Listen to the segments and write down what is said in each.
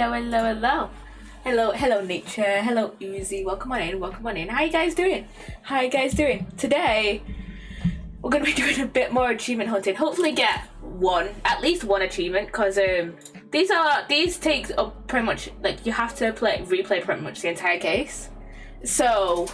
Hello nature, hello Uzi, welcome on in. How you guys doing? Today, we're going to be doing a bit more achievement hunting. Hopefully get at least one achievement, because these take up pretty much, like, you have to replay pretty much the entire case. So,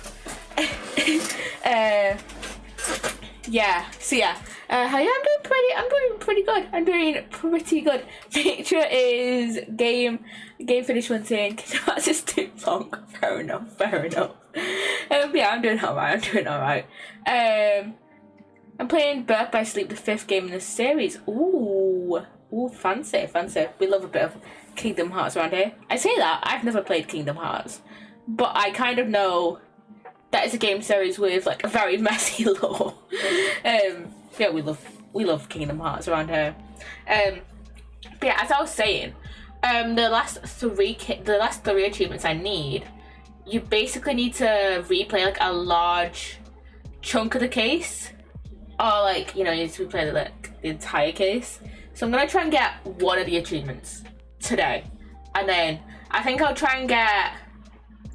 I'm doing pretty good. Nature is game finish one thing. That's just too long. Fair enough. I'm doing alright. I'm playing Birth by Sleep, the 5th game in the series. Ooh, fancy. We love a bit of Kingdom Hearts around here. I say that, I've never played Kingdom Hearts, but I kind of know that it's a game series with like a very messy lore. We love Kingdom Hearts around here. But yeah, as I was saying, the last three achievements I need, you basically need to replay like a large chunk of the case, or like, you need to replay the entire case. So I'm gonna try and get one of the achievements today, and then I think I'll try and get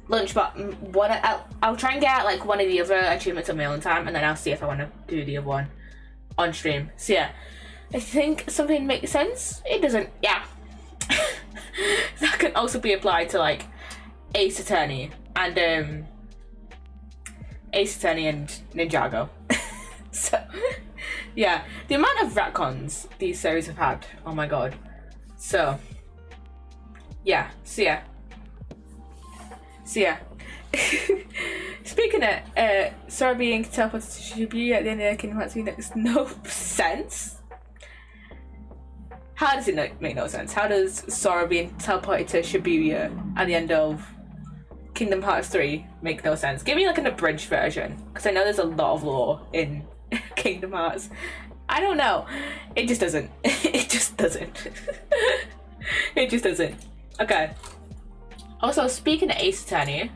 I'll try and get like one of the other achievements on my own time, and then I'll see if I want to do the other one on stream. So yeah, I think something makes sense. It doesn't. Yeah. That can also be applied to like Ace Attorney and Ninjago. So yeah, the amount of retcons these series have had, oh my god. So yeah. Speaking of Sora being teleported to Shibuya at the end of Kingdom Hearts makes no sense. How does it make no sense? How does Sora being teleported to Shibuya at the end of Kingdom Hearts 3 make no sense? Give me like an abridged version, because I know there's a lot of lore in Kingdom Hearts. I don't know. It just doesn't. It just doesn't. Okay. Also, speaking of Ace Attorney,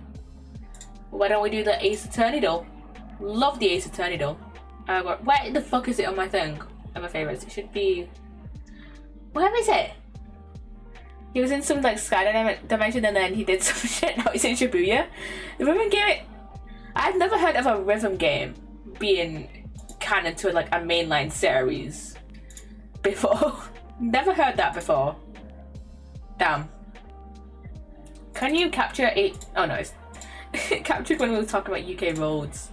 why don't we do the Ace Attorney doll? Love the Ace Attorney doll. Where the fuck is it on my thing? On my favorites. It should be... Where is it? He was in some like sky dimension, and then he did some shit. Now he's in Shibuya. The rhythm game... I've never heard of a rhythm game being canon to like a mainline series before. Never heard that before. Damn. Can you capture Oh no, it's captured when we were talking about UK roads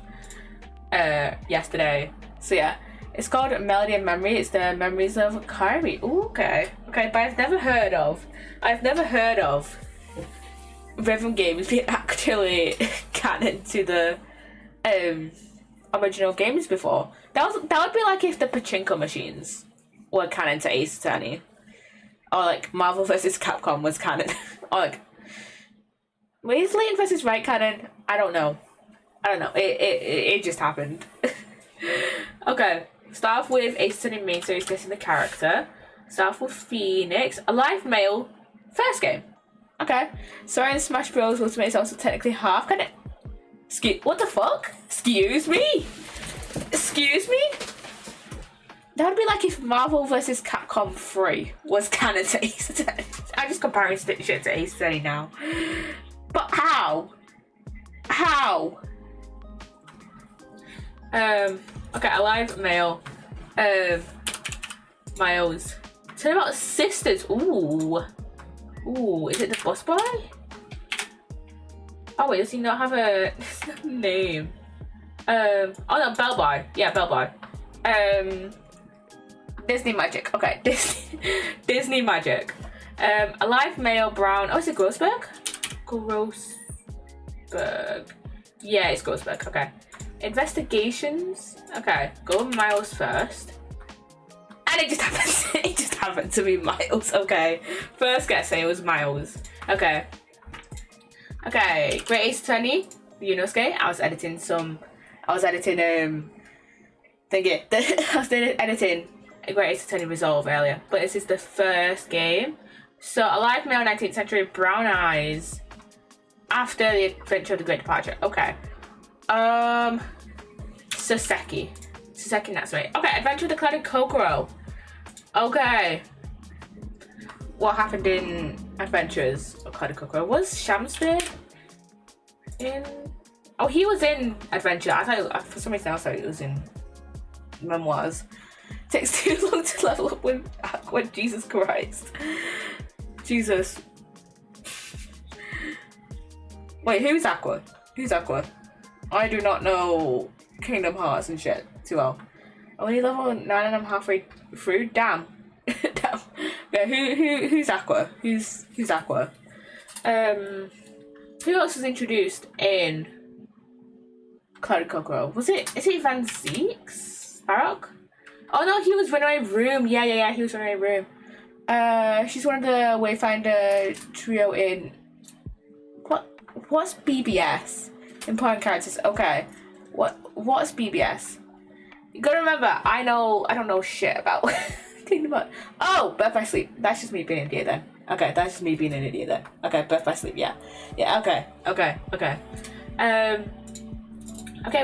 yesterday. So yeah, it's called Melody and Memory. It's the memories of Kairi. Ooh, okay, but I've never heard of rhythm games being actually canon to the original games before. That would be like if the pachinko machines were canon to Ace Attorney, or like Marvel vs. Capcom was canon, or like, is Leighton vs. Wright canon? I don't know. It just happened. Okay. Start off with Ace Attorney main series, guessing the character. Start off with Phoenix. Alive Male. First game. Okay. Sora in Smash Bros. Ultimate is also technically half canon. What the fuck? Excuse me? That would be like if Marvel vs. Capcom 3 was canon to Ace Attorney. I'm just comparing shit to Ace Attorney now. But how? Okay, Alive Male. Miles. Tell me about sisters. Ooh, is it the bus boy? Oh wait, does he not have a name? Oh no, Bellboy. Yeah, Bellboy. Disney Magic. Okay, Disney Magic. Alive Male Brown. Oh, is it Grossberg? Yeah, it's Grossberg. Okay. Investigations. Okay, go with Miles first. And it just happened to be Miles. Okay. First guessing it was Miles. Okay. Great Ace Attorney, Yunosuke. I was editing Great Ace Attorney Resolve earlier, but this is the first game. So Alive Male 19th Century Brown Eyes. After the Adventure of the Great Departure. Okay. Saseki, that's right. Okay, Adventure of the Clouded Kokoro. Okay. What happened in Adventures of Clouded Cocoa. Was Shamspeare in? Oh, he was in Adventure. I thought for some reason I thought he was in Memoirs. Takes too long to level up with Aqua. Jesus Christ. Jesus. Wait, who's Aqua? Who's Aqua? I do not know Kingdom Hearts and shit too well. Only level 9 and I'm halfway through. Damn. Damn. Yeah, who's Aqua? Who's Aqua? Who else was introduced in Clouded Cocoa? Is it Van Zeeks? Baroque? Oh no, he was running away room. Yeah, he was running away room. She's one of the Wayfinder trio in what's BBS? Important characters. Okay. What's BBS? You gotta remember, I don't know shit about Kingdom Hearts. Oh, Birth by Sleep. That's just me being an idiot then. Okay, that's just me being an idiot then. Okay, Birth by Sleep, yeah. Yeah, okay. Okay,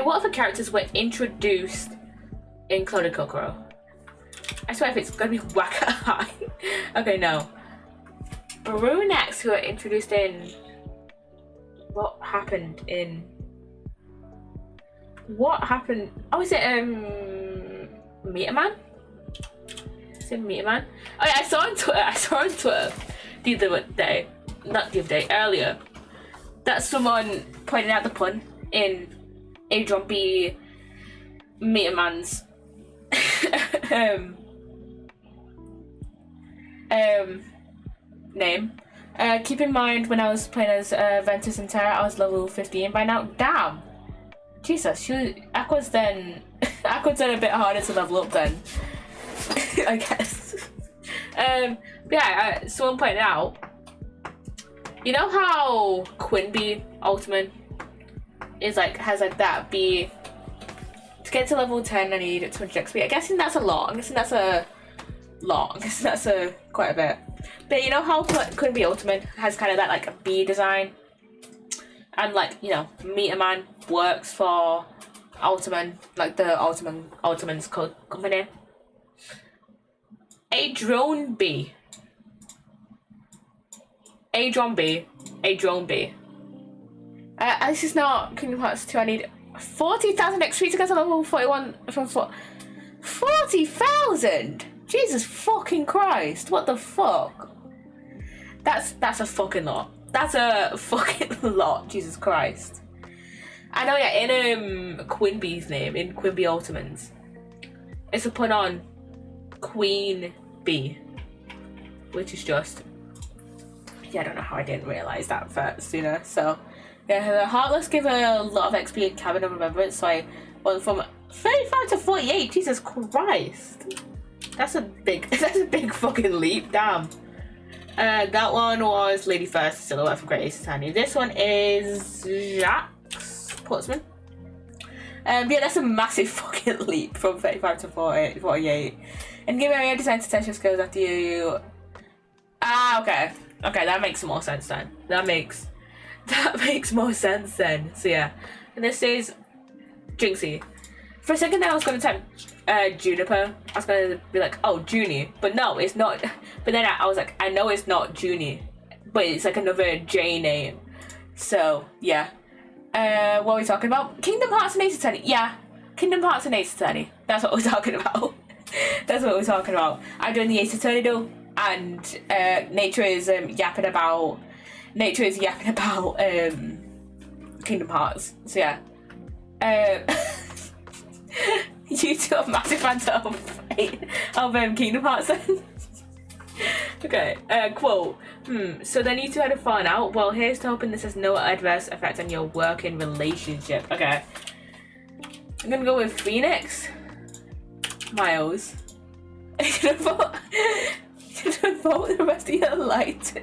what other characters were introduced in Clouded Cocoa? I swear if it's gonna be Waka High. Okay, no. Brunettes who are introduced in what happened? Oh, is it Meter Man? Is it Meter Man? Oh yeah, I saw on Twitter the other day, not the other day, earlier, that someone pointed out the pun in Adron B Meter Man's name. Keep in mind, when I was playing as Ventus and Terra, I was level 15 by now. Damn! Jesus, Aqua's then a bit harder to level up then. I guess. But yeah, someone pointed out, you know how Quinby Ultimate is has that B, to get to level 10 I need 200 XP. I'm guessing that's a lot. I'm guessing that's quite a bit. But you know how Quinby Ultimate has kind of that a B design, and Meter Man works for Ultimate, the Ultimate's company. Adron B. This is not Kingdom Hearts 2. I need 40,000 XP to get to level 41 from 40,000? Jesus fucking Christ, what the fuck? That's a fucking lot. That's a fucking lot, Jesus Christ. I know, yeah, in Quinby's name, in Quinby Ultimates, it's a pun on Queen Bee, which is just, I don't know how I didn't realise that sooner. So yeah, the Heartless give a lot of XP in Cabin of Remembrance, so I went from 35 to 48. Jesus Christ, that's a big fucking leap. Damn. That one was Lady First, Silhouette from Great Ace Attorney. This one is Jacques Portsman. Yeah, that's a massive fucking leap from 35 to 48. And give area design attention skills after you. Okay, that makes more sense then. That makes more sense then. So yeah, and this is Jinxie. For a second there I was gonna type Juniper. I was gonna be like, oh, Junie, but no, it's not. But then I was like, I know it's not Junie, but it's another J name. So yeah. What are we talking about? Kingdom Hearts and Ace Attorney. Yeah, Kingdom Hearts and Ace Attorney. That's what we're talking about. That's what we're talking about. I'm doing the Ace Attorney though, and Nature is yapping about Kingdom Hearts. So yeah. You two are massive fans of Kingdom Hearts then? Okay, quote. So then you two had a falling out? Well, here's to hoping this has no adverse effect on your working relationship. Okay. I'm gonna go with Phoenix. Miles. You're gonna vote the rest of your life.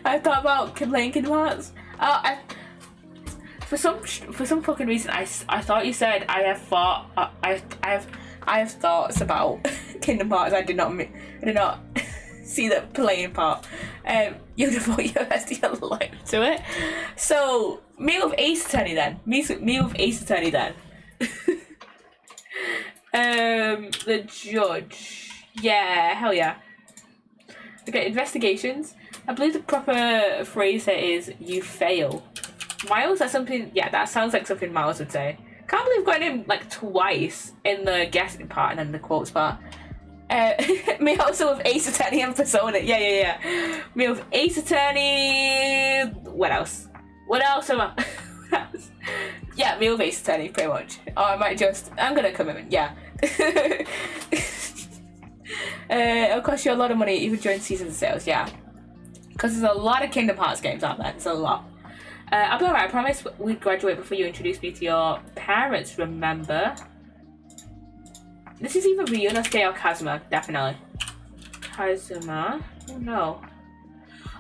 I thought about playing Kingdom Hearts. For some fucking reason, I thought you said I have thoughts about Kingdom Hearts. I did not see the playing part. You're gonna vote your rest of your life to it. So me with Ace Attorney then. Me with Ace Attorney then. The judge. Yeah, hell yeah. Okay, investigations. I believe the proper phrase here is you fail. Miles, that's something, yeah, that sounds like something Miles would say. Can't believe I've got him like twice in the guessing part and then the quotes part. Me also with Ace Attorney and Persona. Yeah. Me with Ace Attorney. What else? What else am I? What else? Yeah, me with Ace Attorney, pretty much. Or I might just, I'm gonna come in, yeah. It'll cost you a lot of money even during season sales, yeah. Because there's a lot of Kingdom Hearts games out there. It's a lot. I'll be alright. I promise we'd graduate before you introduce me to your parents, remember? This is either Ryunosuke or Kazuma, definitely. Kazuma? Oh no.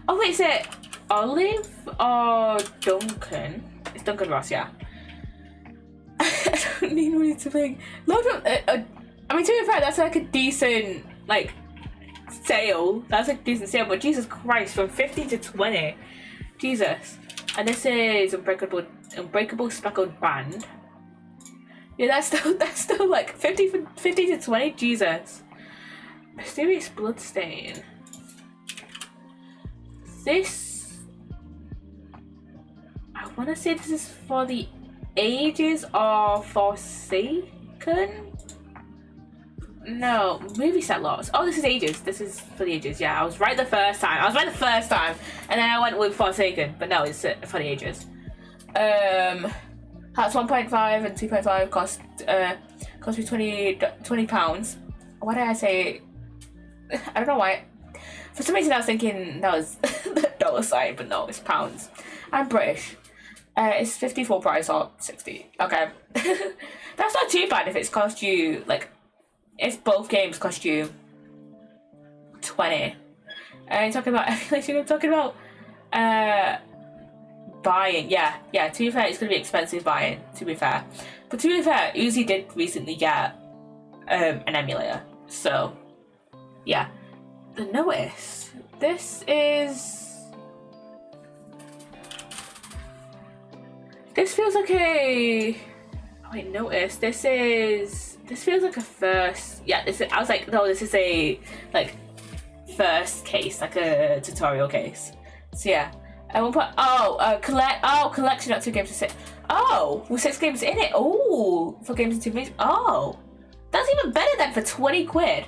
Oh wait, is it Olive or Duncan? It's Duncan Ross, yeah. I don't need money to make. I mean, to be fair, that's like a decent, like, sale. That's like a decent sale, but Jesus Christ, from 50 to 20. Jesus. And this is Unbreakable Speckled Band. Yeah, that's still like 50 to 20. Jesus. Mysterious Bloodstain. This, I want to say this is for the ages or Forsaken. No, movie set lots. Oh, this is ages. This is for the ages. Yeah, I was right the first time. And then I went with Forsaken, but no, it's for the ages. Hearts 1.5 and 2.5 cost me 20 pounds. Why did I say? I don't know why. For some reason I was thinking that was the dollar sign, but no, it's pounds. I'm British. It's 54 price or 60. Okay. That's not too bad if it's cost you, like, if both games cost you 20. You're talking about emulation, I'm talking about buying. Yeah, to be fair, it's going to be expensive buying, to be fair. But to be fair, Uzi did recently get an emulator. So, yeah. The notice. This feels like a... Oh wait, notice. This feels like a first... Yeah, I was like, no, this is a, like, first case, like a tutorial case. So yeah. I won't put... collection, not 2 games to 6. Oh, with 6 games in it. Oh, 4 games and 2 games. Oh, that's even better than for 20 quid.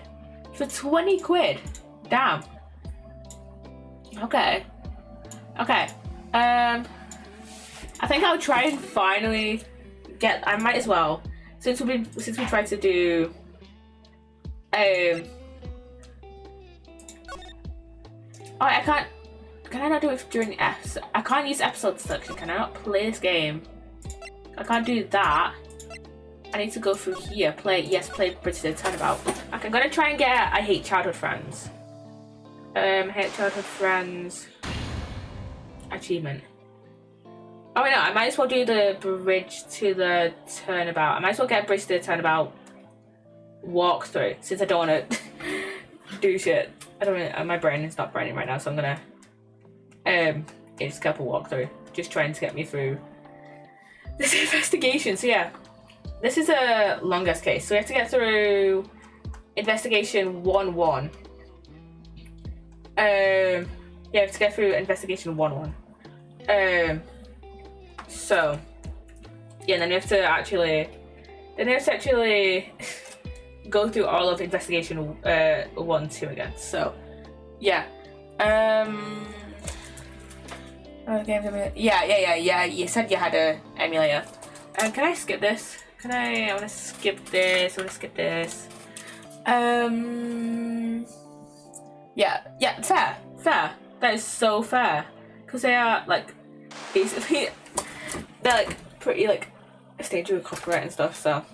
For 20 quid. Damn. Okay. I think I'll try and finally get... I might as well, since we tried to do oh, I can't... Can I not do it during the episode? I can't use episode selection. Can I not play this game? I can't do that. I need to go through here. Play British Turnabout. Okay, I'm gonna try and get I Hate Childhood Friends. Hate Childhood Friends achievement. Oh wait, no, I might as well do the Bridge to the Turnabout. I might as well get a Bridge to the Turnabout walkthrough, since I don't want to do shit. I don't really, my brain is not braining right now, so I'm gonna it's a couple walkthrough, just trying to get me through this investigation. So yeah, this is a longest case, so we have to get through investigation 1-1. Yeah, we have to get through investigation 1-1. So yeah, then we have to actually go through all of investigation 1-2 again. So yeah. Yeah. You said you had a emulator. Can I skip this? I want to skip this. Yeah, fair. That is so fair. Because they are, like, basically, they're, like, pretty, like, staged with copyright and stuff, so.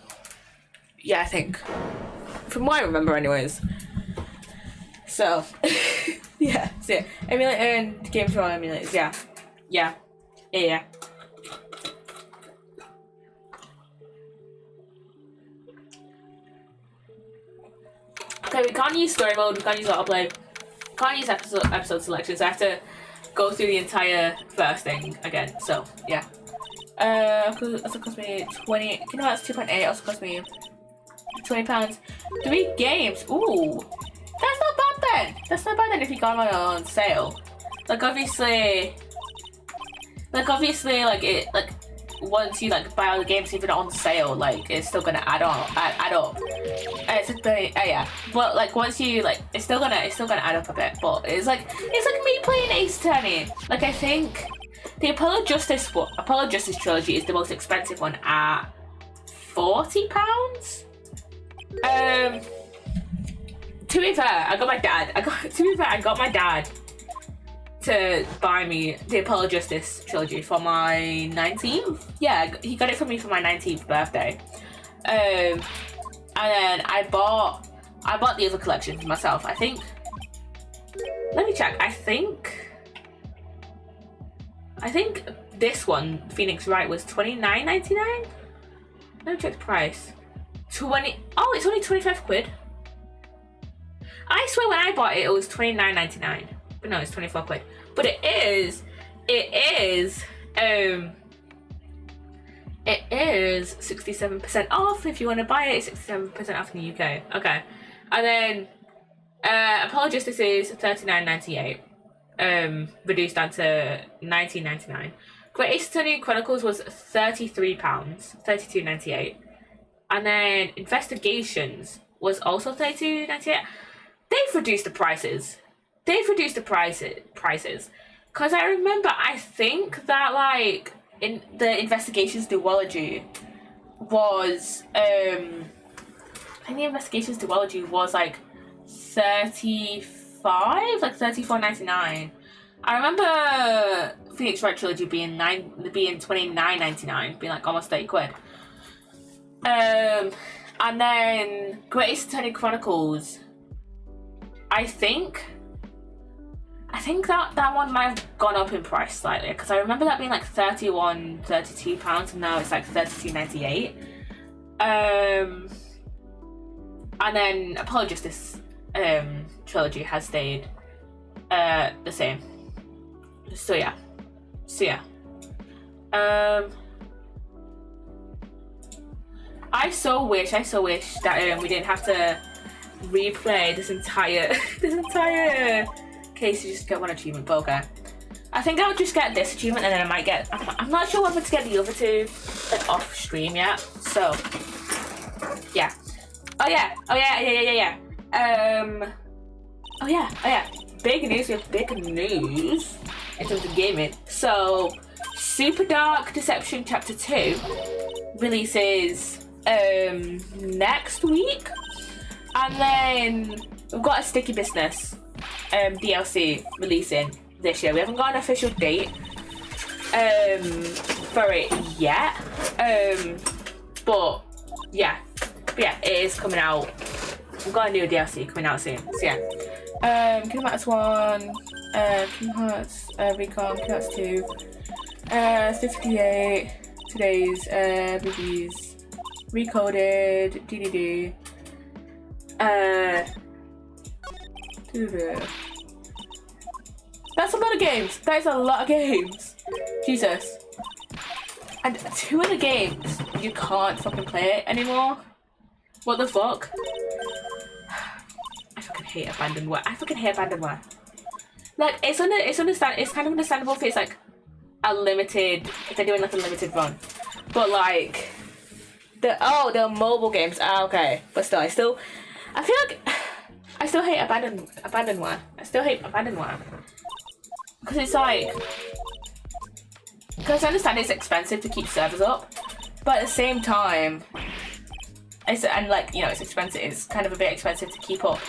Yeah, I think. From what I remember, anyways. So, yeah. So, yeah. Emulator and games for all emulators, yeah. Yeah. Okay, we can't use story mode, we can't use autoplay, we can't use episode selection, so I have to go through the entire first thing again, so, yeah. Also cost me 20, you know that's 2.8, also cost me £20. 3 games, ooh, that's not bad then. That's not bad then if you got them on sale. Like obviously, like once you like buy all the games, even on sale, like it's still gonna add up. It's like yeah. But like once you like, it's still gonna add up a bit. But it's like me playing Ace Attorney. Like I think the Apollo Justice Trilogy is the most expensive one at £40. To be fair, I got my dad to buy me the Apollo Justice Trilogy for my 19th. Yeah, he got it for me for my 19th birthday. And then I bought the other collections myself. I think. Let me check. I think this one, Phoenix Wright, was £29.99. Let me check the price. Oh, it's only 25 quid. I swear when I bought it, it was £29.99. But no, it's 24 quid. But it is 67% off if you want to buy it. 67% off in the UK. Okay. And then Apollo Justice is £39.98. Reduced down to £19.99. Great Ace Attorney Chronicles was £33, £32.98. And then Investigations was also £32.98. They've reduced the prices. Because I remember, I think that like in the Investigations duology was like 35, like 34.99. I remember Phoenix Wright Trilogy being £29.99, being like almost 30 quid. And then Great Ace Attorney Chronicles, I think that one might have gone up in price slightly, because I remember that being like £32, and now it's like £32.98. And then Apollo Justice Trilogy has stayed the same. So yeah. I so wish that we didn't have to replay this entire case to just get one achievement, but okay. I think I'll just get this achievement, and then I might get, I'm not sure whether to get the other two like off stream yet, so yeah. Oh yeah. Big news in terms of gaming. So Super Dark Deception Chapter 2 releases next week, and then we've got a Sticky Business DLC releasing this year. We haven't got an official date for it yet, but yeah, it is coming out. We've got a new DLC coming out soon, so yeah. Kingdom Hearts 1, Kingdom Hearts Recon, Kingdom Hearts 2, 58, today's movies, Recoded, DDD, that's a lot of games. That is a lot of games. Jesus. And 2 of the games, you can't fucking play it anymore. What the fuck? I fucking hate abandonware. Like, it's kind of understandable if it's like a limited, if they're doing like a limited run. But like, the mobile games, okay. But still, I feel like I still hate abandonware. Because it's like, because I understand it's expensive to keep servers up, but at the same time, it's expensive. It's kind of a bit expensive to keep up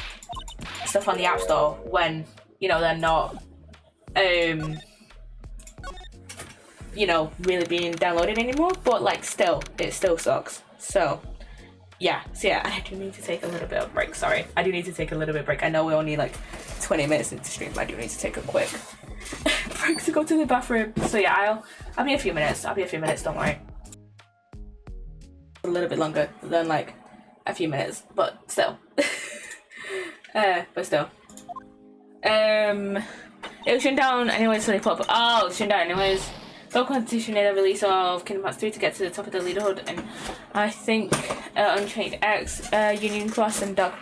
stuff on the App Store when, they're not, really being downloaded anymore. But like, it still sucks. So yeah, I do need to take a little bit of a break. Sorry, I do need to take a little bit of break. I know we're only like 20 minutes into stream. I do need to take a quick break to go to the bathroom. So yeah, I'll be a few minutes. Don't worry. A little bit longer than like a few minutes, but still. It was shut down anyways when it popped up. Oh, it was shut down anyways So competition in the release of Kingdom Hearts 3 to get to the top of the leaderboard, and I think Unchained X, Union Cross and Dog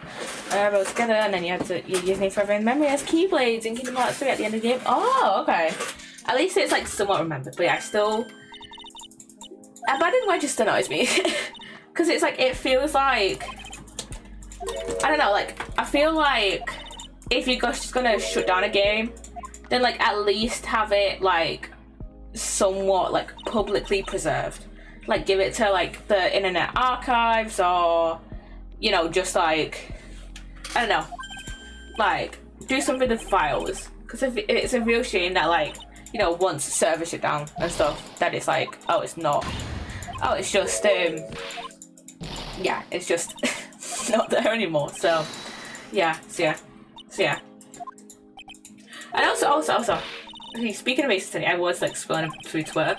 wrote together, and then you had to your username forever in memory as Keyblades in Kingdom Hearts 3 at the end of the game. Oh, okay. At least it's like somewhat remembered, but yeah, I still... Abandoned Web just annoys me. Because it's like, it feels like... I don't know, like, I feel like if you're just gonna shut down a game, then like at least have it like somewhat like publicly preserved. Like give it to like the Internet Archives, or you know, just like I don't know, like do something with the files. Because if it's a real shame that like, you know, once servers shut down and stuff, that it's like, oh, it's not, oh, it's just yeah, it's just not there anymore. So yeah, and also speaking of Ace Attorney, I was like scrolling through Twitter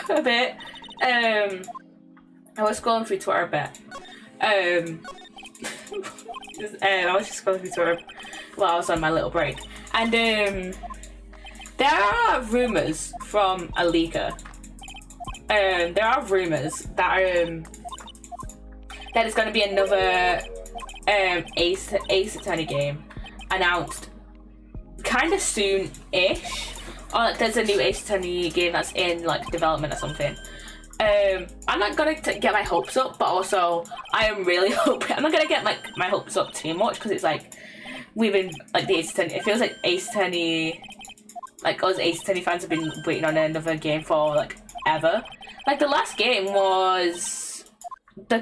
a bit. I was scrolling through Twitter a bit. I was just scrolling through Twitter while I was on my little break, and there are rumors from a leaker. There are rumors that that is going to be another Ace Attorney game announced kind of soon-ish. Or like, there's a new Ace Attorney game that's in like development or something. I'm not gonna get my hopes up, but also I am really hoping I'm not gonna get like my hopes up too much, because it's like we've been like the Ace Attorney. It feels like Ace Attorney, like us Ace Attorney fans have been waiting on another game for like ever. Like the last game was the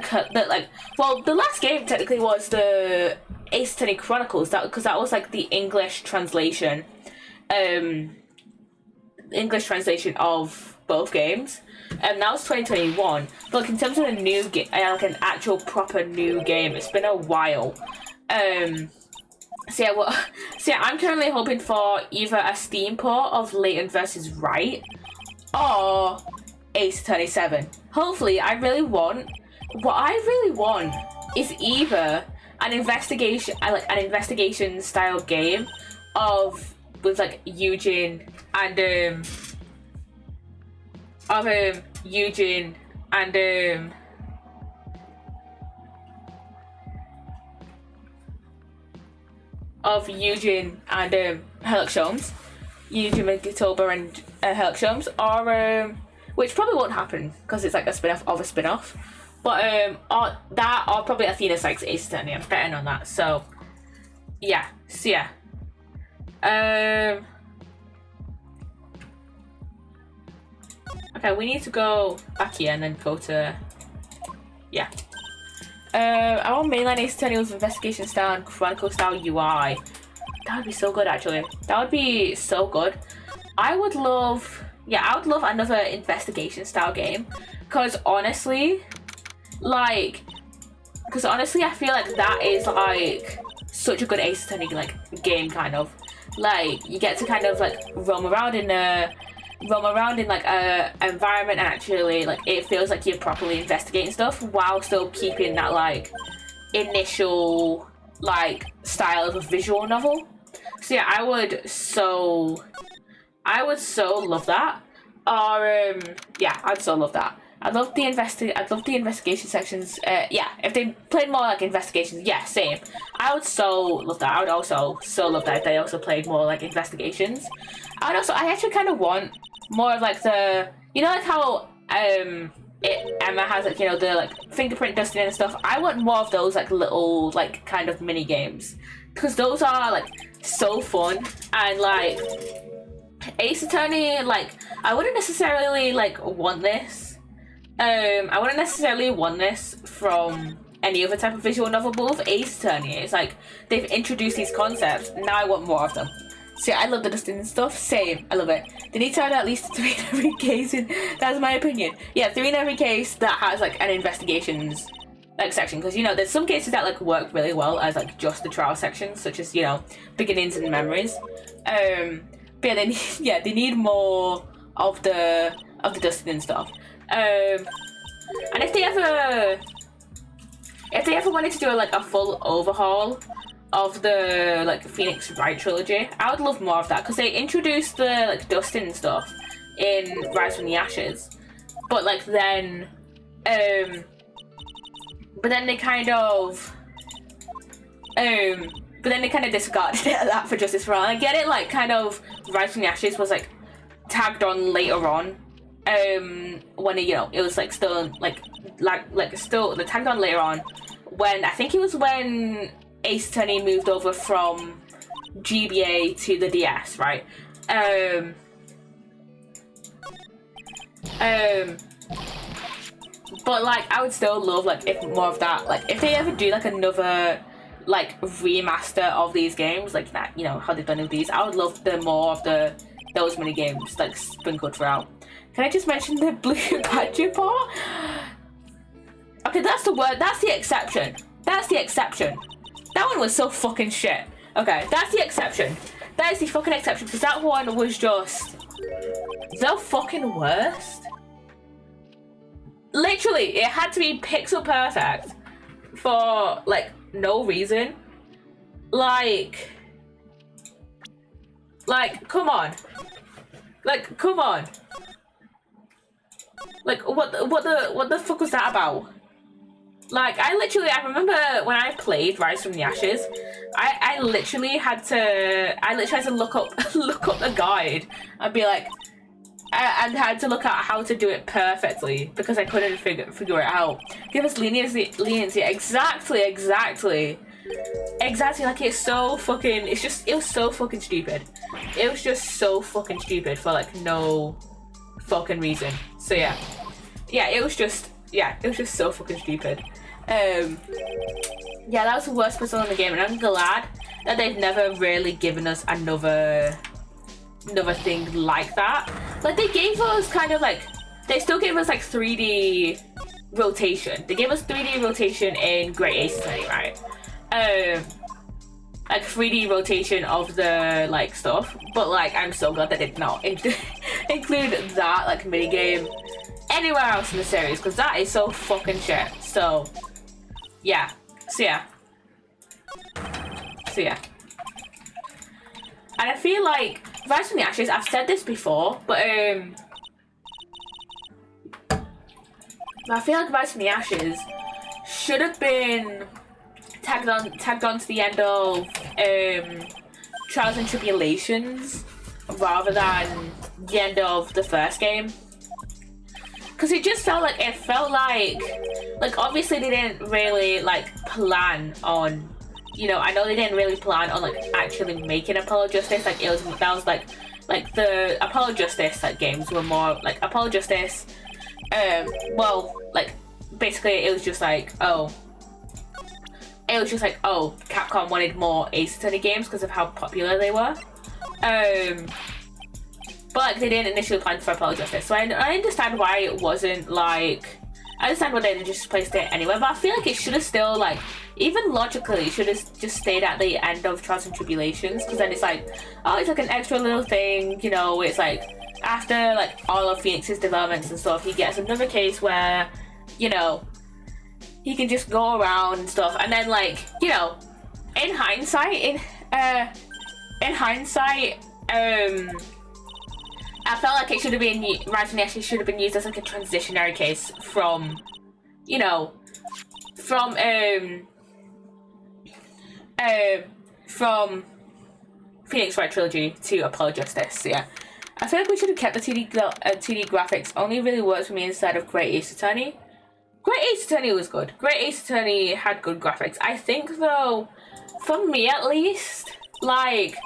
last game technically was the Ace Attorney Chronicles, because that was like the English translation of both games. Now it's 2021, but like in terms of a new game, like an actual proper new game, it's been a while. So yeah, I'm currently hoping for either a Steam port of Layton versus Wright or Ace Attorney 7. Hopefully, what I really want is either an investigation style game with like Eugene and Herlock Sholmes, Eugene McGitober and Herlock Sholmes, or which probably won't happen because it's like a spin-off of a spin-off, but or probably Athena Sykes Ace Attorney. I'm betting on that. So yeah. Okay, we need to go back here and then go to... Yeah. I want mainline Ace Attorney with investigation style and chronicle style UI. That would be so good, actually. That would be so good. I would love another investigation style game. Because honestly, I feel like that is like such a good Ace Attorney like game, kind of. Like, you get to kind of like roam around in like a environment, and actually like it feels like you're properly investigating stuff while still keeping that like initial like style of a visual novel. So yeah, I would so love that. Or yeah, I'd so love that. I'd love the investigation sections. Yeah, if they played more like investigations, yeah, same. I would so love that. I would also so love that if they also played more like investigations. I actually kind of want more of like the, you know, like how Emma has like, you know, the like fingerprint dusting and stuff. I want more of those like little like kind of mini games, because those are like so fun. And like Ace Attorney, like I wouldn't necessarily like want this. I wouldn't necessarily want this from any other type of visual novel, but with Ace Attorney, it's like they've introduced these concepts. Now I want more of them. See, I love the dusting and stuff. Same, I love it. They need to add at least 3 in every case. That's my opinion. Yeah, 3 in every case that has like an investigations like section, because you know there's some cases that like work really well as like just the trial sections, such as, you know, beginnings and memories. But yeah, they need more of the dusting and stuff. And if they ever wanted to do a full overhaul of the like Phoenix Wright trilogy, I would love more of that, because they introduced the like dusting and stuff in Rise from the Ashes, but like then they kind of discarded it at that for Justice for All. And I get it, like kind of Rise from the Ashes was like tagged on later on, when it was like still still tagged on later on, when I think it was when Ace Attorney moved over from GBA to the DS, right? But like I would still love like if more of that, like if they ever do like another like remaster of these games like that, how they've done with these, I would love the more of those mini games like sprinkled throughout. Can I just mention the blue badger part? Okay, that's the exception. That one was so fucking shit. Okay, that's the exception. That is the fucking exception, because that one was just the fucking worst. Literally, it had to be pixel perfect for like no reason. Like come on. Like what the fuck was that about? Like I remember when I played Rise from the Ashes, I literally had to look up the guide and be like, and had to look at how to do it perfectly because I couldn't figure it out. Give us leniency, exactly. Like it was so fucking stupid. It was just so fucking stupid for like no fucking reason. So yeah, it was just so fucking stupid. Yeah, that was the worst puzzle in the game, and I'm glad that they've never really given us another thing like that. Like they gave us they still gave us like 3D rotation. They gave us 3D rotation in Great Ace Attorney, right? Like 3D rotation of the like stuff, but like I'm so glad they did not include that like mini game anywhere else in the series, because that is so fucking shit. So yeah. And I feel like Rise from the Ashes, I've said this before, but I feel like Rise from the Ashes should have been tagged on to the end of Trials and Tribulations rather than the end of the first game. Because it felt like obviously they didn't really like plan on, I know they didn't really plan on like actually making Apollo Justice. Like that was like the Apollo Justice like games were more like Apollo Justice. Well, like basically it was just like Capcom wanted more Ace Attorney games because of how popular they were. But like they didn't initially plan for Apollo Justice, so I understand why it wasn't like, I understand why they just placed it anywhere, but I feel like it should have still like, even logically, it should have just stayed at the end of Trials and Tribulations, because then it's like, it's like an extra little thing, it's like after like all of Phoenix's developments and stuff, he gets another case where, he can just go around and stuff, and then like, in hindsight, I felt like it should have been, Rise from the Ashes should have been used as like a transitionary case from Phoenix Wright Trilogy to Apollo Justice. So, yeah, I feel like we should have kept the 2D graphics. Only really works for me instead of Great Ace Attorney. Great Ace Attorney was good. Great Ace Attorney had good graphics. I think though, for me at least, like,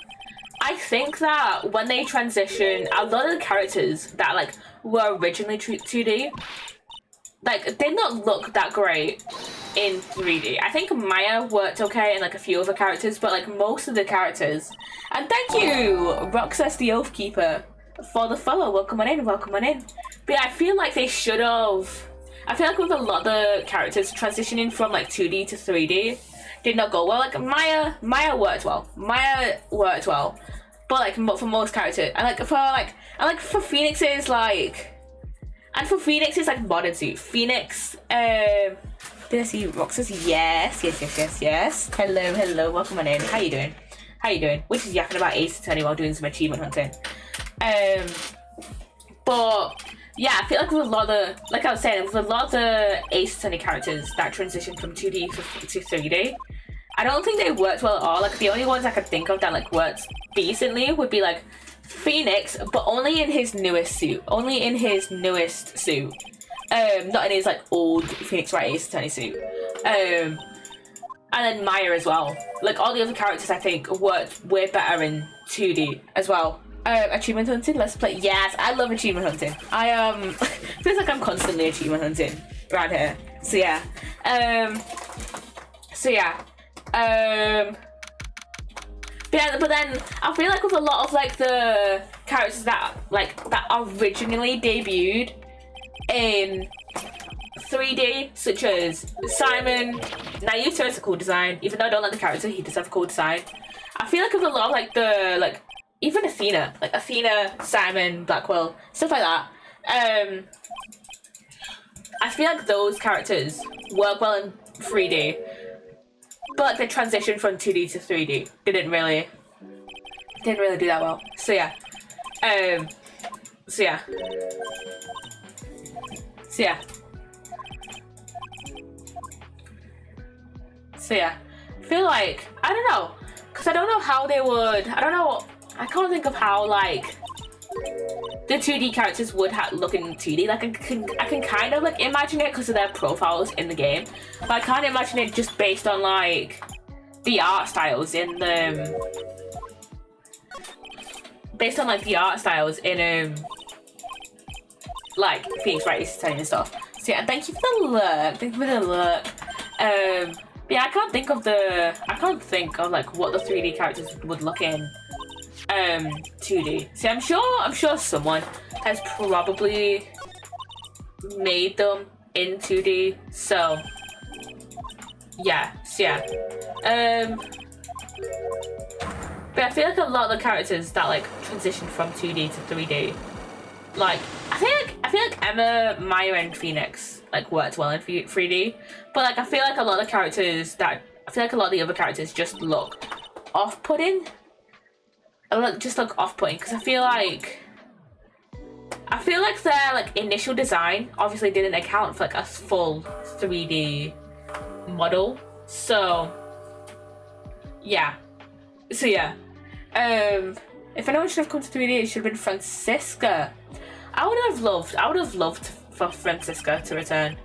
I think that when they transition, a lot of the characters that like were originally 2D, like did not look that great in 3D. I think Maya worked okay and like a few other characters, but like most of the characters. And thank you, Roxas the Oathkeeper, for the follow. Welcome on in. But yeah, I feel like they should have. I feel like with a lot of the characters transitioning from like 2D to 3D did not go well. Like Maya worked well. But like for most characters, and for Phoenix's like, and for Phoenix's like modern suit, Phoenix. Did I see Roxas? Yes. Hello. Welcome on in. How you doing? Which is yakking about Ace Attorney while doing some achievement hunting. But yeah, I feel like with a lot of like I was saying, with a lot of the Ace Attorney characters that transition from 2D to 3D, I don't think they worked well at all. Like the only ones I could think of that like worked decently would be like Phoenix, but only in his newest suit. Only in his newest suit. Not in his like old Phoenix Wright Ace Attorney suit. And then Maya as well. Like all the other characters I think worked way better in 2D as well. Achievement hunting, let's play. Yes, I love achievement hunting. I feels like I'm constantly achievement hunting around here. So yeah. But then I feel like with a lot of like the characters that originally debuted in 3D, such as Simon. Naruto has a cool design, even though I don't like the character, he does have a cool design. I feel like with a lot of like the even Athena, like Athena, Simon, Blackwell, stuff like that. I feel like those characters work well in 3D, but the transition from 2D to 3D didn't really do that well. So yeah. So yeah. I feel like, I don't know, because I don't know how they would, I can't think of how like the 2D characters would look in 2D. Like I can kind of like imagine it because of their profiles in the game, but I can't imagine it just based on like the art styles in like Phoenix Wright Ace Attorney and stuff. So yeah, thank you for the look. But yeah, I can't think of like what the 3D characters would look in 2D. See, I'm sure someone has probably made them in 2D. So yeah. But I feel like a lot of the characters that like transition from 2D to 3D, like I feel like Emma, Maya, and Phoenix like worked well in 3D. But like I feel like a lot of the other characters just look off-putting. Because I feel like their like initial design obviously didn't account for like a full 3D model. So yeah. If anyone should have come to 3D, it should have been Francisca. I would have loved for Francisca to return,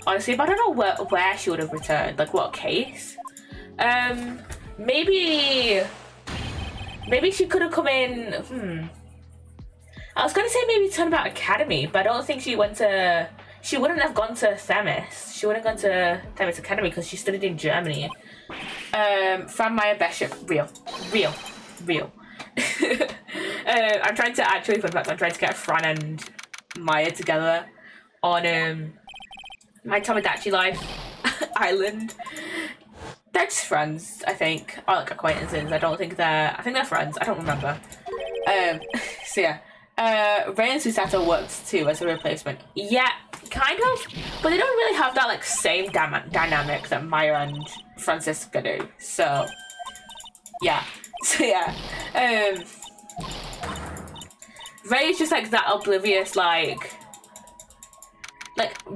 honestly, but I don't know where she would have returned, like what case. Maybe she could have come in. I was gonna say maybe Turnabout Academy, but I don't think she wouldn't have gone to Themis. She wouldn't have gone to Themis Academy because she studied in Germany. From Maya Bishop, real. I'm trying to get Fran and Maya together on my Tomodachi Life island. They're just friends, I think, or like acquaintances. I think they're friends. I don't remember. So yeah. Ray and Susato works too as a replacement. Yeah, kind of, but they don't really have that like same dynamic that Maya and Francisca do. So yeah. Ray is just like that oblivious like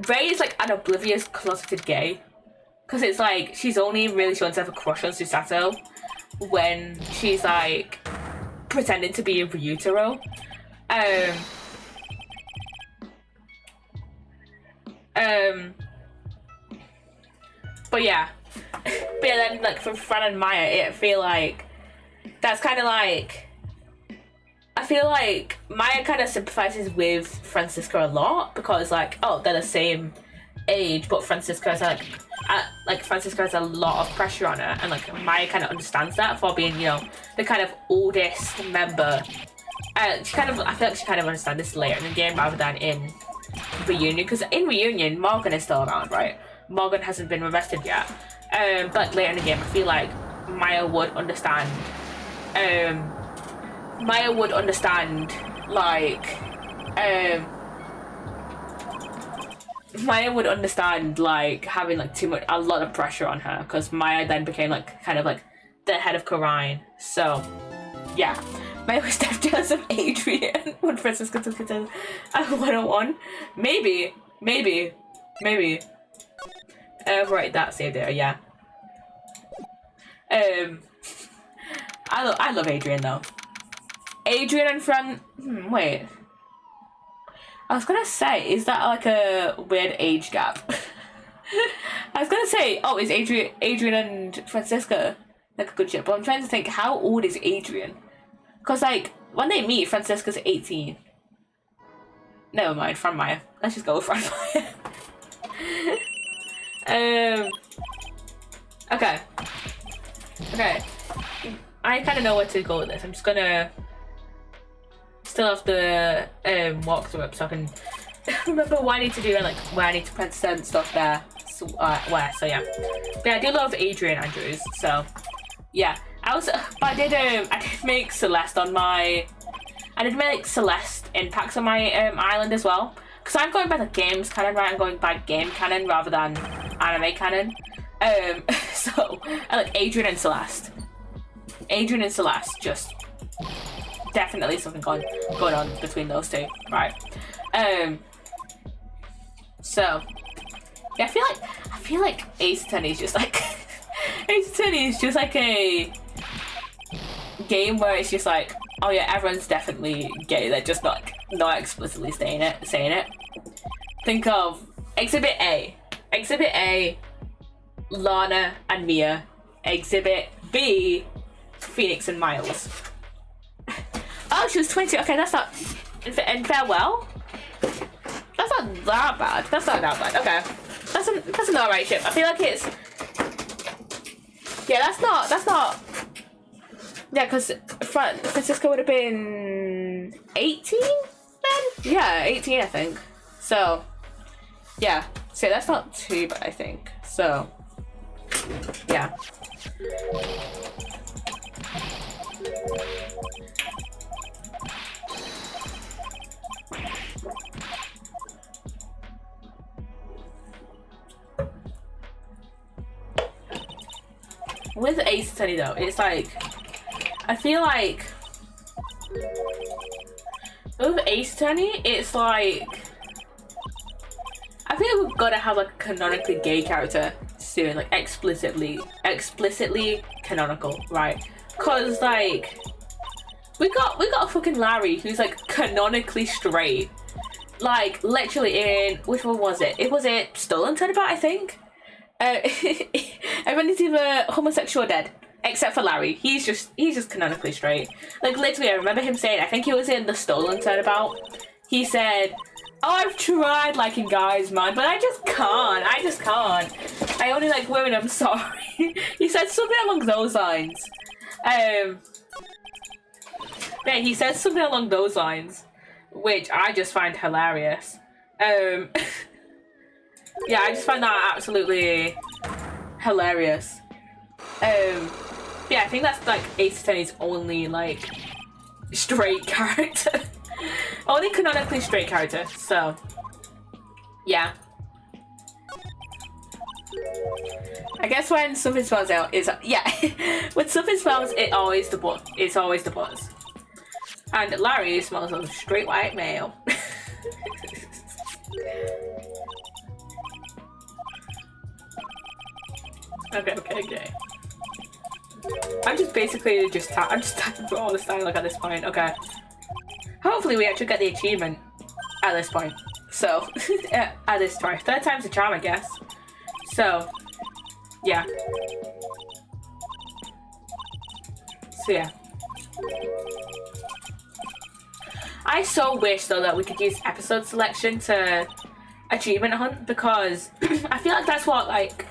Ray is like an oblivious closeted gay, because it's like she's only really showing to have a crush on Susato when she's like pretending to be a Ryutaro. But yeah, then like for Fran and Maya, I feel like that's kind of like, I feel like Maya kind of sympathizes with Francisca a lot because like, oh, they're the same age, but Francisca has Francisca has a lot of pressure on her, and like Maya kind of understands that for being, you know, the kind of oldest member. I feel like she kind of understands this later in the game rather than in Reunion, because in Reunion Morgan is still around, right? Morgan hasn't been arrested yet. But later in the game I feel like Maya would understand having like a lot of pressure on her, because Maya then became like kind of like the head of Karine. So yeah. My was Steph jealous of Adrian when Francisco took it to 101. Maybe. Right, that saved it. Yeah. I love Adrian though. Adrian and Fran. Wait. I was gonna say, is that like a weird age gap? I was gonna say, oh, is Adrian and Francisca like a good ship? But I'm trying to think, how old is Adrian? Because like when they meet, Francisca's 18. Never mind, Fran Maya. Let's just go with Fran Maya. Okay. I kind of know where to go with this. I'm just gonna still have the walk through it so I can remember what I need to do and like where I need to press certain stuff there. So yeah. But I do love Adrian Andrews. So yeah, but I did make Celeste on my. I did make Celeste impacts on my island as well. Because I'm going by the games canon, right? I'm going by game canon rather than anime canon. So I like Adrian and Celeste. Adrian and Celeste, just definitely something going on between those two, right? So yeah, I feel like Ace Attorney is just like Ace Attorney is just like a game where it's just like, oh yeah, everyone's definitely gay. They're just not explicitly saying it. Think of Exhibit A, Lana and Mia. Exhibit B, Phoenix and Miles. Oh, she was 20. Okay, that's not. And Farewell. That's not that bad. Okay, that's an alright ship. I feel like it's. Yeah, that's not. Yeah, because Francisco would have been 18 then? Yeah, 18 I think. So, yeah. So that's not too bad, I think. So, yeah. With Ace Attorney though, it's like, I feel like with Ace Attorney, it's like, I feel like we've got to have like a canonically gay character soon, like explicitly canonical, right? Cause like we got a fucking Larry who's like canonically straight, like literally in which one was it? It was Stolen Turnabout, I think. Everyone is either homosexual or dead, except for Larry. He's just canonically straight. Like literally, I remember him saying, I think he was in the Stolen Turnabout. He said, "Oh, I've tried liking guys, man, but I just can't. I only like women. I'm sorry." He said something along those lines. Yeah, he said something along those lines, which I just find hilarious. Yeah, I just find that absolutely hilarious. Yeah, I think that's like Ace Attorney's only like straight character. Only canonically straight character, so yeah. I guess when something spells out is yeah. When something spells, it's always the buzz. And Larry smells like a straight white male. Okay. I'm just basically tapping for all this time, like at this point. Okay. Hopefully we actually get the achievement at this point. So, at this try. Third time's the charm, I guess. So, yeah. So, yeah. I so wish, though, that we could use episode selection to achievement hunt, because I feel like that's what, like...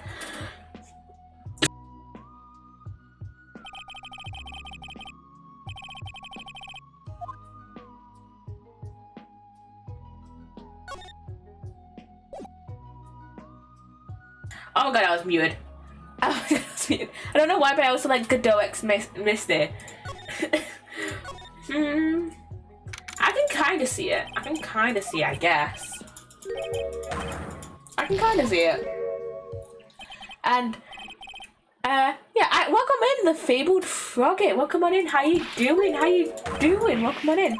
Oh my god, I was muted. I don't know why, but I also like Godot X missed it. I can kind of see it. I guess. I can kind of see it. And, yeah, welcome in, the fabled Frogget. Welcome on in. How you doing? How you doing? Welcome on in.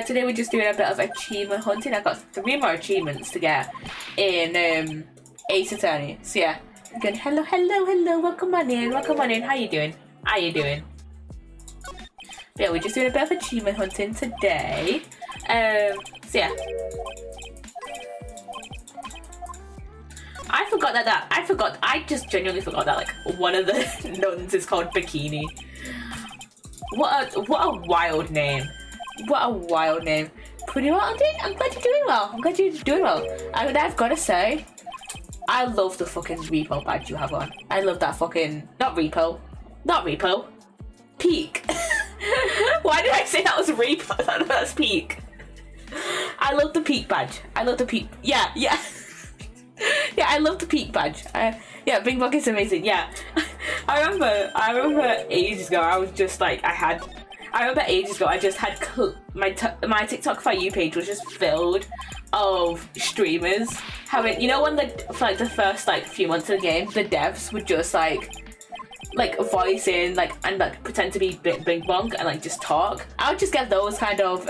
Today we're just doing a bit of achievement hunting. I've got 3 more achievements to get in Ace Attorney. So yeah, good. Hello, hello, hello. Welcome on in. Welcome on in. How you doing? How you doing? Yeah, we're just doing a bit of achievement hunting today. So yeah. I just genuinely forgot that like one of the nuns is called Bikini. What a wild name. What a wild name. Pretty well, I'm glad you're doing well. I'm glad you're doing well. I mean, I've got to say, I love the fucking repo badge you have on. I love that fucking, not repo, peak. Why did I say that was repo? That's peak. I love the peak badge. I love the peak. Yeah. Yeah, I love the peak badge. Yeah, Bing Bong is amazing. Yeah. I remember ages ago, I just had my TikTok For You page was just filled of streamers having, you know, when for like the first like few months of the game, the devs would just like voice in and pretend to be Bing Bong and just talk. I would just get those kind of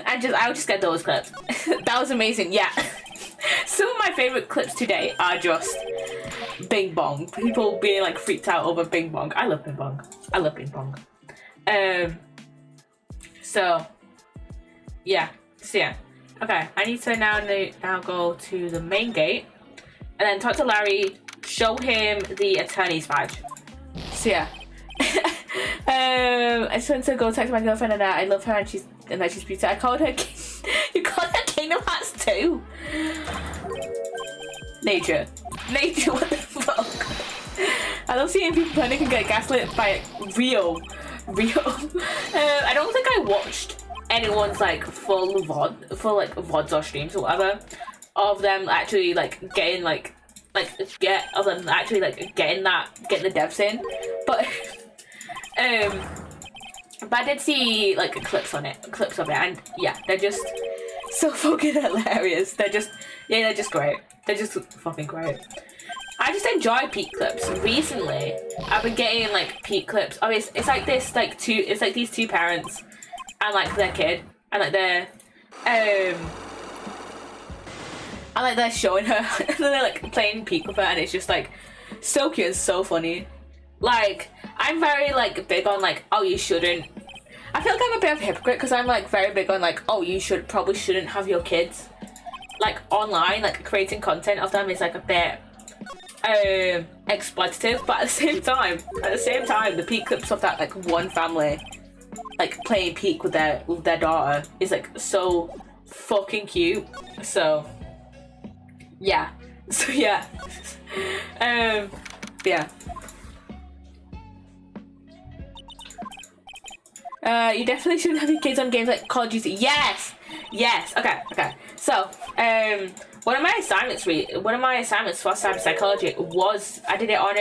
I would just get those clips. That was amazing. Yeah. Some of my favorite clips today are just Bing Bong. People being like freaked out over Bing Bong. I love Bing Bong. I love Bing Bong. So yeah. Okay, I need to now go to the main gate and then talk to Larry, show him the attorney's badge. So yeah. I just went to go text my girlfriend and I love her and she's beautiful. I called her you called her Kingdom Hearts 2? Nature, what the fuck? I love seeing people panic and get gaslit by real. I don't think I watched anyone's full VODs or streams or whatever of them actually getting getting the devs in, but I did see clips of it, and yeah, they're just so fucking hilarious. They're just great. They're just fucking great. I just enjoy peak clips. Recently, I've been getting peak clips. Oh, it's these two parents and their kid, and they're showing her and then they're playing peak with her, and it's just so cute and so funny. I'm very big on oh, you shouldn't. I feel like I'm a bit of a hypocrite because I'm very big on oh, you probably shouldn't have your kids online. Creating content of them is a bit exploitative, but at the same time the peak clips of that one family playing peak with their daughter is so fucking cute. So yeah. Yeah. You definitely shouldn't have your kids on games like Call of Duty. Yes. Okay. So, one of my assignments for cyber psychology was I did it on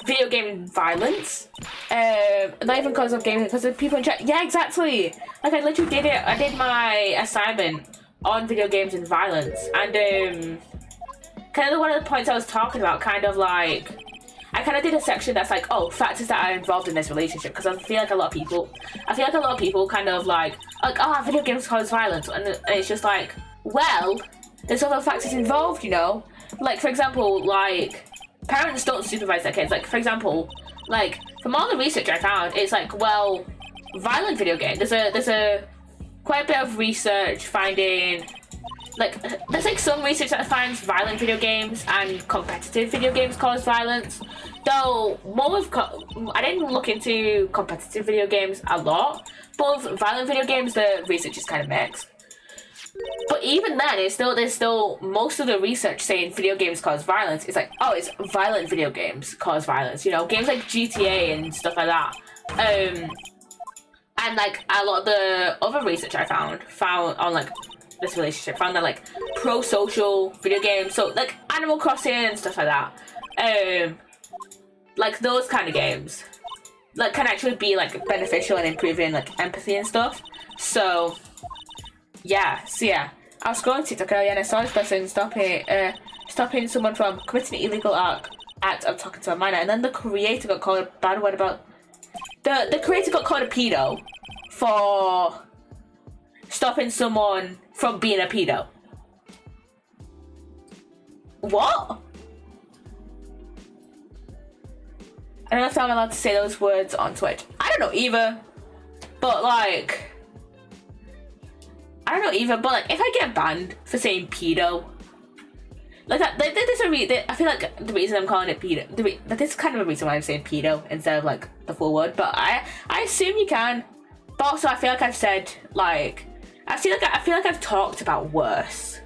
video game violence. Not even because of gaming, because of people in chat. Yeah, exactly. I literally did it. I did my assignment on video games and violence, and kind of one of the points I was talking about, I kind of did a section that's oh, factors that are involved in this relationship, because I feel like a lot of people kind of oh, video games cause violence, and it's just well, there's other factors involved, you know, for example, parents don't supervise their kids. For example, from all the research I found, it's well, violent video game, there's a quite a bit of research finding there's some research that finds violent video games and competitive video games cause violence, though I didn't look into competitive video games a lot, but with violent video games the research is kind of mixed. But even then, there's still most of the research saying video games cause violence. It's oh, it's violent video games cause violence, you know, games like GTA and stuff like that. And a lot of the other research I found on this relationship found that pro-social video games, so Animal Crossing and stuff like that, those kind of games can actually be beneficial and improving empathy and stuff. So yeah, I was scrolling TikTok earlier and I saw this person stopping someone from committing an illegal act act of talking to a minor, and then the creator got called a bad word about the creator got called a pedo for stopping someone from being a pedo. What? I don't know if I'm allowed to say those words on Twitch. I don't know either. But like, I don't know either. But like, if I get banned for saying pedo, like that, there's I feel like the reason I'm calling it pedo, this is kind of a reason why I'm saying pedo instead of like the full word. But I assume you can. But also, I feel like I've said like, I feel like I've talked about worse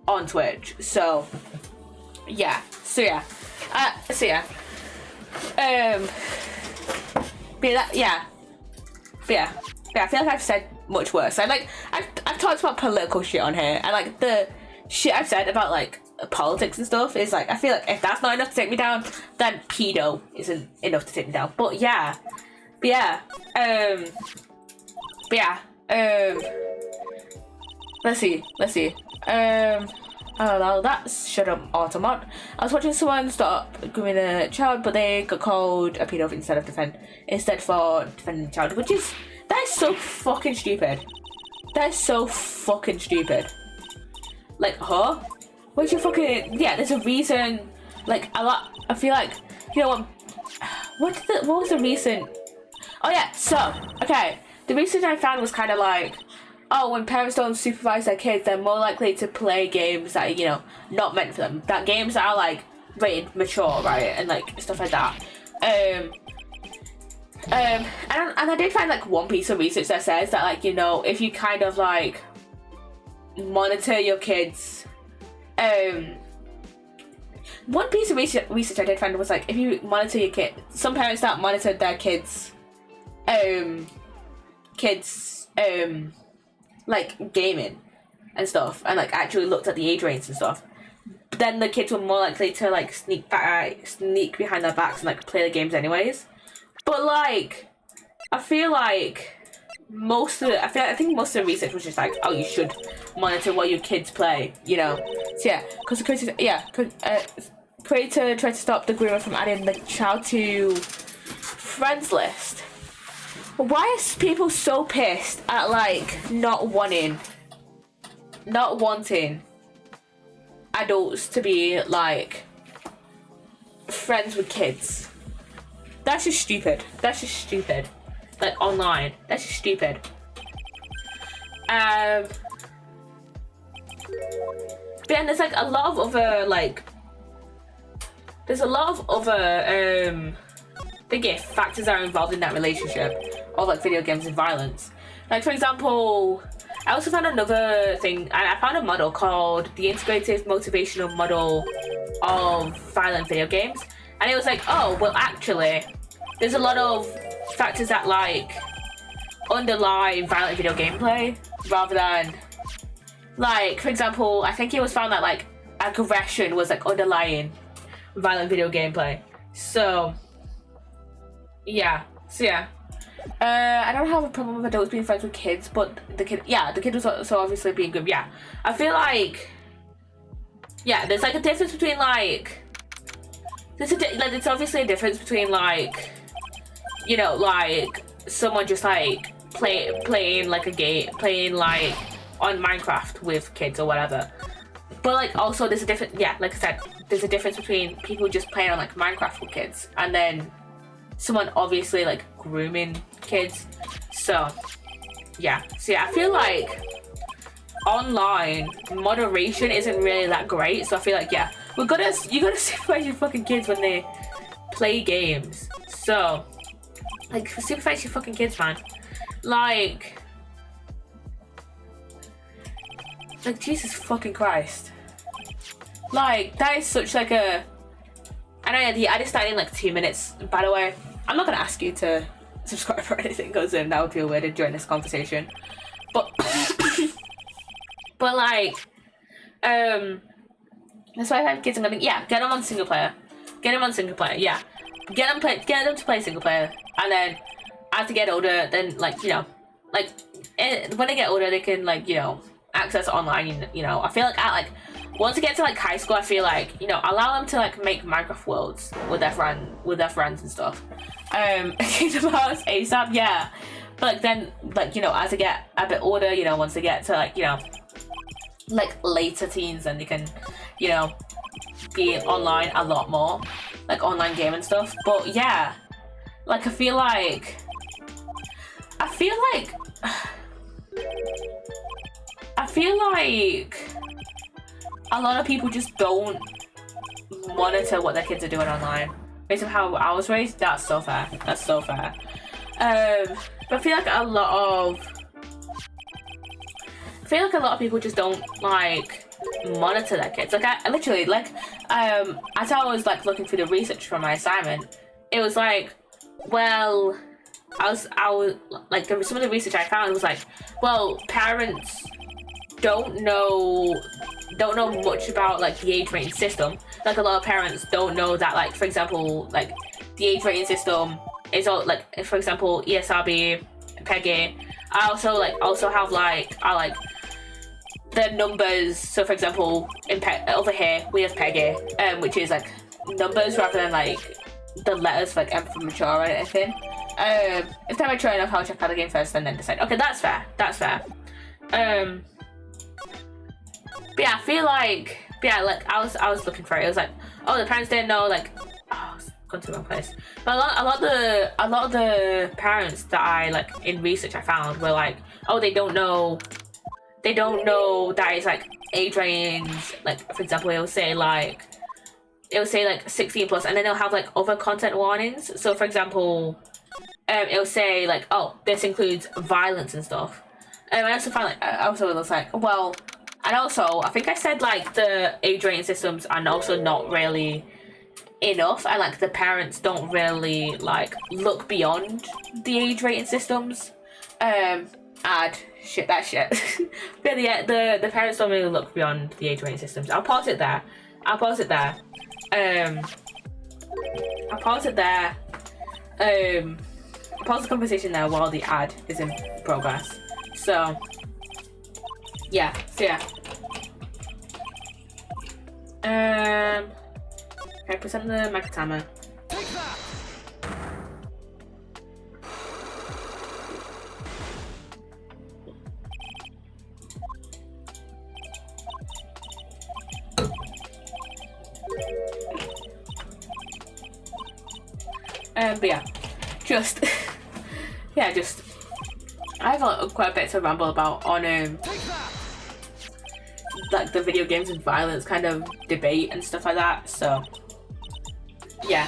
on Twitch. So yeah. But I feel like I've said much worse. I've talked about political shit on here, and like the shit I've said about like politics and stuff is like, I feel like if that's not enough to take me down, then pedo isn't enough to take me down. Let's see. Oh well, that's shut up, Automod. I was watching someone stop grooming a child, but they got called a pedo instead for defending the child, that is so fucking stupid. That is so fucking stupid. Like, huh? What's your fucking... Yeah, there's a reason, like, I feel like, you know what was the reason? Oh yeah, so, okay, the reason I found was kind of like, oh, when parents don't supervise their kids, they're more likely to play games that are, you know, not meant for them. That games that are like rated mature, right, and like stuff like that. And I did find like one piece of research that says that, like, you know, if you kind of like monitor your kids, one piece of research I did find was like, if you monitor your kid, some parents that monitored their kids like gaming and stuff, and like actually looked at the age range and stuff, then the kids were more likely to like sneak behind their backs and like play the games anyways. But like, I think most of the research was just like, oh, you should monitor what your kids play, you know. So yeah, because the creator tried to stop the groomer from adding the child to friends list. Why are people so pissed at like not wanting adults to be like friends with kids? That's just stupid. Like online, that's just stupid. But then there's like a lot of other factors that are involved in that relationship of like video games and violence. Like, for example, I also found another thing. I found a model called the Integrative Motivational Model of Violent Video Games, and it was like, oh, well, actually, there's a lot of factors that like underlie violent video gameplay rather than, like, for example, I think it was found that like aggression was like underlying violent video gameplay. So yeah. I don't have a problem with adults being friends with kids, but the kid was also obviously being good. Yeah, I feel like, yeah, there's like a difference between like, there's obviously a difference between like, you know, like someone just like playing like a game, playing like on Minecraft with kids or whatever. But like also there's a difference, yeah, like I said, there's a difference between people just playing on like Minecraft with kids and then someone obviously like grooming kids. So yeah, I feel like online moderation isn't really that great. So I feel like, yeah, you gotta supervise your fucking kids when they play games. So like, supervise your fucking kids, man. Like Jesus fucking Christ. Like, that is such like a... I know, I just started in like 2 minutes. By the way, I'm not gonna ask you to subscribe or anything, because that would feel weird during this conversation. But but like, that's why I have kids. I'm gonna, yeah, get them on single player. Yeah, get them to play single player, and then as they get older, then like, you know, like when they get older, they can like, you know, access online. You know, I feel like at like once they get to like high school, I feel like, you know, allow them to like make Minecraft worlds with their friends and stuff. Kingdom Hearts ASAP, yeah. But like then, like, you know, as they get a bit older, you know, once they get to like, you know, like later teens, then they can, you know, be online a lot more, like online game and stuff. But yeah, like I feel like a lot of people just don't monitor what their kids are doing online. Based on how I was raised, that's so fair. That's so fair. But I feel like a lot of people just don't like monitor their kids. Like I literally, like as I was like looking through the research for my assignment, it was like, well, I was like, some of the research I found was like, well, parents don't know much about like the age rating system. Like a lot of parents don't know that, like, for example, like the age rating system is all like, for example, ESRB, PEGI. I also have like the numbers. So for example, over here we have PEGI, which is like numbers rather than like the letters for like M for mature or anything. If they're mature enough, I'll check out the game first and then decide. Okay, that's fair. That's fair. But yeah, I feel like, like I was looking for it. It was like, oh, the parents didn't know, like, oh, I was going to the wrong place. But a lot of the parents that I like in research I found were like, oh, they don't know that it's like age range. Like for example, it will say like 16 plus, and then they'll have like other content warnings. So for example, it'll say like, oh, this includes violence and stuff. I also find like, it was like, well, and also I think I said like the age rating systems are also not really enough, and like the parents don't really like look beyond the age rating systems. Add shit that shit. But yeah, the parents don't really look beyond the age rating systems. I'll pause it there. I'll pause the conversation there while the ad is in progress. So yeah. Okay, present the Megatama. But yeah, just I have quite a bit to ramble about on like the video games and violence kind of debate and stuff like that. So yeah.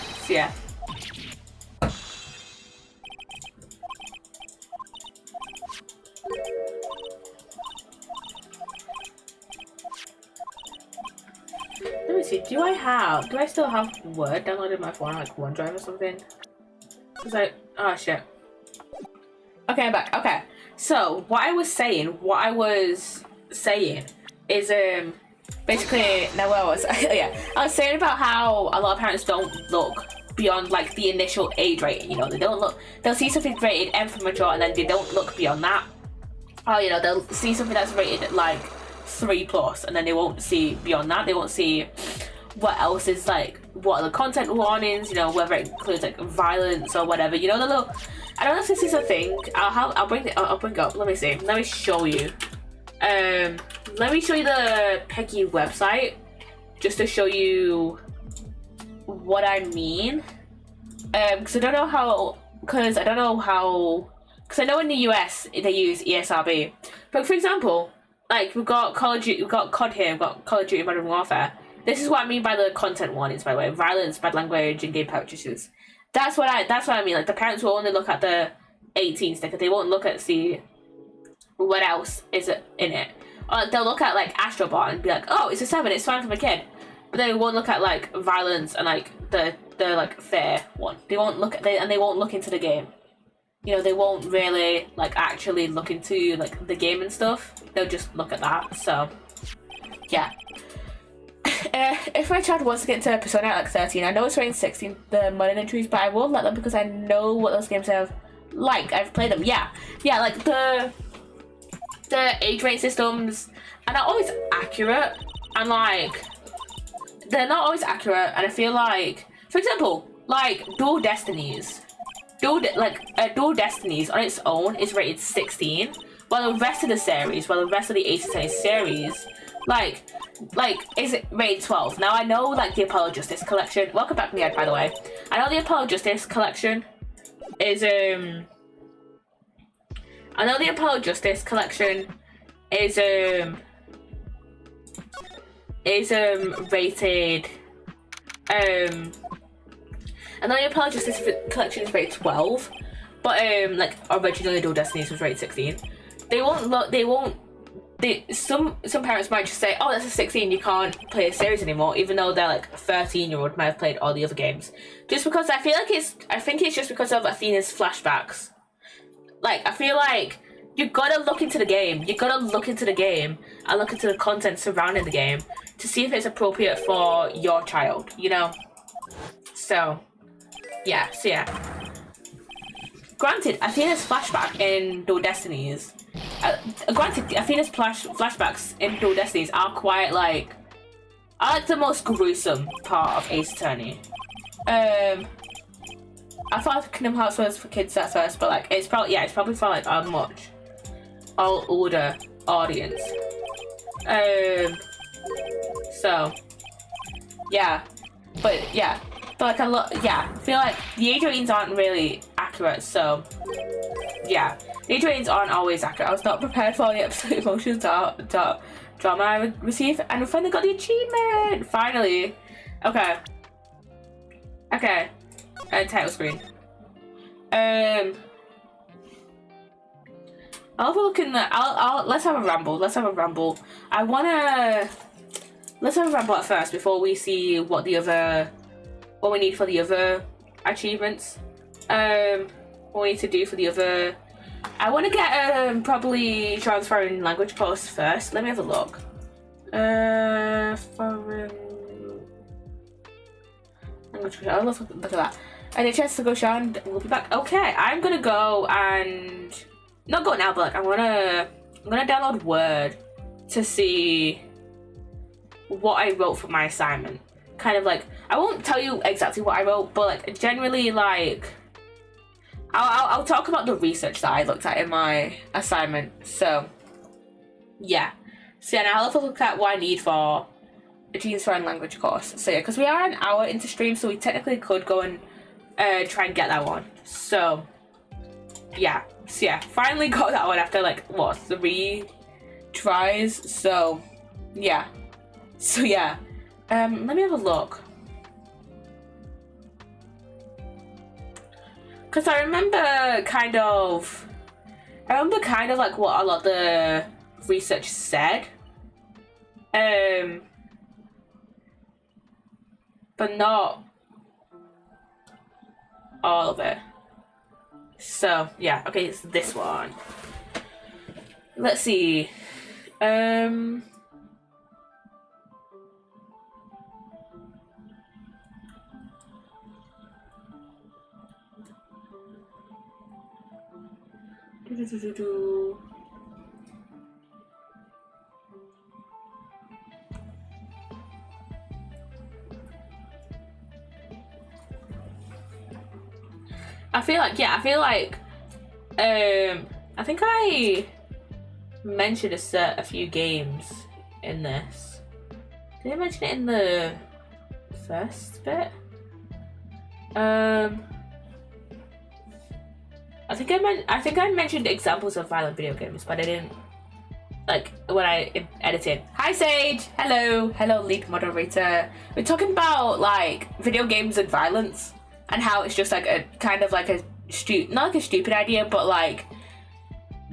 Let me see, do I still have Word downloaded on my phone, like OneDrive or something? It's like, oh shit. Okay, I'm back. Okay, so what I was saying is basically, now where was I? Yeah, I was saying about how a lot of parents don't look beyond like the initial age rating. You know, they'll see something rated M for mature and then they don't look beyond that. Or, you know, they'll see something that's rated like 3+ and then they won't see beyond that. They won't see what else is like, what are the content warnings, you know, whether it includes like violence or whatever. You know, the little, I don't know if this is a thing. I'll bring it up. Let me see. Let me show you. Let me show you the PEGI website just to show you what I mean. Because I know in the US they use ESRB, but for example, like we've got COD here, we've got Call of Duty Modern Warfare. This is what I mean by the content warnings, by the way: violence, bad language, in-game purchases. That's what I mean. Like the parents will only look at the 18 sticker; they won't look at see what else is in it. Or they'll look at like Astrobot and be like, oh, it's a 7, it's fine for my kid. But they won't look at like violence and like the like fair one. They won't look at they won't look into the game. You know, they won't really like actually look into like the game and stuff. They'll just look at that. So yeah. If my child wants to get into Persona at like 13, I know it's rated 16, the modern entries, but I will let them because I know what those games have like. I've played them. Yeah, like the age rate systems are not always accurate, and like they're not always accurate. And I feel like, for example, like Dual Destinies on its own is rated 16, while the rest of the Ace Attorney series, like is it rated 12. Now I know like the Apollo Justice collection, welcome back Miad, by the way. I know the Apollo Justice collection is rated I know the Apollo Justice collection is rated 12, but like originally Dual Destinies was rated 16. Some parents might just say, oh, that's a 16, you can't play a series anymore, even though they're like 13-year-old might have played all the other games. Just because I think it's just because of Athena's flashbacks. Like, I feel like you gotta look into the game. You gotta look into the game and look into the content surrounding the game to see if it's appropriate for your child, you know? So yeah. Granted, Athena's flashback in Dual Destinies, flashbacks in Dual Destinies are quite like, I like the most gruesome part of Ace Attorney. I thought Kingdom Hearts was for kids at first, but like it's probably for like a much older audience. So yeah, but like I feel like the age ratings aren't really accurate. So yeah, the age ratings aren't always accurate. I was not prepared for the absolute emotions drama I would receive, and we finally got the achievement. Finally, okay. Title screen. I'll have a look in the. Let's have a ramble. Let's have a ramble at first before we see what we need for the other achievements. What we need to do for the other. I want to get probably transferring language course first. Let me have a look. Foreign language. I'll look at that. And a chance to go Sean, we'll be back. Okay, I'm gonna go and not go now, but like I'm gonna download Word to see what I wrote for my assignment. Kind of like, I won't tell you exactly what I wrote, but like generally like I'll talk about the research that I looked at in my assignment. So yeah. So yeah, now I'll have a look at what I need for a Genes Foreign Language course. So yeah, because we are an hour into stream, so we technically could go and try and get that one. So yeah, finally got that one after like what, 3 tries. So yeah, let me have a look, because I remember kind of like what a lot of the research said, but not all of it. So yeah, okay, it's this one. Let's see. I feel like I think I mentioned a few games in this. Did I mention it in the first bit? I think I mentioned examples of violent video games, but I didn't, like, when I edited. Hi Sage! Hello lead moderator. We're talking about like video games and violence, and how it's just like a kind of like not like a stupid idea, but like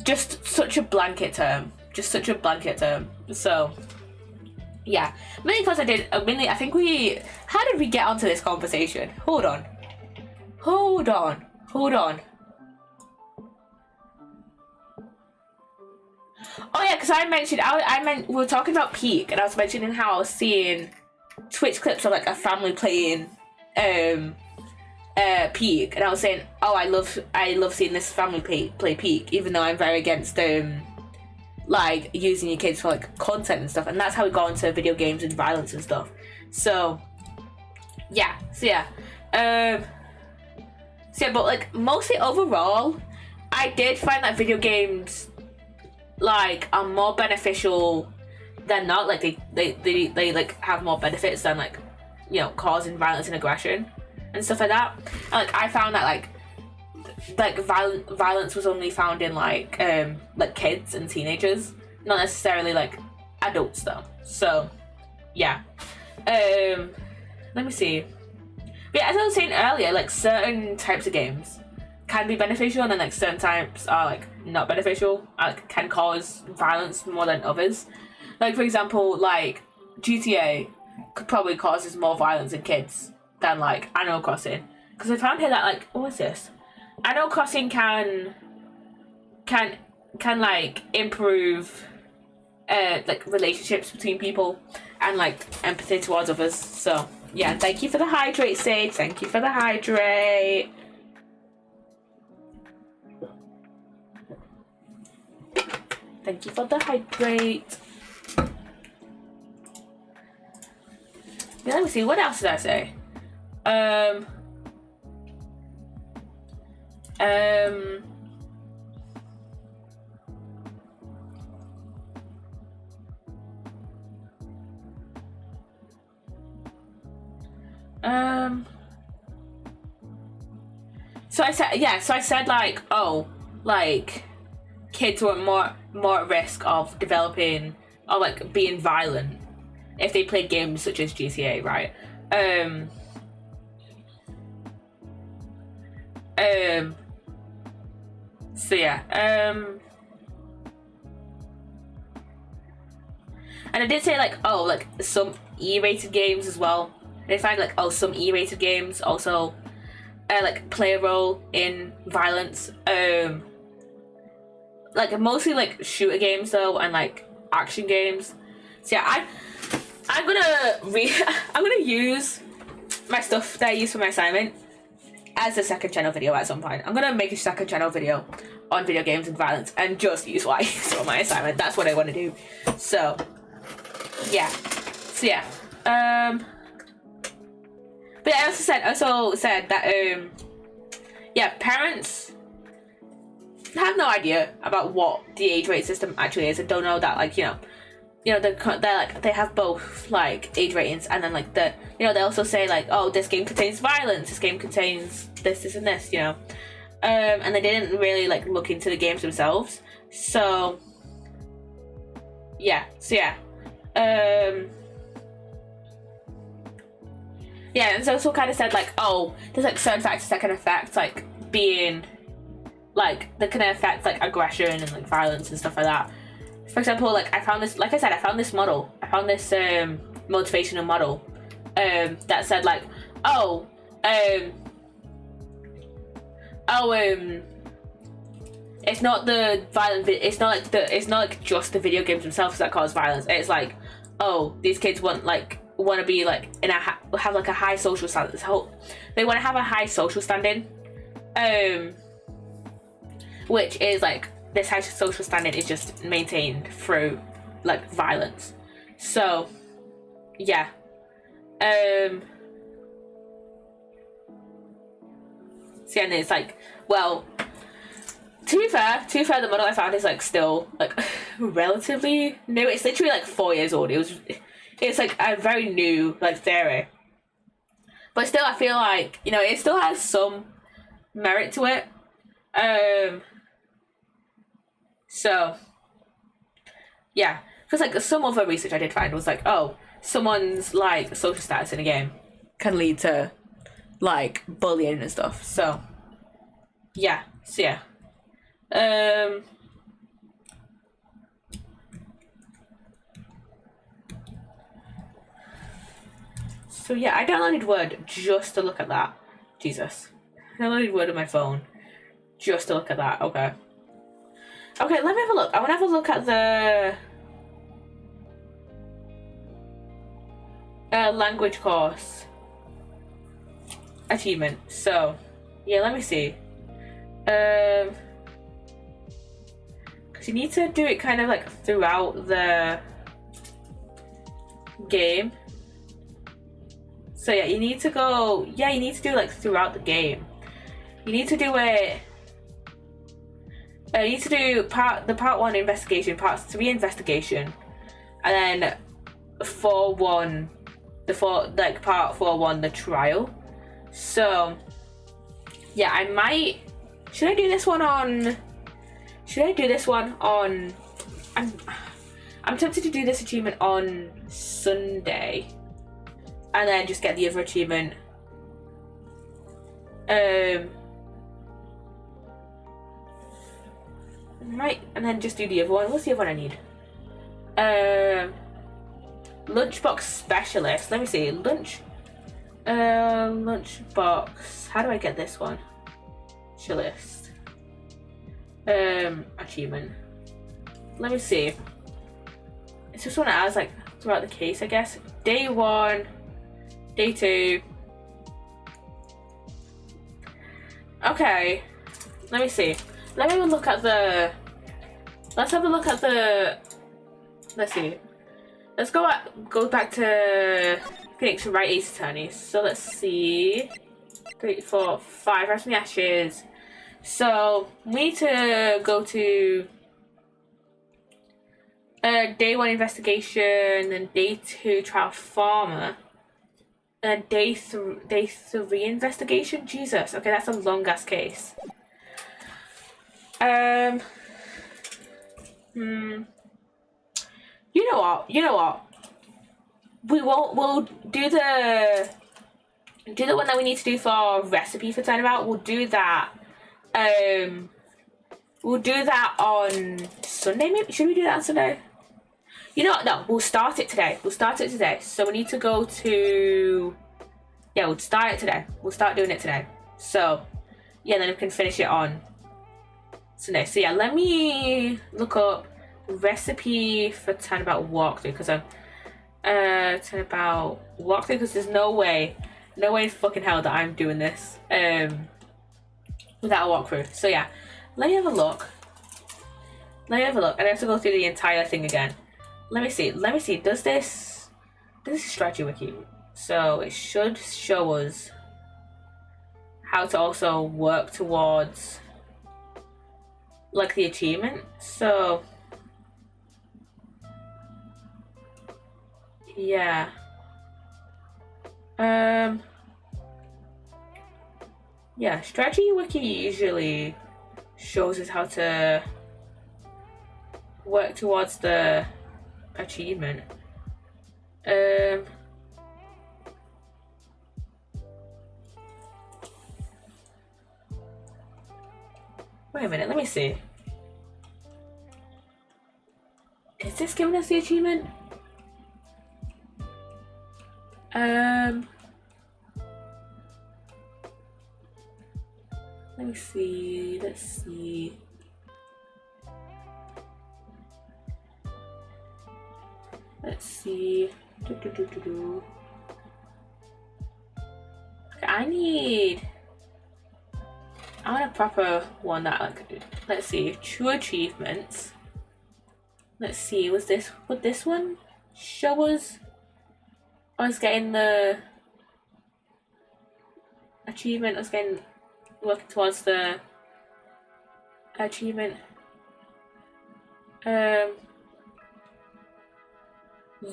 just such a blanket term. So yeah, mainly because I think how did we get onto this conversation? Hold on. Oh yeah, because I meant we were talking about Peak, and I was mentioning how I was seeing Twitch clips of like a family playing Peak, and I was saying, oh, I love seeing this family play Peak, even though I'm very against like using your kids for like content and stuff, and that's how we got into video games and violence and stuff. So yeah, but like mostly overall, I did find that video games like are more beneficial than not. Like they like have more benefits than like, you know, causing violence and aggression and stuff like that. And, like I found that like violence was only found in like kids and teenagers, not necessarily like adults though. So yeah, let me see. But yeah, as I was saying earlier, like certain types of games can be beneficial, and then like certain types are like not beneficial, like can cause violence more than others. Like for example, like GTA could probably causes more violence in kids than like Animal Crossing, because I found here that like, what's this? Animal Crossing can like improve like relationships between people and like empathy towards others. So yeah, thank you for the hydrate, Sage. Thank you for the hydrate. Thank you for the hydrate. Yeah, let me see, what else did I say? So I said like, oh, like kids were more at risk of developing or like being violent if they played games such as GTA, right? So yeah, and I did say like, oh, like some E-rated games as well. I find like, oh, some E-rated games also like play a role in violence. Like mostly like shooter games though, and like action games. So yeah, I'm gonna use my stuff that I use for my assignment as a second channel video at some point. I'm gonna make a second channel video on video games and violence and just use what I use for my assignment. That's what I want to do. So yeah. But I also said that yeah, parents have no idea about what the age rate system actually is, and don't know that like, you know they're like, they have both like age ratings, and then like they also say like, oh, this game contains violence, this game contains this and this, you know, and they didn't really like look into the games themselves. So yeah, yeah, and so also kind of said like, oh, there's like certain factors that can affect like being like, that can affect like aggression and like violence and stuff like that. For example, like I found this model. I found this motivational model that said like, it's not the violent. It's not like just the video games themselves that cause violence. It's like, oh, these kids want to be like have like a high social standing. They want to have a high social standing, which is like, this high social standing is just maintained through like violence. So yeah, and it's like, well, to be fair, the model I found is like still like relatively new. It's literally like 4 years old. It's like a very new like theory, but still I feel like, you know, it still has some merit to it. So yeah, because like some other research I did find was like, oh, someone's like social status in a game can lead to like bullying and stuff. So yeah. So yeah, I downloaded Word just to look at that. Jesus. I downloaded Word on my phone just to look at that. Okay, let me have a look. I want to have a look at the language course achievement. So yeah, let me see. Because So you need to do it kind of like throughout the game. So yeah, you need to go, yeah, you need to do it like throughout the game. You need to do it, you need to do part 1 investigation, part 3 investigation, and then part 4-1 the trial. So yeah, I might, should I do this one on, I'm tempted to do this achievement on Sunday and then just get the other achievement right, and then just do the other one. What's the other one I need? Lunchbox specialist. Let me see. Lunchbox. How do I get this one? Specialist. Achievement. Let me see. It's just one that has like throughout the case, I guess. Day 1, day 2. Okay. Let me see. Let me have a look at the. Let's have a look at the. Let's see. Let's go back to Phoenix Wright Ace Attorney. So let's see. 3, 4, 5. Rest from the Ashes. So we need to go to day 1 investigation, and day 2 trial farmer, and day 3 investigation. Jesus. Okay, that's a long ass case. You know what? We'll do the one that we need to do for recipe for turnabout. We'll do that. We'll do that on Sunday, maybe? Should we do that on Sunday? You know what? No, we'll start it today. So we need to go to... Yeah, we'll start it today. We'll start doing it today. So, yeah, then we can finish it on Sunday. So, yeah, let me look up recipe for turnabout walkthrough, because I'm... turnabout walkthrough, because there's no way in fucking hell that I'm doing this without a walkthrough. So, yeah. Let me have a look. And I have to go through the entire thing again. Let me see. Does this strategy wiki? So it should show us how to also work towards like the achievement. So yeah. Yeah, strategy wiki usually shows us how to work towards the achievement. Wait a minute, let me see. Is this giving us the achievement? Let me see. Let's see. Okay, I want a proper one that I could do. Let's see. True achievements. Let's see. Would this one show us? I was getting the achievement. Working towards the achievement.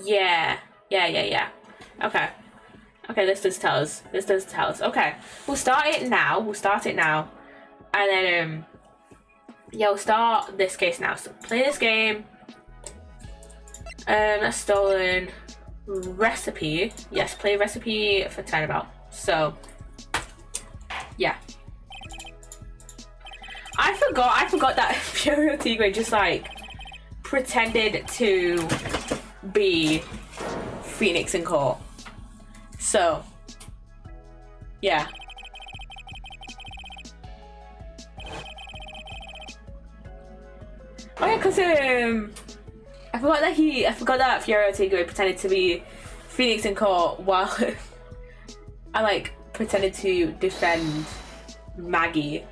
Yeah. Okay, this does tell us. Okay, we'll start it now. And then, yeah, we'll start this case now. So play this game. That's stolen recipe. Yes, play recipe for turnabout. So, yeah. I forgot that Furio Tigre just like pretended to be Phoenix in court. So, yeah. Oh yeah, cause I forgot that Furio Tigre pretended to be Phoenix in court while I like pretended to defend Maggie.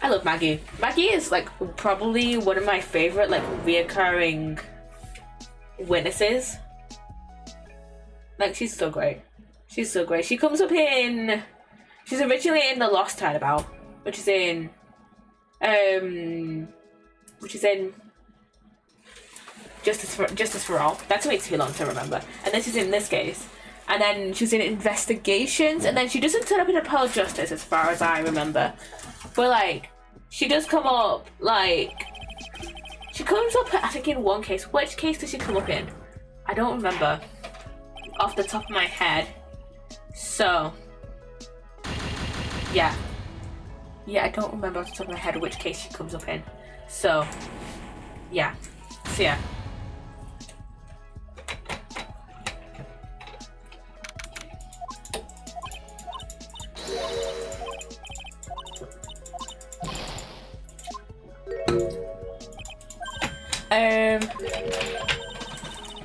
I love Maggie. Maggie is like probably one of my favorite like reoccurring witnesses. Like she's so great. She's so great. She comes up in. She's originally in the Lost Turnabout, which is in Justice for All. That's way too long to remember. And this is in this case. And then she's in Investigations, and then she doesn't turn up in Apollo Justice as far as I remember. But like, she does come up, like, she comes up, I think, in one case. Which case does she come up in? I don't remember off the top of my head. So, yeah. Yeah, I don't remember off the top of my head which case she comes up in. So, yeah. So, yeah.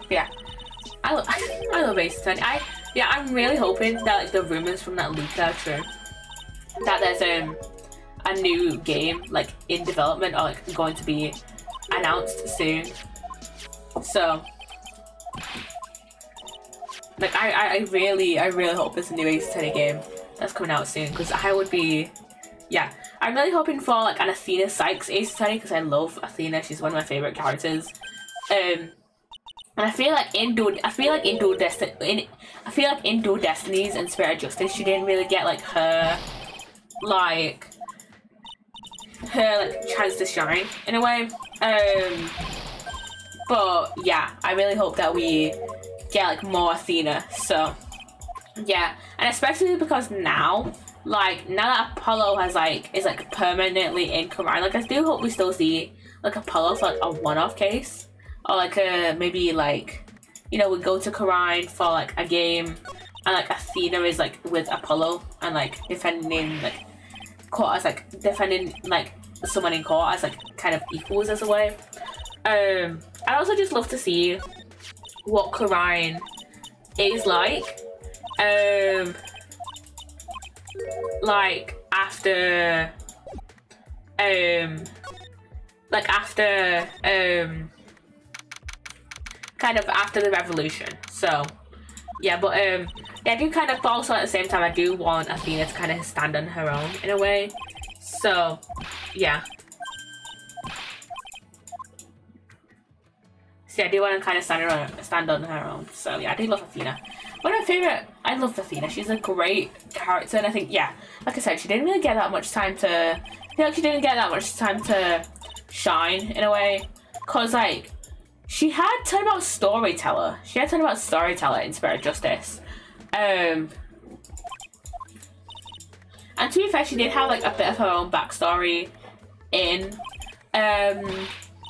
Yeah, I love Ace Attorney. I'm really hoping that like the rumors from that leak are true. That there's a new game like in development or like going to be announced soon. So like I really hope there's a new Ace Attorney game that's coming out soon, because I would be, yeah, I'm really hoping for like an Athena Sykes Ace Attorney, because I love Athena. She's one of my favorite characters. And I feel like in Dual Destinies and Spirit of Justice, she didn't really get like her chance to shine in a way. But yeah, I really hope that we get like more Athena. So yeah, and especially because now that Apollo is like permanently in Quran, like I do hope we still see like Apollo for like a one-off case, or like maybe like, you know, we go to Quran for like a game and like Athena is like with Apollo and like defending like court as like defending like someone in court as like kind of equals as a way. I'd also just love to see what Quran is like after kind of after the revolution. So yeah, but yeah, I do kind of also at the same time I do want Athena to kind of stand on her own in a way. So yeah. So yeah, I do want to kind of stand on her own. So yeah, I do love Athena. One of my favorite, I love Athena. She's a great character, and I think, yeah, like I said, she didn't really get that much time to, I feel like she didn't get that much time to shine in a way, cause like, she had Turnabout Storyteller. She had Turnabout Storyteller in Spirit of Justice. And to be fair, she did have like a bit of her own backstory in,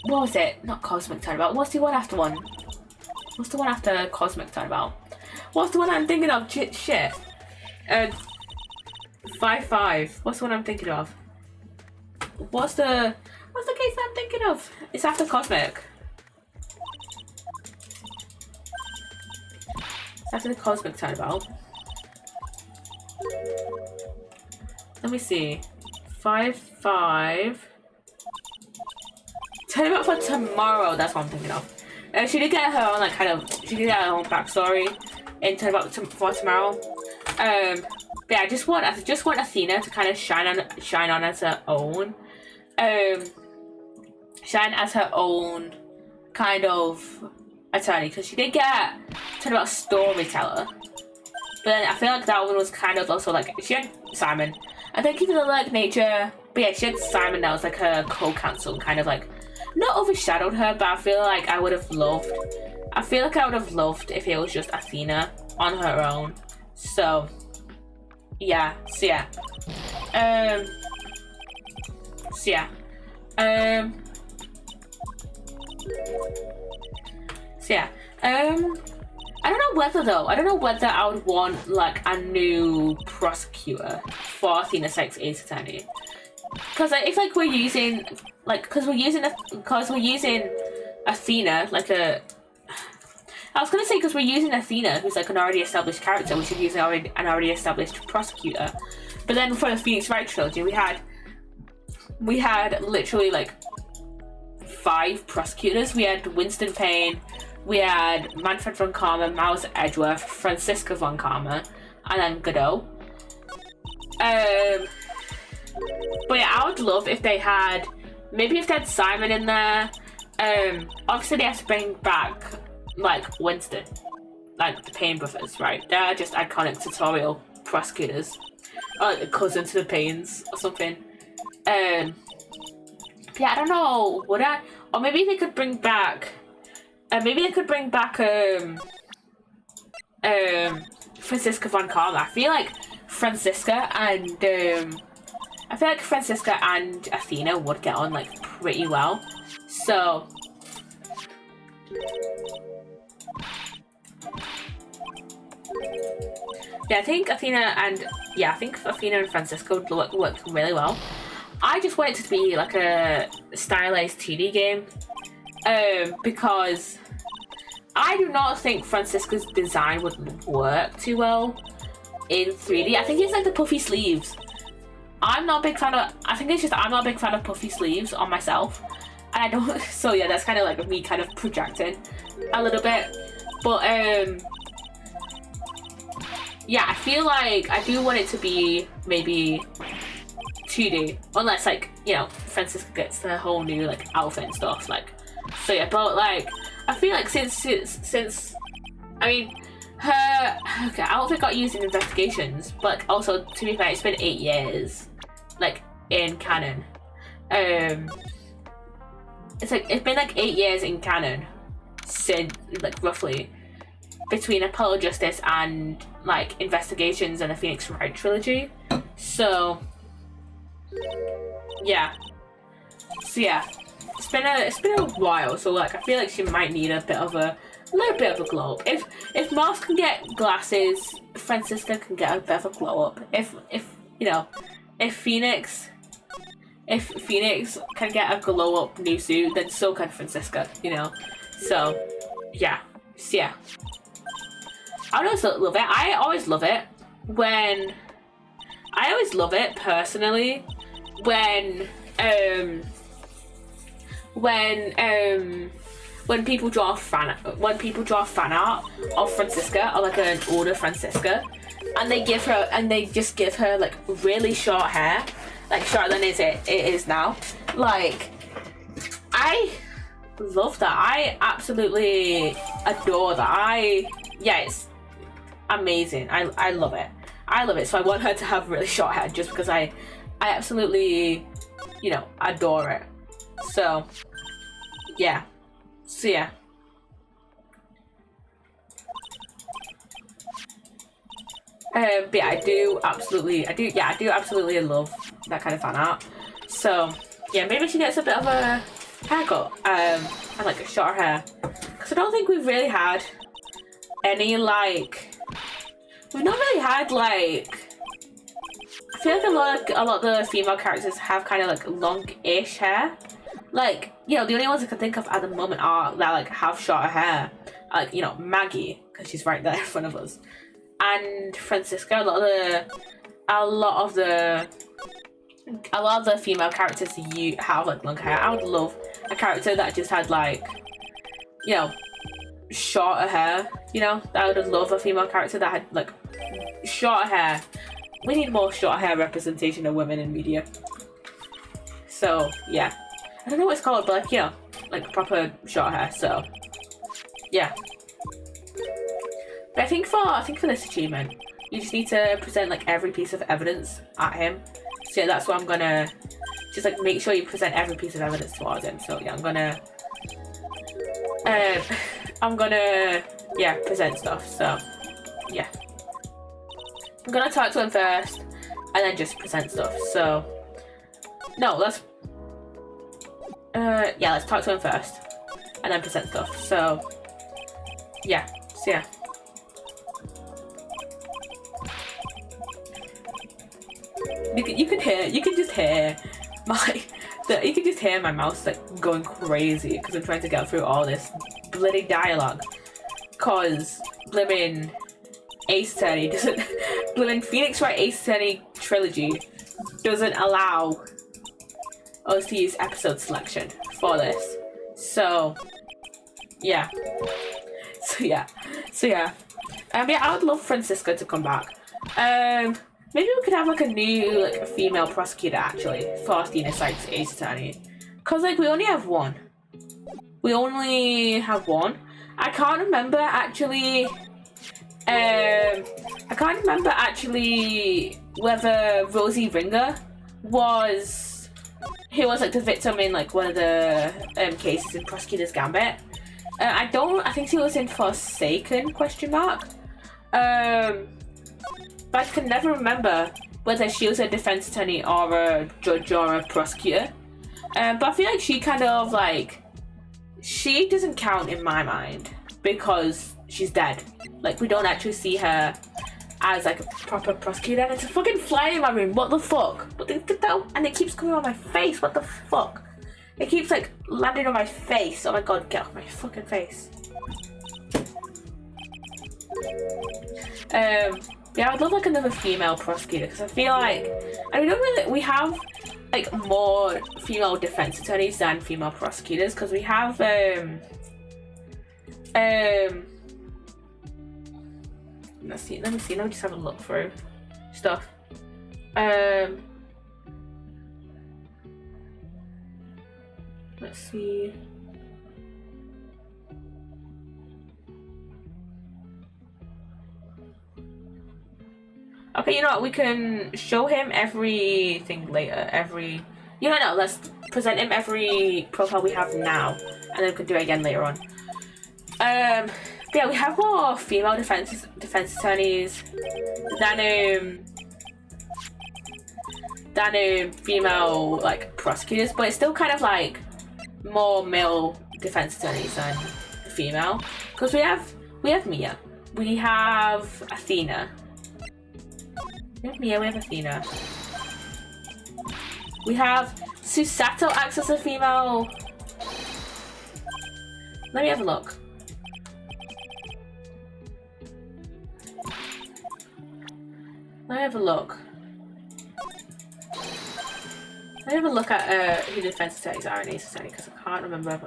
what was it? Not Cosmic Turnabout. What's the one after one? What's the one after Cosmic Turnabout? What's the one I'm thinking of? Shit. 5-5. What's the one I'm thinking of? What's the case that I'm thinking of? It's after Cosmic. It's after the Cosmic Turnabout. Let me see. 5-5. Turnabout for Tomorrow. That's what I'm thinking of. She did get her own like she did get her own backstory in Turnabout for Tomorrow. But yeah, I just want Athena to kind of shine on as her own. Shine as her own kind of attorney, because she did get Turnabout Storyteller. But then I feel like that one was kind of also like, she had Simon. I think even though like nature, but yeah, she had Simon that was like her co-counsel, kind of like not overshadowed her, but I feel like I would have loved if it was just Athena on her own. So yeah. I don't know whether I would want like a new prosecutor for Athena Sykes Ace Attorney, because if like we're using Athena like a, I was gonna say because we're using Athena, who's like an already established character, we should use an already established prosecutor. But then for the Phoenix Wright trilogy, we had we had literally like 5 prosecutors. We had Winston Payne, we had Manfred von Karma, Miles Edgeworth, Francisca von Karma, and then Godot. But yeah, I would love if they had, maybe if they had Simon in there. Obviously they have to bring back like Winston, like the Payne brothers, right? They're just iconic tutorial prosecutors, or like the cousin to the Paynes or something. Yeah, I don't know. Would I? Or maybe they could bring back. Francisca von Karma. I feel like Francisca and Athena would get on like pretty well. So yeah, I think Athena and Francisca would work really well. I just want it to be like a stylized 2D game, because I do not think Francisca's design would work too well in 3D. I think it's like the puffy sleeves. I'm not a big fan of. I think it's just I'm not a big fan of puffy sleeves on myself, and I don't. So yeah, that's kind of like me kind of projecting a little bit, but yeah, I feel like I do want it to be maybe 2D, unless like, you know, Francisca gets the whole new like outfit and stuff, like, so yeah. But like I feel like since I mean her outfit got used in investigations, but like, also to be fair, it's been 8 years like in canon. It's been like 8 years in canon since, like, roughly between Apollo Justice and like investigations and the Phoenix Wright trilogy. So yeah, it's been a while. So like I feel like she might need a little bit of a glow up. If Mars can get glasses, Francisca can get a bit of a glow up. If you know, if Phoenix can get a glow up new suit, then so can Francisca, you know. So yeah. I also love it. I always love it personally when people draw fan art of Francisca, or like an older Francisca, and they just give her like really short hair, like shorter than it is now. Like, I love that. I absolutely adore that. It's amazing. I love it. So I want her to have really short hair just because I absolutely, you know, adore it. So yeah. But yeah, I do absolutely love that kind of fan art. So yeah, maybe she gets a bit of a haircut, and like a short hair, because I don't think we've really had any like. We've not really had like. I feel like a lot of the female characters have kind of like long-ish hair. Like, you know, the only ones I can think of at the moment are that like have shorter hair. Like, you know, Maggie, because she's right there in front of us, and Francisca. A lot of the female characters you have like long hair. I would love a character that just had like, you know, shorter hair. You know, I would love a female character that had like shorter hair. We need more short hair representation of women in media. So yeah, I don't know what it's called, but like, you know, like proper short hair. So yeah. But I think for this achievement, you just need to present like every piece of evidence at him. So yeah, that's what I'm gonna just like make sure you present every piece of evidence towards him. So yeah, I'm gonna present stuff. So yeah, I'm gonna talk to him first and then just present stuff. So no, let's talk to him first and then present stuff. So yeah. You can just hear my mouse like going crazy because I'm trying to get through all this bloody dialogue. Cause blimmin' Phoenix Wright Ace Attorney Trilogy doesn't allow us to use episode selection for this. So yeah. Yeah, I would love Francisca to come back. Maybe we could have like a new like female prosecutor actually for Athena Sykes Ace Attorney. Cause like we only have one. I can't remember actually. Whether Rosie Ringer was like the victim in like one of the cases in Prosecutor's Gambit. I think she was in Forsaken ? But I can never remember whether she was a defense attorney or a judge or a prosecutor. But I feel like she kind of like, she doesn't count in my mind because she's dead. Like we don't actually see her as like a proper prosecutor. And it's a fucking fly in my room. What the fuck? And it keeps coming on my face. What the fuck? It keeps like landing on my face. Oh my god, get off my fucking face. Yeah, I would love like another female prosecutor because I feel like, and we have like more female defense attorneys than female prosecutors because we have let me see, let me just have a look through stuff. Let's see. Okay, you know what? We can show him everything later. No, let's present him every profile we have now, and then we can do it again later on. Yeah, we have more female defense attorneys than female like prosecutors, but it's still kind of like more male defense attorneys than female, because we have Mia, we have Athena, we have Athena, we have Susato acts as a female. Let me have a look. Let me have a look at who the defense attorneys are in Ace Attorney because I can't remember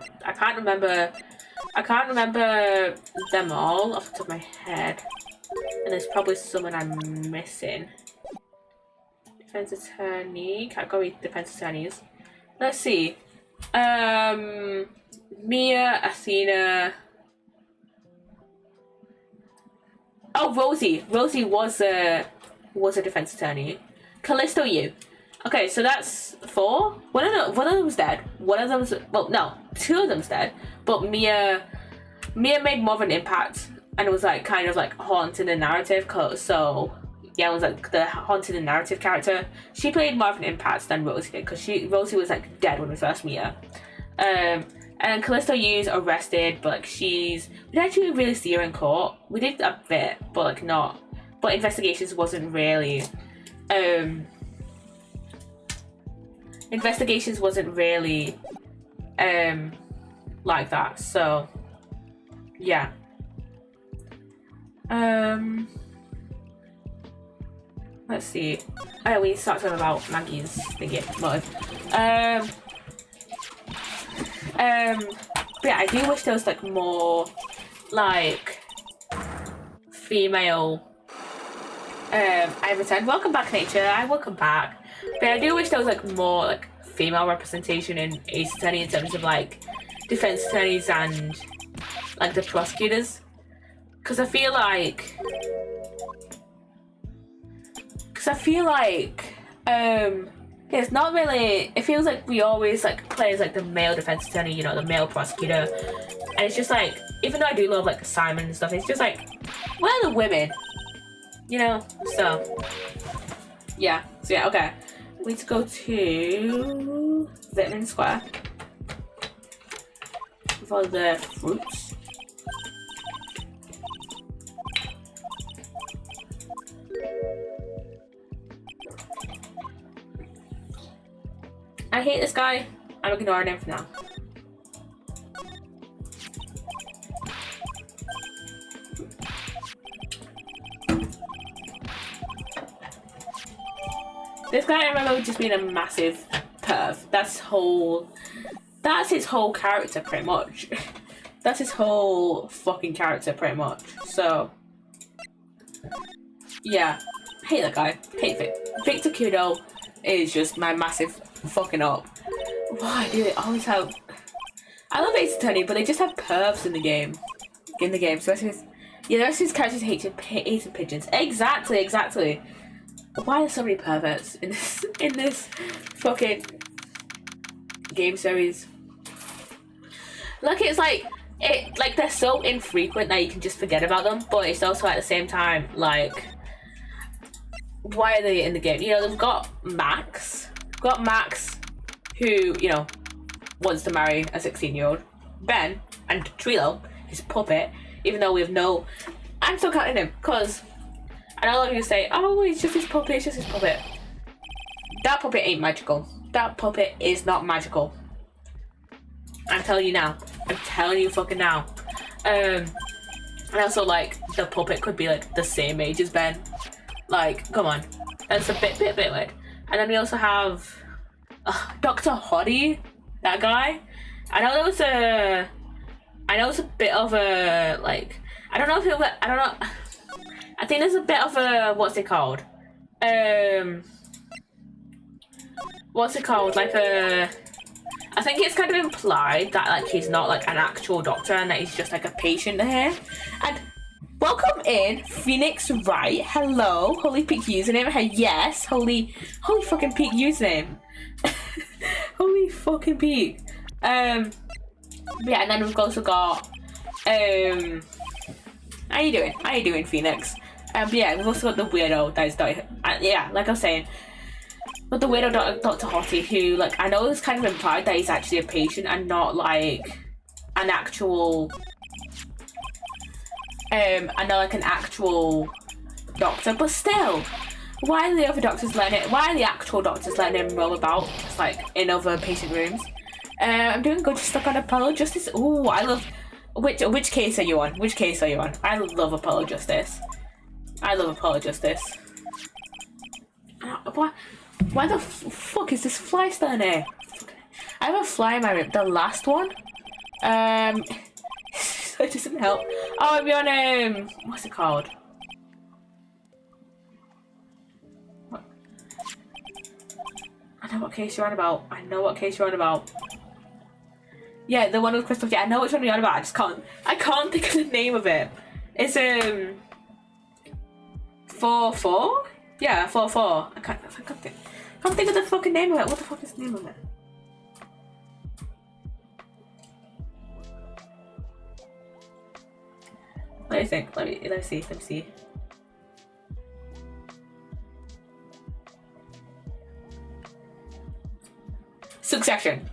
them all off the top of my head, and there's probably someone I'm missing. Defense attorney, category defense attorneys. Let's see. Mia, Athena. Oh, Rosie was a defense attorney. Callisto Yu. Okay, so that's 4. One of them's dead. Two of them's dead. But Mia made more of an impact and it was like kind of like haunting the narrative. So yeah, it was like the haunting the narrative character. She played more of an impact than Rosie did because Rosie was like dead when we first meet her. And Callisto Yu's arrested, but like we didn't actually really see her in court. We did a bit, but like not. But investigations wasn't really like that. So yeah. Let's see. Oh, we talked about Maggie's thingy motive. But yeah, I do wish there was like more like female. I returned. Welcome back, Nature. Welcome back. But I do wish there was like more like female representation in Ace Attorney in terms of like defense attorneys and like the prosecutors, because I feel like it's not really. It feels like we always like play as like the male defense attorney, you know, the male prosecutor, and it's just like, even though I do love like Simon and stuff, it's just like, where are the women? You know, so yeah, okay. We need to go to Vitamin Square for the fruits. I hate this guy. I'm ignoring him for now. This guy, I remember just being a massive perv. perv. That's his whole character, pretty much. That's his whole fucking character, pretty much. So, yeah. Hate that guy. Hate Victor Kudo is just my massive fucking up. Why do they always have... I love Ace Attorney, but they just have pervs in the game. So the rest of his characters hate pigeons. Exactly. Why are so many perverts in this fucking game series? Like, it's like they're so infrequent that you can just forget about them, but it's also at the same time like, why are they in the game? You know, they've got Max, who, you know, wants to marry a 16-year-old. Ben and Trilo, his puppet, even though we have no... I'm still counting him, because I know a lot of you say, oh, it's just his puppet, That puppet ain't magical. That puppet is not magical. I'm telling you now. I'm telling you fucking now. And also, like, the puppet could be, like, the same age as Ben. Like, come on. That's a bit weird. And then we also have Dr. Hoddy, that guy. I know it's a bit of a, like, I think there's a bit of a, what's it called? Like I think it's kind of implied that, like, he's not, like, an actual doctor and that he's just, like, a patient here. And welcome in, Phoenix Wright. Hello. Holy peak username. Yes. Holy fucking peak username. Holy fucking peak. Yeah, and then we've also got, how you doing, Phoenix? But yeah, we've also got the weirdo that is, yeah, like I was saying, but the weirdo Dr. Hottie, who, like, I know it's kind of implied that he's actually a patient and not, like, an actual, an actual doctor, but still, why are the other doctors why are the actual doctors letting him roll about, just, like, in other patient rooms? I'm doing good, just stuck on Apollo Justice. Ooh, I love, which case are you on? I love Apollo Justice. Why the fuck is this fly still in here? I have a fly in my room. The last one? So it doesn't help. Oh, I'm on, what's it called? What? I know what case you're on about. Yeah, the one with Crystal. Yeah, I know which one you're on about. I can't think of the name of it. It's, 4-4? Yeah, 4-4. I can't think of the fucking name of it. What the fuck is the name of it? Let me think. Let me see. Succession.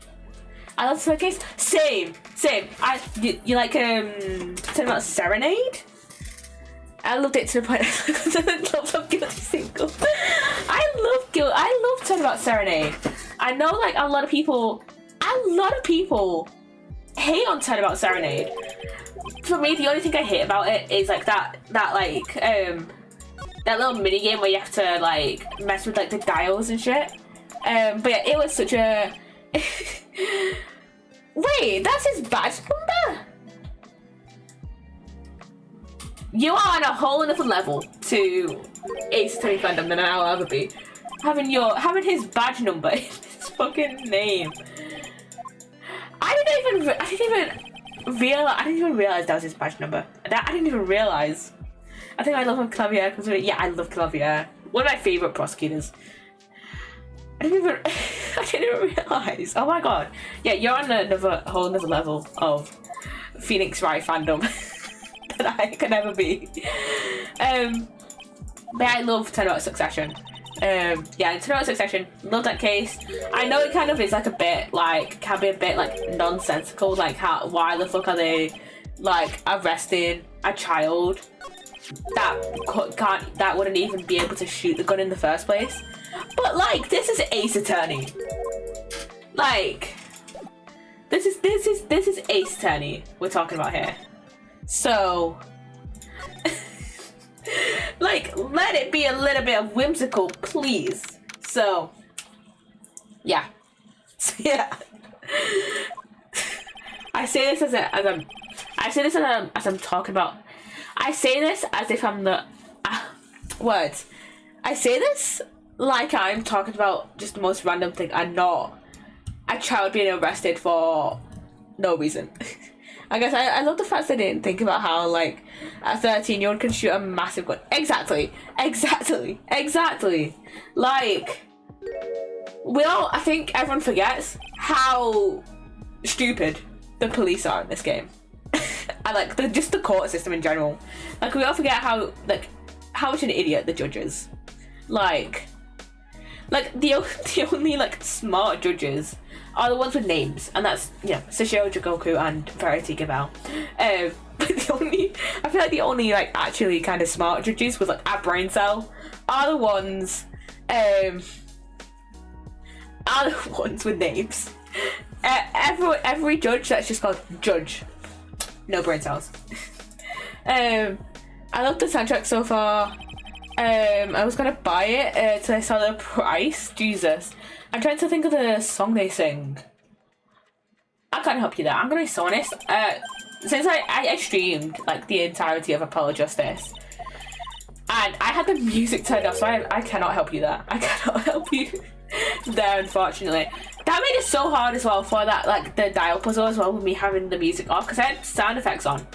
I love the case. Same. You like talking about Serenade? I loved it to the point I love Guilty Single. I love talking about Serenade. I know, like, a lot of people hate on talking about Serenade. For me, the only thing I hate about it is, like, that little mini game where you have to, like, mess with, like, the dials and shit. But yeah, it was such a wait, that's his badge number? You are on a whole other level to Ace Attorney fandom than I'll ever be. Having his badge number in his fucking name. I didn't even realize that was his badge number. I didn't even realize. I think I love him Clavier because I love Clavier. One of my favorite prosecutors. I didn't even realize. Oh my god. Yeah, you're on whole another level of Phoenix Wright fandom that I can never be. But I love 10 Out Succession. Yeah, 10 Out Succession, love that case. I know it kind of is like can be a bit like nonsensical, like why the fuck are they like arresting a child that wouldn't even be able to shoot the gun in the first place? But like, this is Ace Attorney. Like, this is Ace Attorney we're talking about here. So, like, let it be a little bit of whimsical, please. So, yeah. So, yeah. I say this as I'm talking about. I say this as if I'm the words. I say this like I'm talking about just the most random thing and not a child being arrested for no reason. I guess I love the fact that they didn't think about how like a 13-year-old can shoot a massive gun. Exactly. Like, I think everyone forgets how stupid the police are in this game. And like just the court system in general. Like we all forget how much an idiot the judge is. Like the only like smart judges are the ones with names, and that's Sashiro Jigoku and Verity Gabel. But I feel like the only like actually kind of smart judges with like a brain cell are the ones with names. Every judge that's just called judge, no brain cells. I love the soundtrack so far. I was gonna buy it till I saw the price. Jesus, I'm trying to think of the song they sing. I can't help you there. I'm gonna be so honest. Since I streamed like the entirety of Apollo Justice, and I had the music turned off, so I cannot help you there. I cannot help you there, unfortunately. That made it so hard as well for that, like the dial puzzle as well, with me having the music off, because I had sound effects on.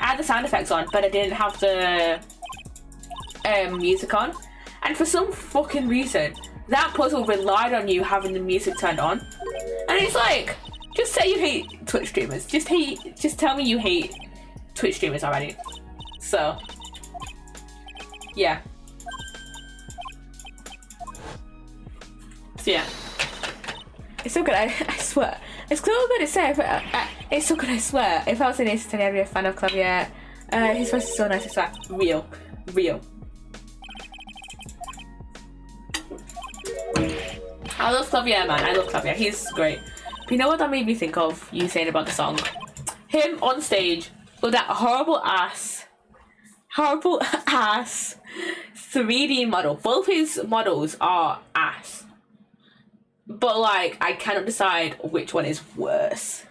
I had the sound effects on, but I didn't have the music on. And for some fucking reason, that puzzle relied on you having the music turned on. And it's like, just say you hate Twitch streamers. Just tell me you hate Twitch streamers already. So, yeah. So yeah. It's so good, I swear. It's so good to say, but it's so good, I swear. If I was in Ace, I'd be a fan of Clavier. His voice is so nice, I swear. Real. I love Clavier, man. I love Clavier. He's great. But you know what that made me think of, you saying about the song? Him on stage with that horrible ass 3D model. Both his models are ass. But like, I cannot decide which one is worse.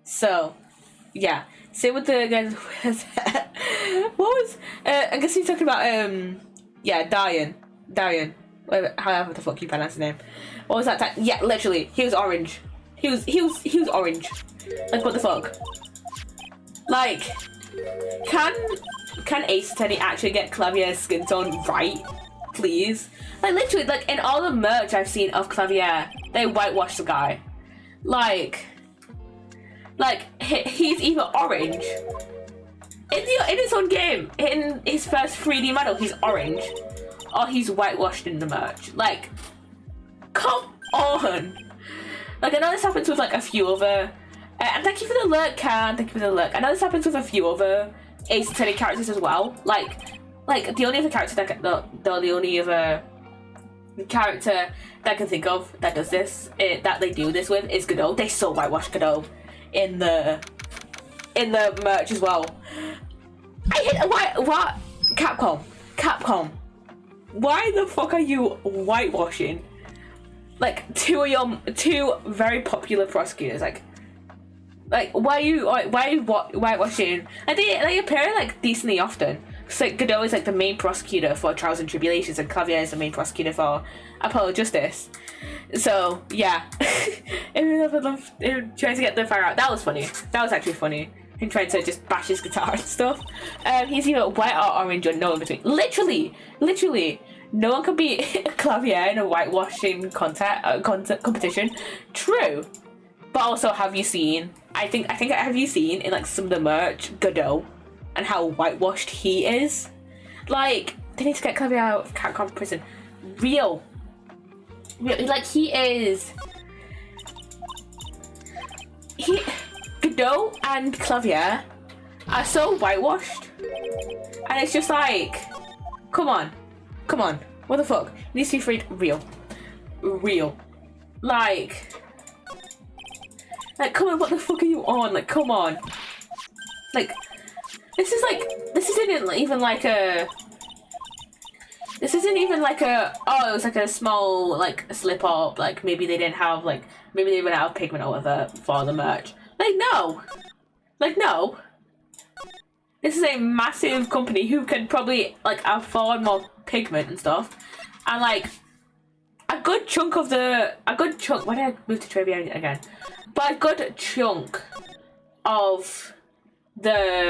So, yeah. Same with the guys. What was? I guess he's talking about Darian. However the fuck you pronounce his name. What was that time? Yeah, literally, he was orange. He was orange. Like, what the fuck? Like, can Ace Attorney actually get Clavier's skin tone right? Please. Like, literally, like, in all the merch I've seen of Clavier, they whitewashed the guy. Like he's either orange in his own game, in his first 3D model, he's orange, or he's whitewashed in the merch. Like, come on. Like, I know this happens with like a few other and thank you for the lurk, Can. Thank you for the lurk. I know this happens with a few other Ace Attorney characters as well. Like the only other character the only other character that I can think of that does this, that they do this with, is Godot. They so whitewash Godot in the merch as well. I hate what Capcom. Why the fuck are you whitewashing like two very popular prosecutors? Like why are you whitewashing? And they appear like decently often. So like, Godot is like the main prosecutor for Trials and Tribulations, and Clavier is the main prosecutor for Apollo Justice. So yeah, I love him trying to get the fire out. That was funny. That was actually funny. Him trying to just bash his guitar and stuff. He's either white or orange or no in between. Literally, no one can beat Clavier in a whitewashing competition. True, but also have you seen? I think have you seen in like some of the merch Godot and how whitewashed he is? Like, they need to get Clavier out of Capcom prison. Real, like Godot and Clavier are so whitewashed, and it's just like, come on, what the fuck? It needs to be freed. Real, like come on, what the fuck are you on? Like, come on, like this isn't even like a This isn't even like a, oh, it was like a small, like, slip up, like, maybe they didn't have, like, maybe they ran out of pigment or whatever for the merch. Like, no! Like, no! This is a massive company who can probably, like, afford more pigment and stuff. And, like, a good chunk, why did I move to trivia again? But a good chunk of the,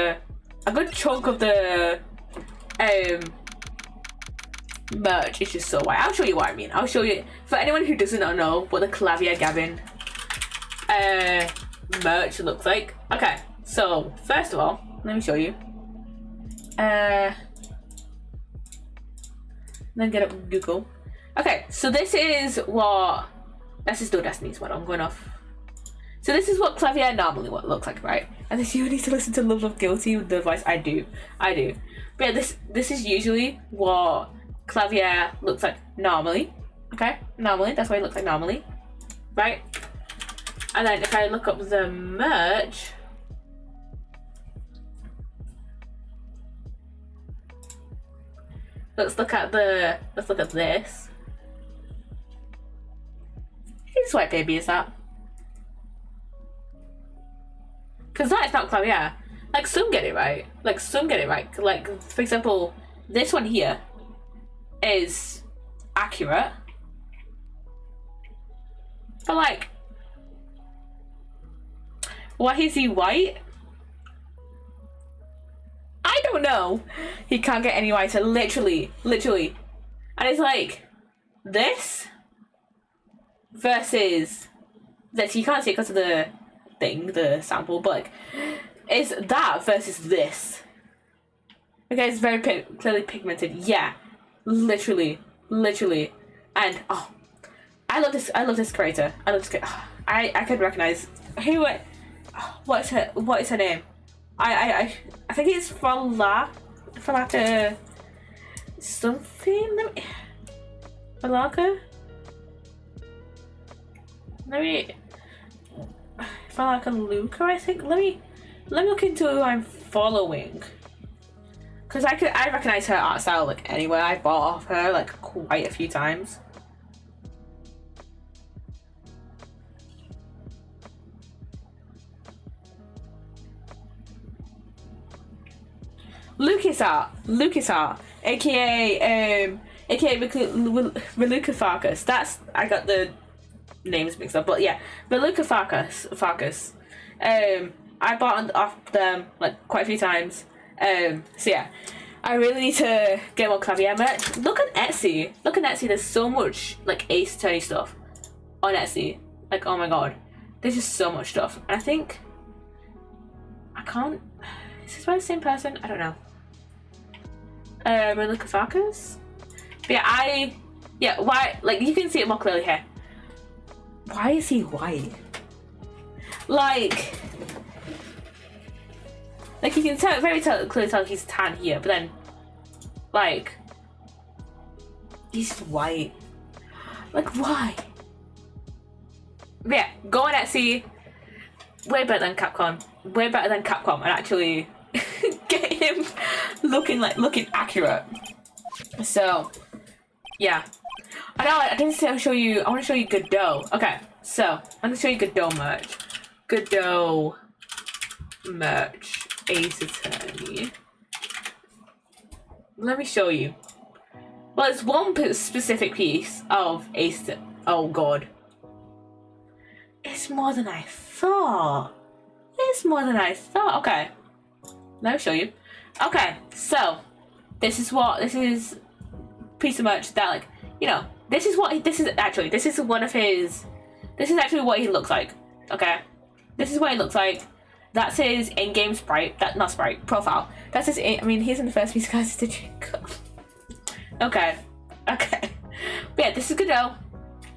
merch is just so white. I'll show you what I mean. I'll show you, for anyone who doesn't know what the Clavier Gavin merch looks like. Okay, so first of all, let me show you. Then get up Google. Okay, so this is what, this is still Destiny's one, I'm going off. So this is what Clavier normally what looks like, right? And then you need to listen to Love Love Guilty with the voice. I do. But yeah, this is usually what Clavier looks like normally. Okay, normally, that's what it looks like normally, right? And then if I look up the merch, let's look at this. Whose white baby is that? Because that is not Clavier. Like, some get it right. Like, for example, this one here is accurate. But, like, why is he white? I don't know. He can't get any whiter. Literally. And it's like, this versus this. You can't see it because of the thing, the sample, but like, is that versus this. Okay, it's very clearly pigmented. Yeah, literally. And oh, I love this creator. I could recognize who. What is her name? I think it's Falaka something. Falaka. Falaka Luca, I think. Let me look into who I'm following, because I recognize her art style like anywhere. I bought off her like quite a few times. Lucas Art, aka Veluca Farkas. That's, I got the names mixed up, but yeah, Veluca Farkas. I bought off them like quite a few times. So yeah, I really need to get more Clavier merch. Look on Etsy. There's so much like Ace Attorney stuff on Etsy. Like, oh my god, there's just so much stuff. And I think I can't. Is this by the same person? I don't know. Veluca Farkas. But yeah, why? Like, you can see it more clearly here. Why is he white? Like you can clearly tell he's tan here, but then, like, he's white. Like, why? But yeah, go on Etsy. Way better than Capcom, and actually get him looking accurate. So, yeah. I didn't say I'll show you. I want to show you Godot. Okay, so I'm gonna show you Godot merch. Godot merch. Ace Attorney. Let me show you. Well, it's one specific piece of Ace. Oh god. It's more than I thought. Okay. Let me show you. Okay, so this is piece of merch that, like, you know, this is actually what he looks like. Okay, this is what he looks like. That's his in-game sprite. Not sprite, profile. That's his. I mean, he's in the first piece, guys. Did you? Okay. But yeah, this is Godot,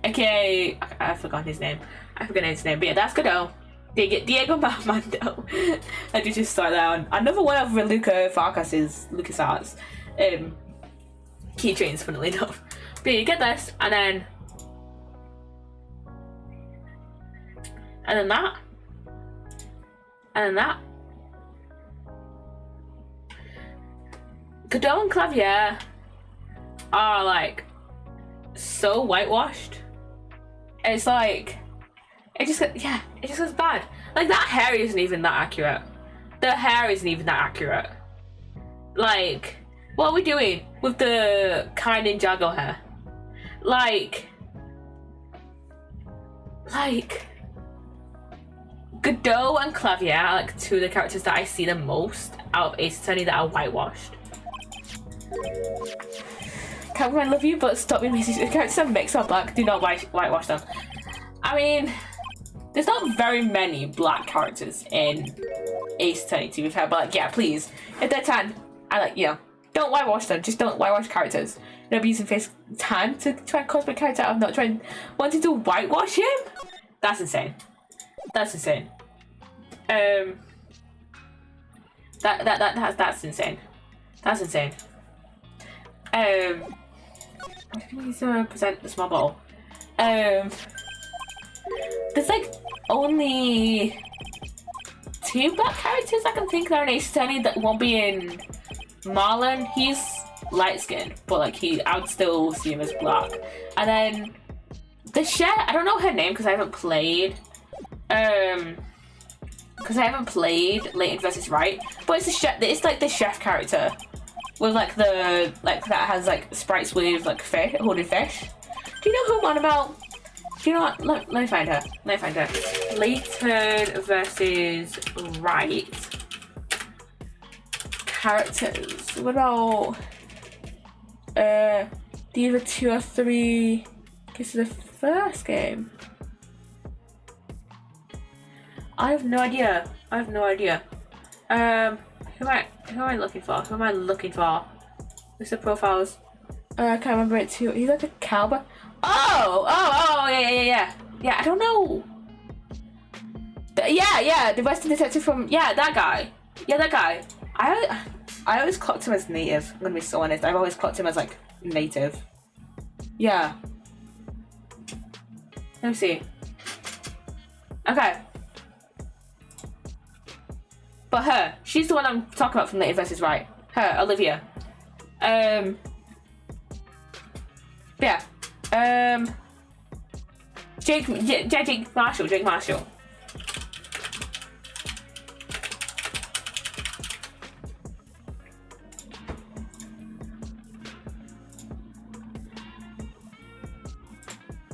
aka I forgot his name. But yeah, that's Godot. Diego Armando. I did just start down. Another one of Veluca Farkas's LucasArts keychains, funnily enough. But yeah, you get this, and then that. Godot and Clavier are like so whitewashed. It's like it just looks bad. Like that hair isn't even that accurate. The hair isn't even that accurate. Like, what are we doing with the Kai Ninjago hair? Like Godot and Clavier are like two of the characters that I see the most out of Ace Attorney that are whitewashed. Capcom, I love you, but stop being racist. The characters are mixed or black. Do not whitewash them. I mean, there's not very many black characters in Ace Attorney, to be fair, but like, yeah, please, if they're tan, I like, you know, don't whitewash them. Just don't whitewash characters. Don't be using face time to try and cosplay character. I'm not wanting to whitewash him. That's insane. That's insane. That's insane. That's insane. I need to represent the small bottle. There's like only 2 black characters I can think that are in Ace Attorney that won't be in Marlon. He's light skinned, but like I would still see him as black. And then the chef, I don't know her name because I haven't played. Leighton versus Wright, but it's a chef. It's like the chef character with like that has like sprites with like fish, holding fish. Do you know who I'm on about? Do you know what? Let me find her. Leighton versus Wright characters. What about these are 2 or 3 cases of the first game? I have no idea. Who am I looking for? What's the profiles? I can't remember it too. He's like a cowboy. Oh, yeah. Yeah, I don't know. Yeah, the Western detective from, that guy. I always clocked him as native. I'm gonna be so honest. I've always clocked him as like native. Yeah. Let me see. Okay. But her, she's the one I'm talking about from Leighton versus Wright. Her, Olivia. Yeah. Jake Marshall.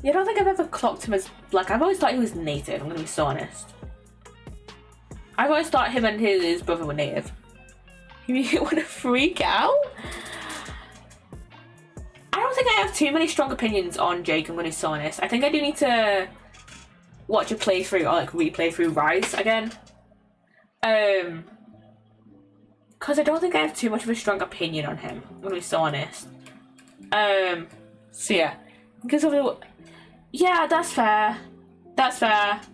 Yeah, I don't think I've ever clocked him as black. I've always thought he was native, I'm gonna be so honest. I've always thought him and his brother were native. You want to freak out? I don't think I have too many strong opinions on Jake, I'm going to be so honest. I think I do need to watch a playthrough or like replay through Rise again. Because I don't think I have too much of a strong opinion on him, I'm going to be so honest. So yeah. Because of the... Yeah, that's fair.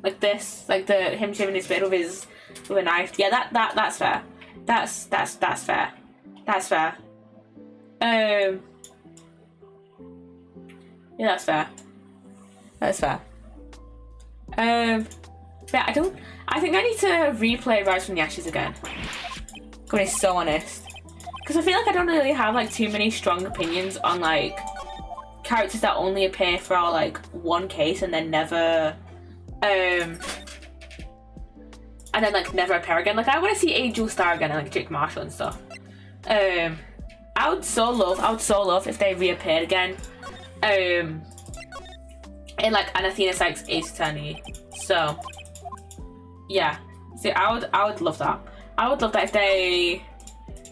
Like this. Like him shaving his beard with a knife. Yeah, that's fair. That's fair. That's fair. Yeah, that's fair. Yeah, I think I need to replay Rise from the Ashes again. I'm gonna be so honest. Because I feel like I don't really have like too many strong opinions on like characters that only appear for like one case and then never never appear again. Like I want to see Angel Star again and like Jake Marshall and stuff. I would so love if they reappeared again. In like an Athena Sykes Ace Attorney. So yeah. See, I would love that. I would love that if they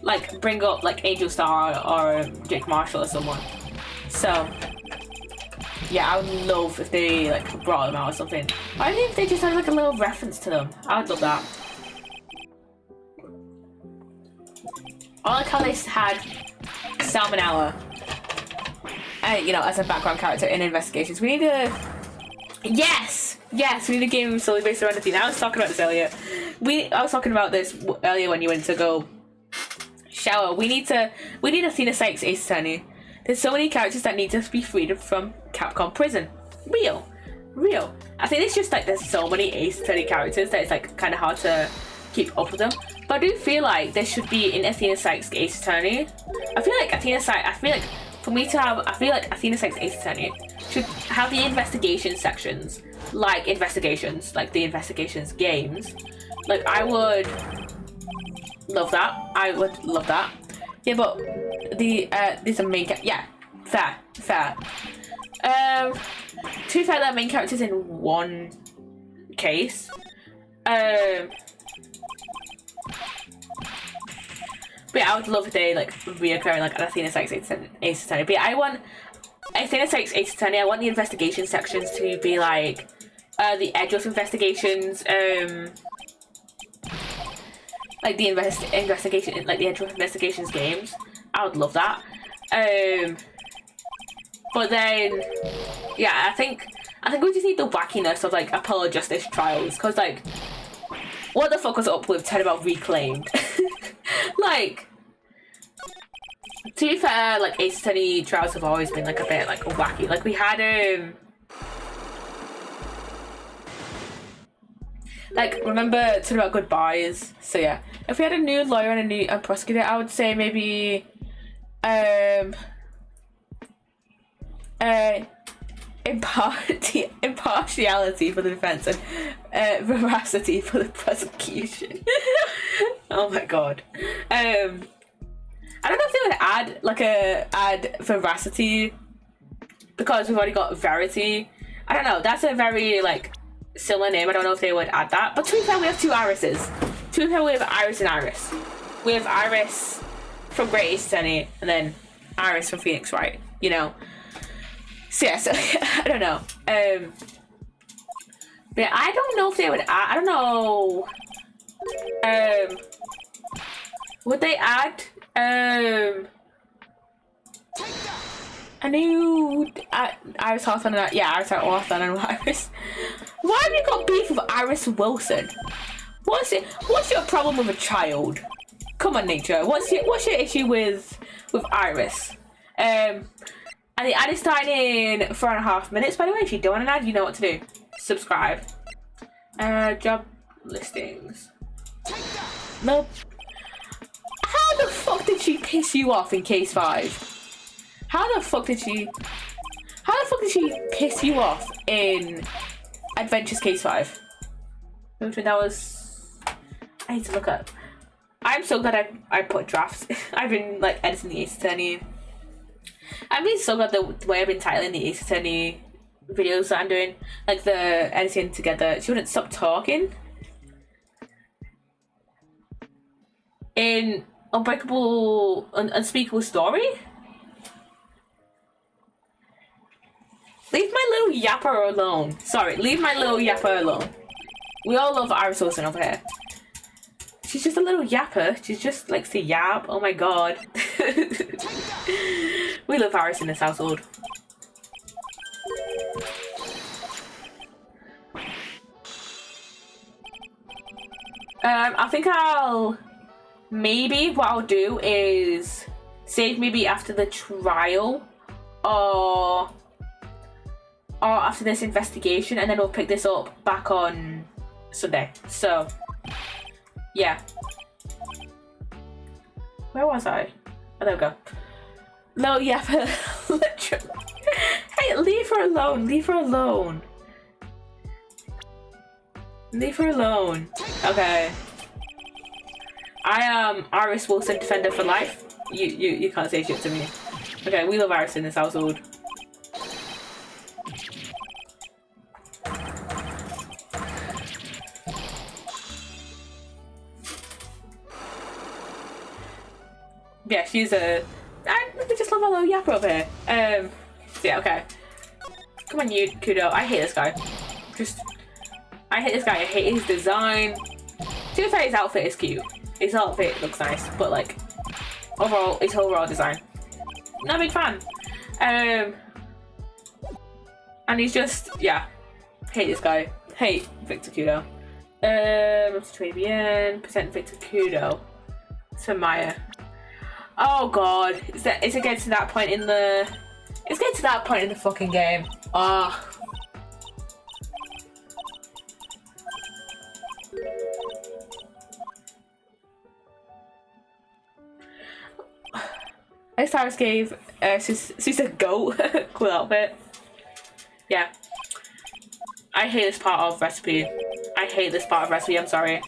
like bring up like Angel Star or Jake Marshall or someone. So yeah, I would love if they like brought them out or something. Or I think if they just had like a little reference to them. I would love that. I like how they had Salmonella, you know, as a background character in investigations. We need to... Yes, we need a game solely based around Athena. I was talking about this earlier. I was talking about this earlier when you went to go shower. We need Athena Sykes Ace Attorney. There's so many characters that need to be freed from Capcom prison. Real. I think it's just like there's so many Ace Attorney characters that it's like kind of hard to keep up with them. But I do feel like there should be in Athena Sykes Ace Attorney. I feel like for me to have, I feel like Athena 6 Ace Attorney should have the investigation sections, like investigations, like the investigations games. Like, I would love that. I would love that. Yeah, but these are main yeah, fair. To be fair, they're main characters in one case. But yeah, I would love if they like reoccurring like an Athena 6 Ace Attorney. But yeah, I want Athena 6 Ace Attorney. I want the investigation sections to be like the edge of investigations, like the investigation, like the edge of investigations games. I would love that. But then, yeah, I think we just need the wackiness of like Apollo Justice Trials, because like, what the fuck was up with About Reclaimed? Like, to be fair, like Ace Attorney Trials have always been like a bit like wacky. Like we had like, remember About Goodbyes? So yeah, if we had a new lawyer and a new prosecutor, I would say maybe impartiality for the defense and veracity for the prosecution. Oh my god. I don't know if they would add veracity, because we've already got verity. I don't know, that's a very like similar name. I don't know if they would add that. But to be fair, we have two Irises. To be fair, we have Iris and Iris. We have Iris from Great Ace Attorney and then Iris from Phoenix Wright, you know. So yeah, so I don't know. But yeah, I don't know if they would add, I don't know. Would they add a new Iris Hawthorne and Iris Hawthorne and Iris. Why have you got beef with Iris Wilson? What's your problem with a child? Come on, Nature. What's your issue with Iris? And the ad is starting in 4.5 minutes, by the way. If you don't want an ad, you know what to do. Subscribe. Job listings. Nope. How the fuck did she piss you off in case 5? How the fuck did she piss you off in Adventures Case 5? That was... I need to look up. I'm so glad I put drafts. I've been like editing the Ace Attorney. I've been so glad the way I've been titling the Ace Attorney videos that I'm doing. Like the editing together. She wouldn't stop talking. In Unspeakable Story? Leave my little yapper alone. Sorry, leave my little yapper alone. We all love Iris Wilson over here. She's just a little yapper. She just likes to yap. Oh my god. We love Iris in this household. I think maybe what I'll do is save maybe after the trial or after this investigation, and then we'll pick this up back on Sunday. So yeah, where was I? Oh, there we go. No, yeah, but literally. Hey, leave her alone. Leave her alone. Leave her alone. Okay. I am Iris Wilson, defender for life. You can't say shit to me. Okay, we love Iris in this household. Yeah, she's I just love my little yapper over here. So yeah, okay. Come on, you Kudo. I hate this guy. I hate this guy. I hate his design. To be fair, his outfit is cute. His outfit looks nice, but like his overall design, not a big fan. And he's just, yeah, hate this guy. Hate Victor Kudo. Present Victor Kudo to Maya. Oh god, is it getting to that point in the? It's getting to that point in the fucking game. Ah. Cyrus gave Sus a goat. Cool outfit. Yeah. I hate this part of recipe. I hate this part of recipe, I'm sorry.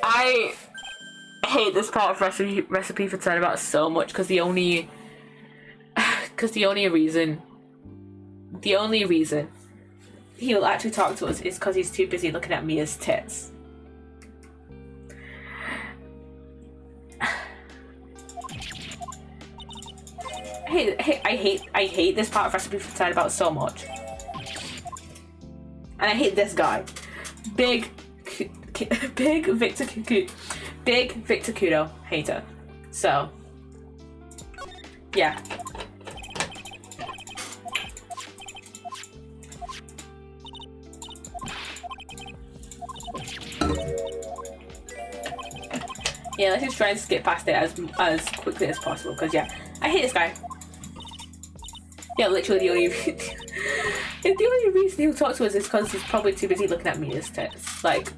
I hate this part of recipe for Turnabout so much because the only reason he'll actually talk to us is because he's too busy looking at Mia's tits. I hate this part of recipe for Turnabout so much, and I hate this guy, big Victor Kudo hater. So yeah. Yeah, let's just try and skip past it as quickly as possible, because yeah, I hate this guy. Yeah, literally the only reason he'll talk to us is because he's probably too busy looking at Mia's tits. Like,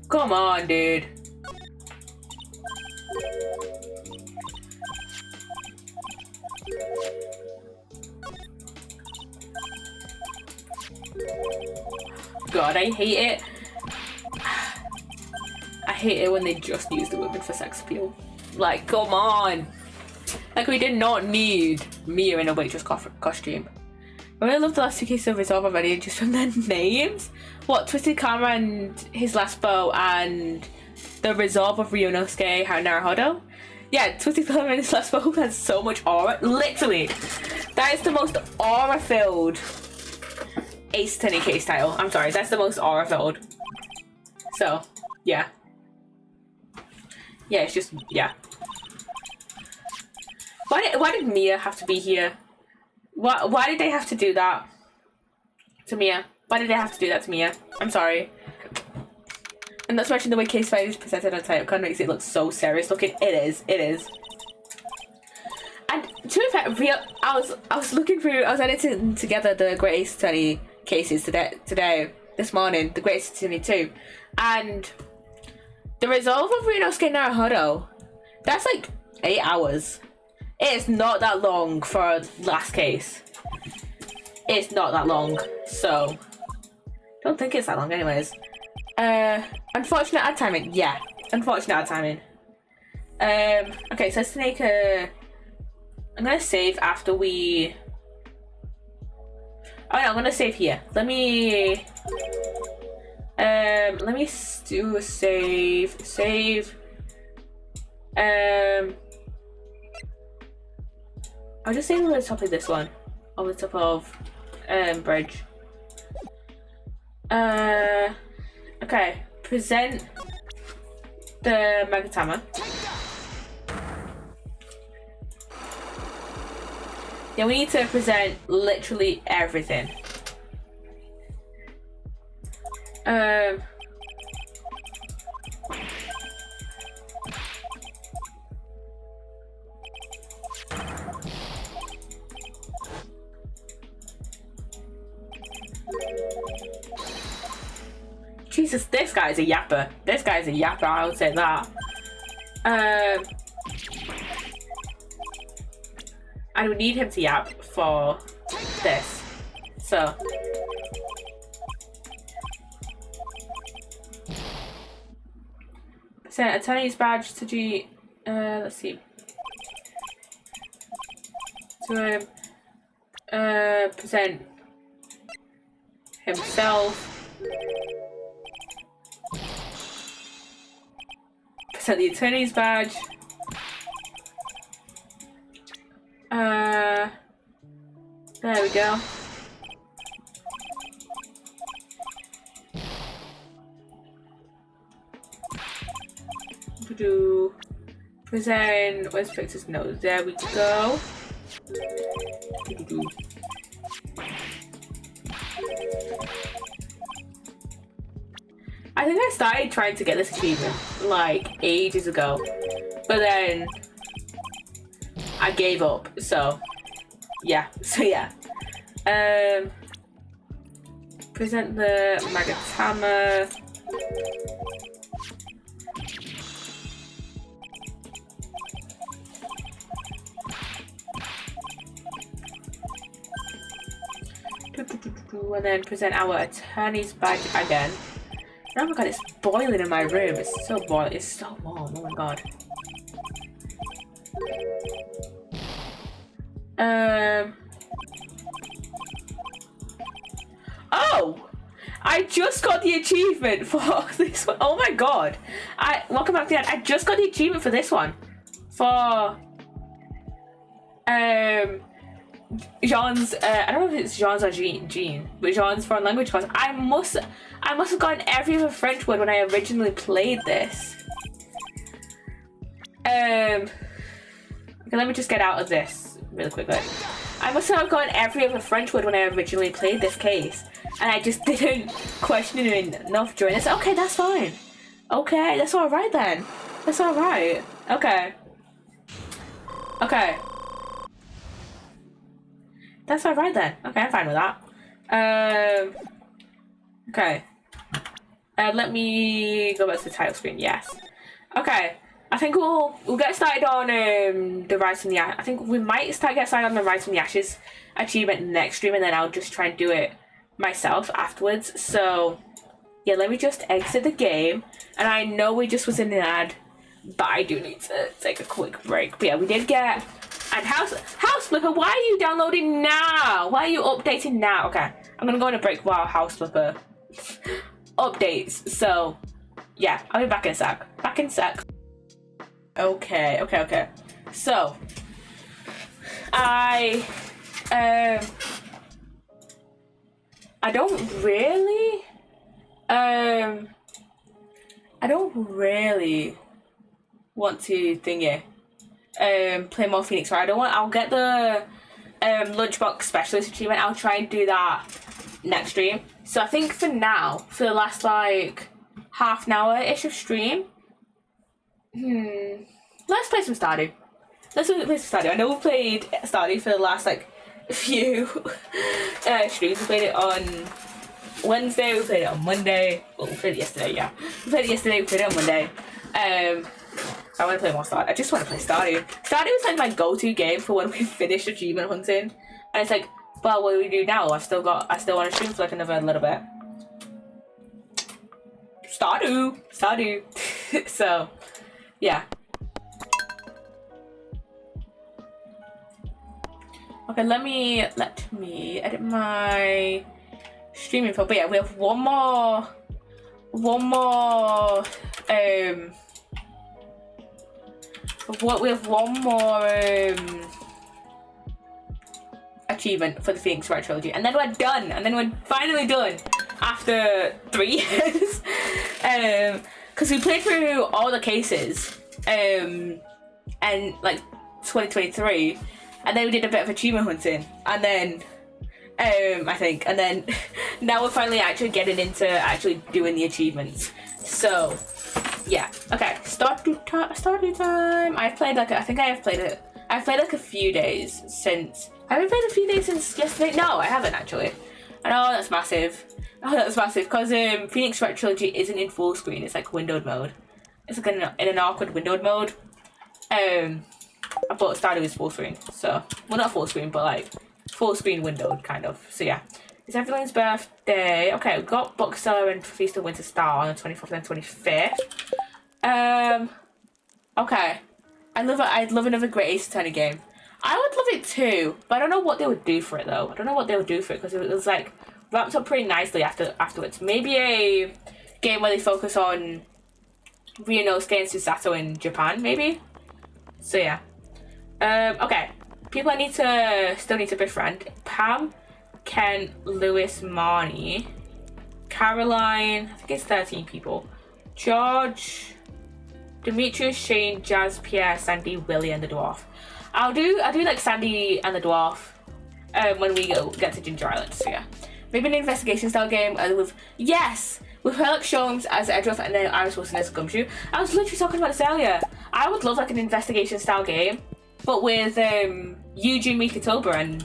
come on, dude. God, I hate it. I hate it when they just use the women for sex appeal. Like, come on. Like, we did not need Mia in a waitress costume. I really love the last two cases of Resolve already, just from their names. What, Twisted Karma and his last bow, and the Resolve of Ryunosuke Naruhodo? Yeah, Twisted Karma and his last bow has so much aura. Literally, that is the most aura-filled Ace Attorney case title. I'm sorry, that's the most aura-filled. So, yeah. Yeah, it's just, yeah. Why did Mia have to be here? Why did they have to do that to Mia? Why did they have to do that to Mia? I'm sorry. And not to mention the way case 5 is presented on title kind of makes it look so serious looking. It is. And to be fair, I was looking through, I was editing together the Great Ace Attorney cases this morning, the Great Ace Attorney 2, and the Resolve of Ryunosuke Naruhodo, that's like 8 hours. It's not that long for a last case. It's not that long, so don't think it's that long anyways. Unfortunate ad timing. Yeah, unfortunate ad timing. Okay, so let's make a... I'm gonna save after we... Oh no, I'm gonna save here. Let me do a save. I'll just save on the top of this one. On the top of bridge. Okay, present the Magatama. Yeah, we need to present literally everything. Jesus, this guy's a yapper. This guy's a yapper, I would say that. I would need him to yap for this. So. Present attorney's badge to G. Let's see. To present himself. Present the attorney's badge. There we go. Do present. Where's Victor's nose? There we go. I think I started trying to get this achievement like ages ago, but then I gave up. So yeah. Present the Magatama. And then present our attorney's badge again. Oh my god, it's boiling in my room. It's so boiling. It's so warm. Oh my god. Oh! I just got the achievement for this one. Oh my god. Welcome back to the end. I just got the achievement for this one. For Jean's, I don't know if it's Jean's or Jean, but Jean's foreign language class. I must have gotten every other French word when I originally played this. Okay, let me just get out of this really quickly. I must have gotten every other French word when I originally played this case, and I just didn't question it enough during this. Okay, that's fine. Okay, that's all right then. That's all right. Okay. Okay. That's alright then. Okay, I'm fine with that. Okay. Let me go back to the title screen. Yes. Okay. I think we'll get started on the Rise from the Ashes. I think we might get started on the Rise from the Ashes achievement next stream, and then I'll just try and do it myself afterwards. So yeah, let me just exit the game. And I know we just was in an ad, but I do need to take a quick break. But yeah, we did get. And House Flipper, why are you downloading now? Why are you updating now? Okay, I'm gonna go on a break while House Flipper updates. So yeah, I'll be back in a sec. Okay. So I don't really want to thingy. Play more Phoenix Wright. I'll get the lunchbox specialist achievement. I'll try and do that next stream. So I think for now, for the last like half an hour-ish of stream, let's play some Stardew. I know we played Stardew for the last like few streams. We played it on Wednesday, we played it on Monday. Well, we played it yesterday, yeah. We played it on Monday. I want to play more Stardew. I just want to play Stardew. Stardew is like my go-to game for when we finish achievement hunting. And it's like, well, what do we do now? I still want to stream for like another little bit. Stardew. So, yeah. Okay, let me edit my stream info. But yeah, we have one more achievement for the Phoenix Wright trilogy, and then we're done. And then we're finally done after 3 years, because we played through all the cases, and like 2023, and then we did a bit of achievement hunting, and then I think, and then now we're finally actually getting into actually doing the achievements. So yeah, okay, Stardew time. I've played like I've played like a few days since. I haven't played a few days since yesterday. No, I haven't actually. I know that's massive. Because Phoenix Wright Trilogy isn't in full screen. It's like windowed mode. It's like in an awkward windowed mode. But Stardew is full screen. So, well, not full screen, but like full screen windowed kind of. So yeah, it's Evelyn's birthday. Okay, we've got Bookseller and Feast of Winter Star on the 24th and 25th. Okay, I'd love another great Ace Attorney game. I would love it too, but I don't know what they would do for it though. Because it was like wrapped up pretty nicely afterwards. Maybe a game where they focus on Ryunosuke and Susato in Japan, maybe. So yeah. Okay. People I still need to befriend: Pam, Ken, Lewis, Marnie, Caroline. I think it's 13 people. George, Demetrius, Shane, Jazz, Pierre, Sandy, Willie, and the Dwarf. I'll do like Sandy and the Dwarf when we get to Ginger Island. So yeah, maybe an investigation style game with Herlock Sholmes as Edgeworth and then Iris Wilson as Gumshoe. I was literally talking about this earlier. I would love like an investigation style game, but with Eugene Mikitoba and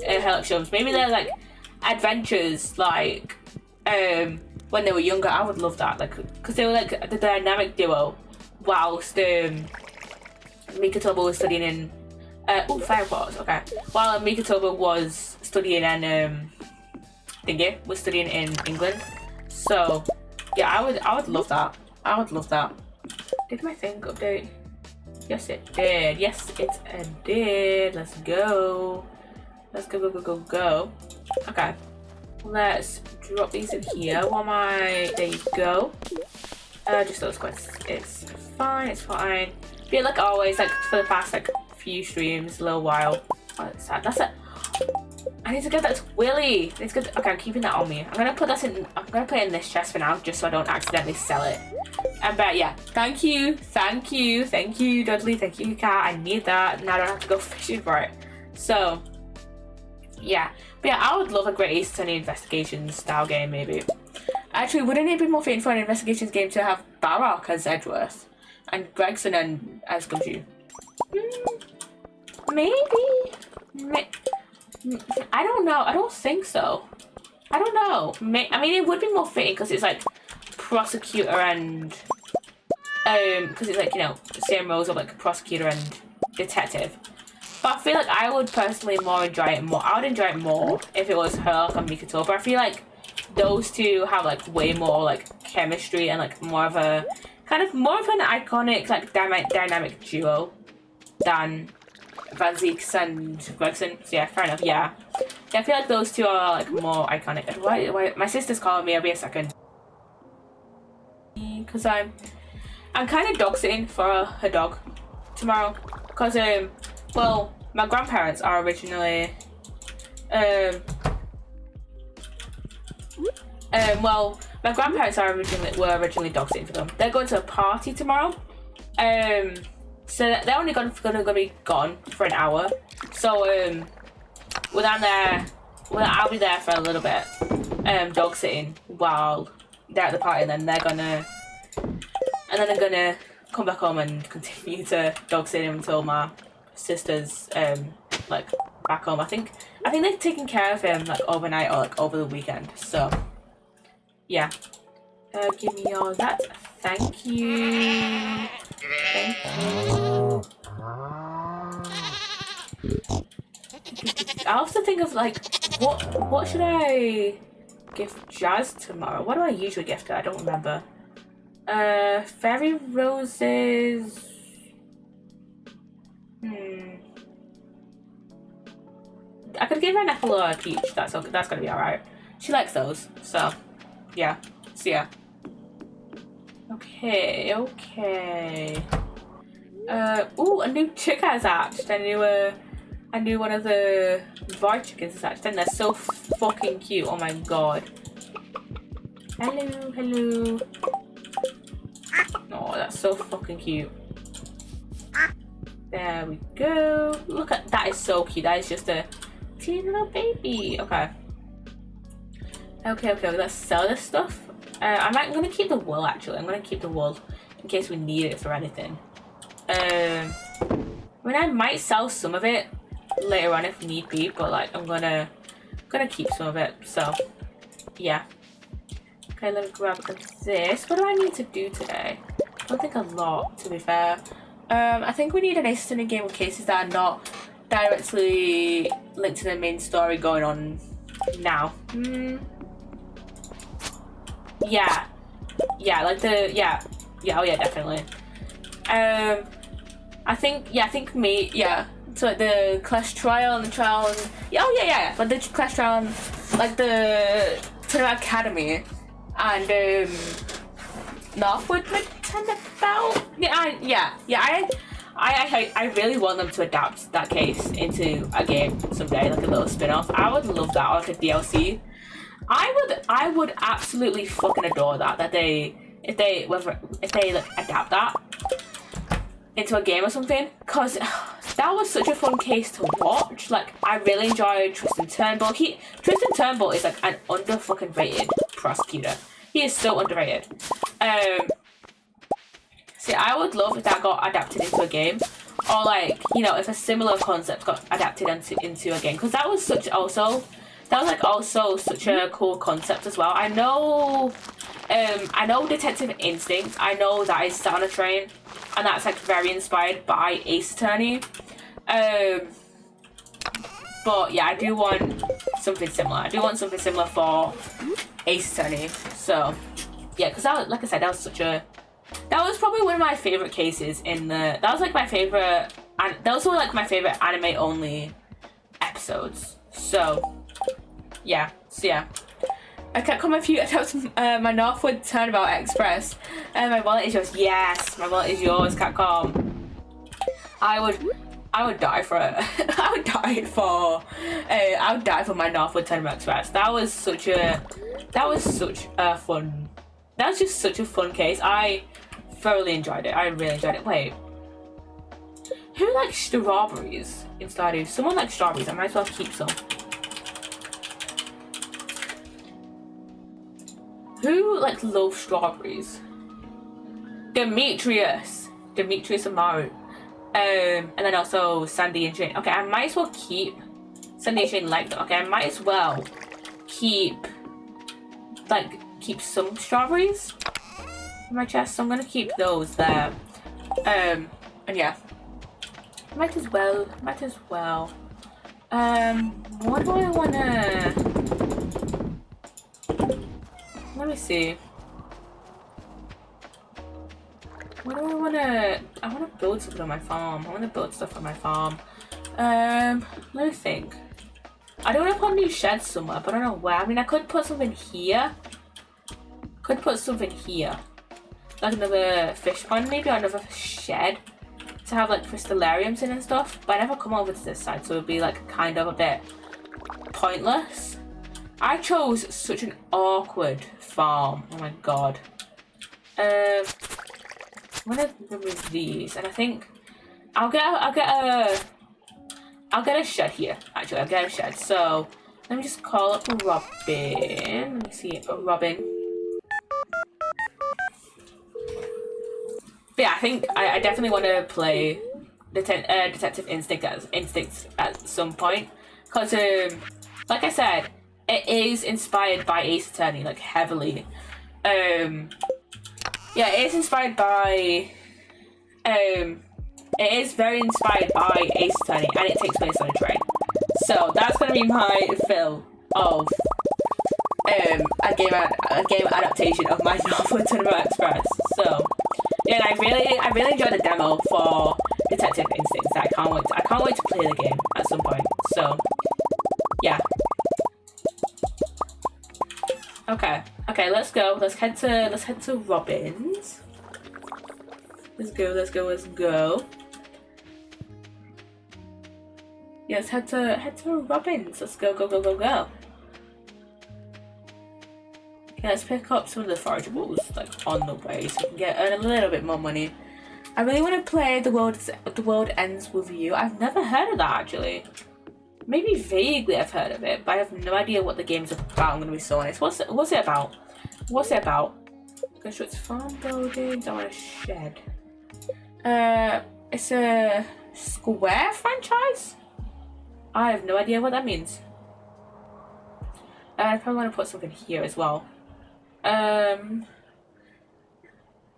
Herlock Sholmes. Maybe they're like adventures, like when they were younger. I would love that, like, because they were like the dynamic duo, whilst Mikatoba was studying in Fireport, okay. While Mikatoba was studying in Thingy was studying in England. So yeah, I would love that. I would love that. Did my thing update? Yes it did. Yes it did. Let's go. Let's go. Okay. Let's drop these in here. There you go. Just those quests. It's fine, it's fine. Yeah, like always, like for the past like few streams, a little while. Oh, that's sad. That's it. I need to get that to Willy. It's good. Okay, I'm keeping that on me. I'm gonna put it in this chest for now, just so I don't accidentally sell it. But yeah, thank you, Dudley, thank you, Kat. I need that. Now I don't have to go fishing for it. So yeah, but yeah, I would love a great Ace Attorney investigations style game, maybe. Actually, wouldn't it be more fitting for an investigations game to have Barrock as Edgeworth and Gregson and as Gumshoe? Maybe. I don't know. I don't think so. I don't know. I mean, it would be more fitting because it's like prosecutor and because it's like, you know, the same roles of like prosecutor and detective. But I feel like I would personally enjoy it more. I would enjoy it more if it was her and Mikatoba. I feel like those two have like way more like chemistry and like more of an iconic like dynamic duo than Van Zeeks and Gregson. So yeah, fair enough. Yeah, I feel like those two are like more iconic. Why my sister's calling me? I'll be a second. Because I'm kind of dog sitting for her dog tomorrow. Because well, my grandparents are originally well, my grandparents were originally dog sitting for them. They're going to a party tomorrow. So they're only gonna be gone for an hour. So when I'm there, I'll be there for a little bit, dog sitting while they're at the party, and then they're gonna come back home and continue to dog sit until my sister's like back home. I think they've taken care of him like overnight or like over the weekend. So yeah, give me all that. Thank you. Thank you. I also think of like what should I gift Jazz tomorrow? What do I usually gift her? I don't remember. Fairy roses. I could give her an apple or a peach. That's gonna be alright. She likes those, so yeah. So yeah. Okay. Ooh, a new chick has hatched. I knew one of the Var chickens has hatched, and they're so fucking cute. Oh my god. Hello. Oh, that's so fucking cute. There we go. Look at that, is so cute. That is just a teeny little baby. Okay, let's sell this stuff. I'm gonna keep the wool actually. I'm gonna keep the wool in case we need it for anything. I mean, I might sell some of it later on if need be, but like I'm gonna keep some of it. So yeah. Okay, let me grab this. What do I need to do today? I don't think a lot, to be fair. I think we need an Ace Attorney game with cases that are not directly linked to the main story going on now. Yeah, like oh yeah, definitely. So like the Clash Trial and the Trial and yeah, like the Clash Trial and like the Tournament Academy and Northwood Pretender Belt. I really want them to adapt that case into a game someday, like a little spin-off. I would love that, or like a DLC. I would absolutely fucking adore that. If they like adapt that into a game or something, cause that was such a fun case to watch. Like I really enjoyed Tristan Turnbull. Tristan Turnbull is like an under fucking rated prosecutor. He is so underrated. See, I would love if that got adapted into a game, or like, you know, if a similar concept got adapted into a game, because that was That was like also such a cool concept as well. I know Detective Instinct. I know that is set on a train, and that's like very inspired by Ace Attorney. But yeah, I do want something similar. I do want something similar for Ace Attorney. So yeah, because that was, like I said, that was probably one of my favorite cases in the. That was like my favorite, and that was one of like my favorite anime only episodes. So yeah, I kept coming a few attempts. My Northwood Turnabout Express. My wallet is yours. Yes, my wallet is yours, Capcom. I would die for it. I would die for my Northwood Turnabout Express. That was such a fun. That was just such a fun case. I thoroughly enjoyed it. I really enjoyed it. Wait, who likes strawberries in Stardew? Someone likes strawberries. I might as well keep some. Who like loves strawberries? Demetrius Amaru. And then also Sandy and Shane. Okay, I might as well keep Sandy and Shane like that. Okay, I might as well keep some strawberries in my chest. So I'm gonna keep those there. And yeah. Might as well. What do I wanna? Let me see. What do I wanna? I wanna build something on my farm. I wanna build stuff on my farm. Let me think. I don't wanna put a new shed somewhere, but I don't know where. I mean, I could put something here. Like another fish pond, maybe, or another shed to have like crystallariums in and stuff. But I never come over to this side, so it'd be like kind of a bit pointless. I chose such an awkward farm. Oh my god. I'm gonna remove these, and I think I'll get a shed here. Actually, I'll get a shed. So let me just call up Robin. Let me see, Robin. But yeah, I think I definitely want to play Detective Instinct at some point, because like I said, it is inspired by Ace Attorney, like heavily. Yeah, it is inspired by. It is very inspired by Ace Attorney, and it takes place on a train. So that's gonna be my fill of a game adaptation of my Northwood Turnabout Express. So yeah, and I really enjoyed the demo for Detective Instincts. I can't wait to play the game at some point. So yeah. Okay, let's go. Let's head to Robin's. Let's go. Yeah, let's head to Robin's. Let's go. Okay, let's pick up some of the forageables like on the way so we can earn a little bit more money. I really want to play The World Ends With You. I've never heard of that actually. Maybe vaguely I've heard of it, but I have no idea what the game's about. I'm gonna be so honest. What's it about? Construct farm buildings. I want a shed. It's a Square franchise? I have no idea what that means. I probably want to put something here as well.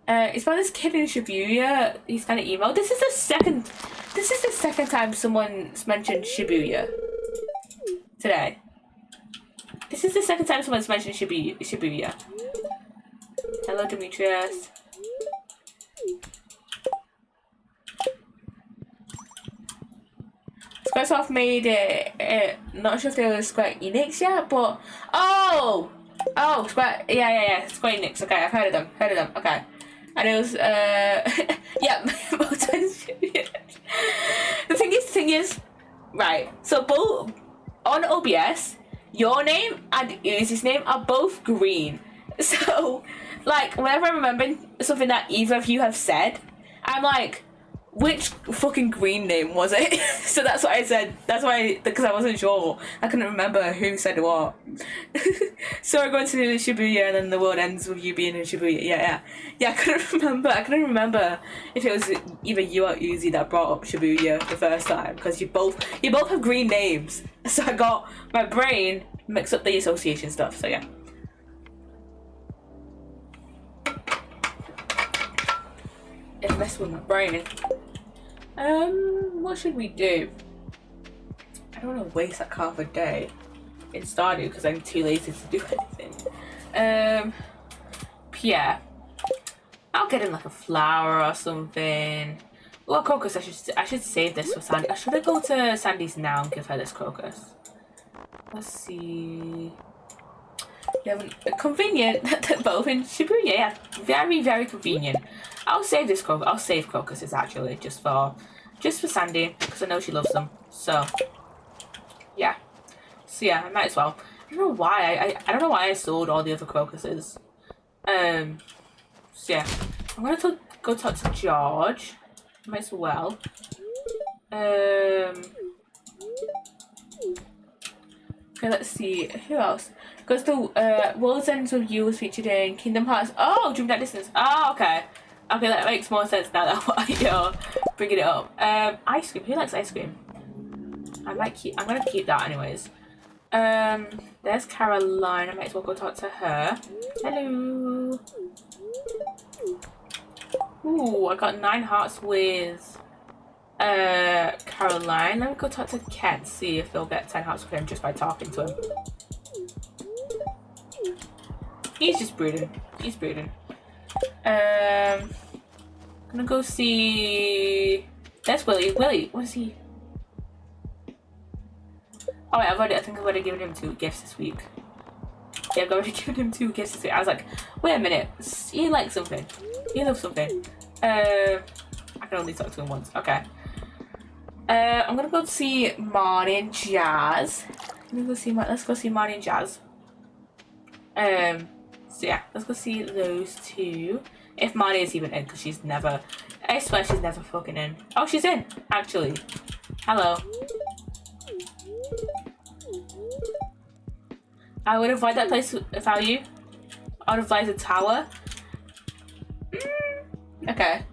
It's by this kid in Shibuya. He's kind of emo. This is the second time someone's mentioned Shibuya today. This is the second time someone's mentioned Shibuya. Hello, Demetrius. Squaresoft made it. Not sure if it was Square Enix yet, but oh, Square. Yeah. Square Enix. Okay, I've heard of them. Okay. And it was, yeah, the thing is, right, so both, on OBS, your name and Uzi's name are both green. So, like, whenever I remember something that either of you have said, I'm like, which fucking green name was it? So that's what I said. That's why, because I wasn't sure. I couldn't remember who said what. So we're going to Shibuya and then The World Ends With You being in Shibuya. Yeah, I couldn't remember if it was either you or Uzi that brought up Shibuya the first time, because you both have green names. So I got, my brain mix up the association stuff. So yeah. It's messing with my brain. What should we do? I don't want to waste like half a day in Stardew because I'm too lazy to do anything. Yeah. I'll get in like a flower or something. Well, crocus. I should save this for Sandy. Should I go to Sandy's now and give her this crocus? Let's see. Yeah, convenient that both in Shibuya. Yeah, very, very convenient. I'll save this crocus. I'll save crocuses actually, just for Sandy because I know she loves them. So yeah. So yeah, I might as well. I don't know why. I don't know why I sold all the other crocuses. So yeah, I'm gonna go talk to George. Might as well. Okay, let's see. Who else? Because the World's Ends with You was featured in Kingdom Hearts. Oh, Dream That Distance. Oh, okay. Okay, that makes more sense now that you're bringing it up. Ice cream. Who likes ice cream? I'm gonna keep that anyways. There's Caroline. I might as well go talk to her. Hello. Ooh, I got 9 hearts with Caroline. Let me go talk to Ken, see if they'll get 10 hearts with him just by talking to him. He's just brooding. He's brooding. Gonna go see. There's Willie. Willie, what is he? Oh wait, I think I've already given him 2 gifts this week. Yeah, I've already given him 2 gifts this week. I was like, wait a minute, he likes something. He loves something. I can only talk to him once. Okay. I'm gonna go see Marnie and Jazz. Let's go see Marnie and Jazz. So yeah, let's go see those 2. If Marnie is even in, because she's never. I swear she's never fucking in. Oh, she's in, actually. Hello. I would avoid that place if I were you. I would avoid the tower. Okay.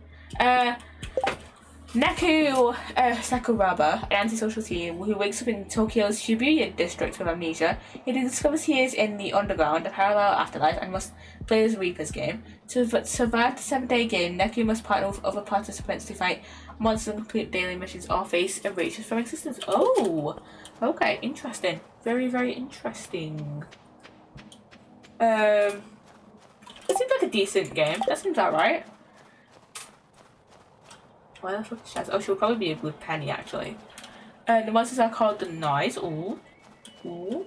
Neku Sakuraba, an antisocial teen who wakes up in Tokyo's Shibuya district with amnesia. He discovers he is in the underground, a parallel afterlife, and must play his Reaper's game. To survive the 7-day game, Neku must partner with other participants to fight monsters and complete daily missions or face erasures from existence. Oh! Okay, interesting. Very, very interesting. It seems like a decent game. That seems alright. Why the fuck is Shaz? Oh, she'll probably be a good Penny, actually. The monsters are called the Noise. Ooh. Ooh.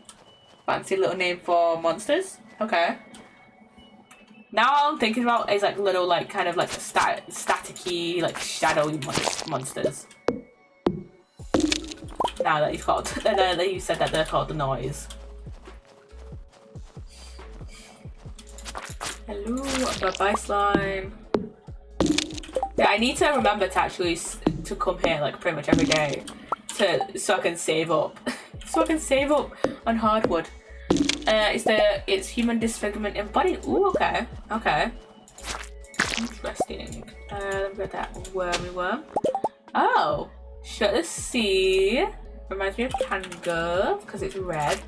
Fancy little name for monsters. Okay. Now all I'm thinking about is like little, like, kind of like staticky, like shadowy monsters. Now that you said that they're called the Noise. Hello, bye slime. Yeah, I need to remember to actually to come here like pretty much every day so I can save up. So I can save up on hardwood. It's human disfigurement embodied. Ooh, okay. Okay. Interesting. Let me get that wormy worm. Oh. Shut the sea. Reminds me of Kanga because it's red.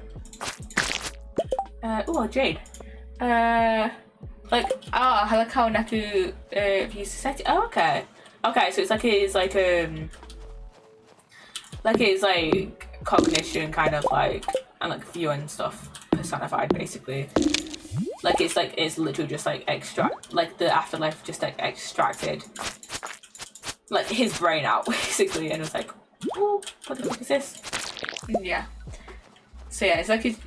Oh, jade. I like how Neku views society. Oh, okay. Okay, so it's like cognition kind of like and like view and stuff personified basically. It's literally just like the afterlife just like extracted like his brain out basically, and it was like, oh, what the fuck is this? Yeah. So yeah, it's like it's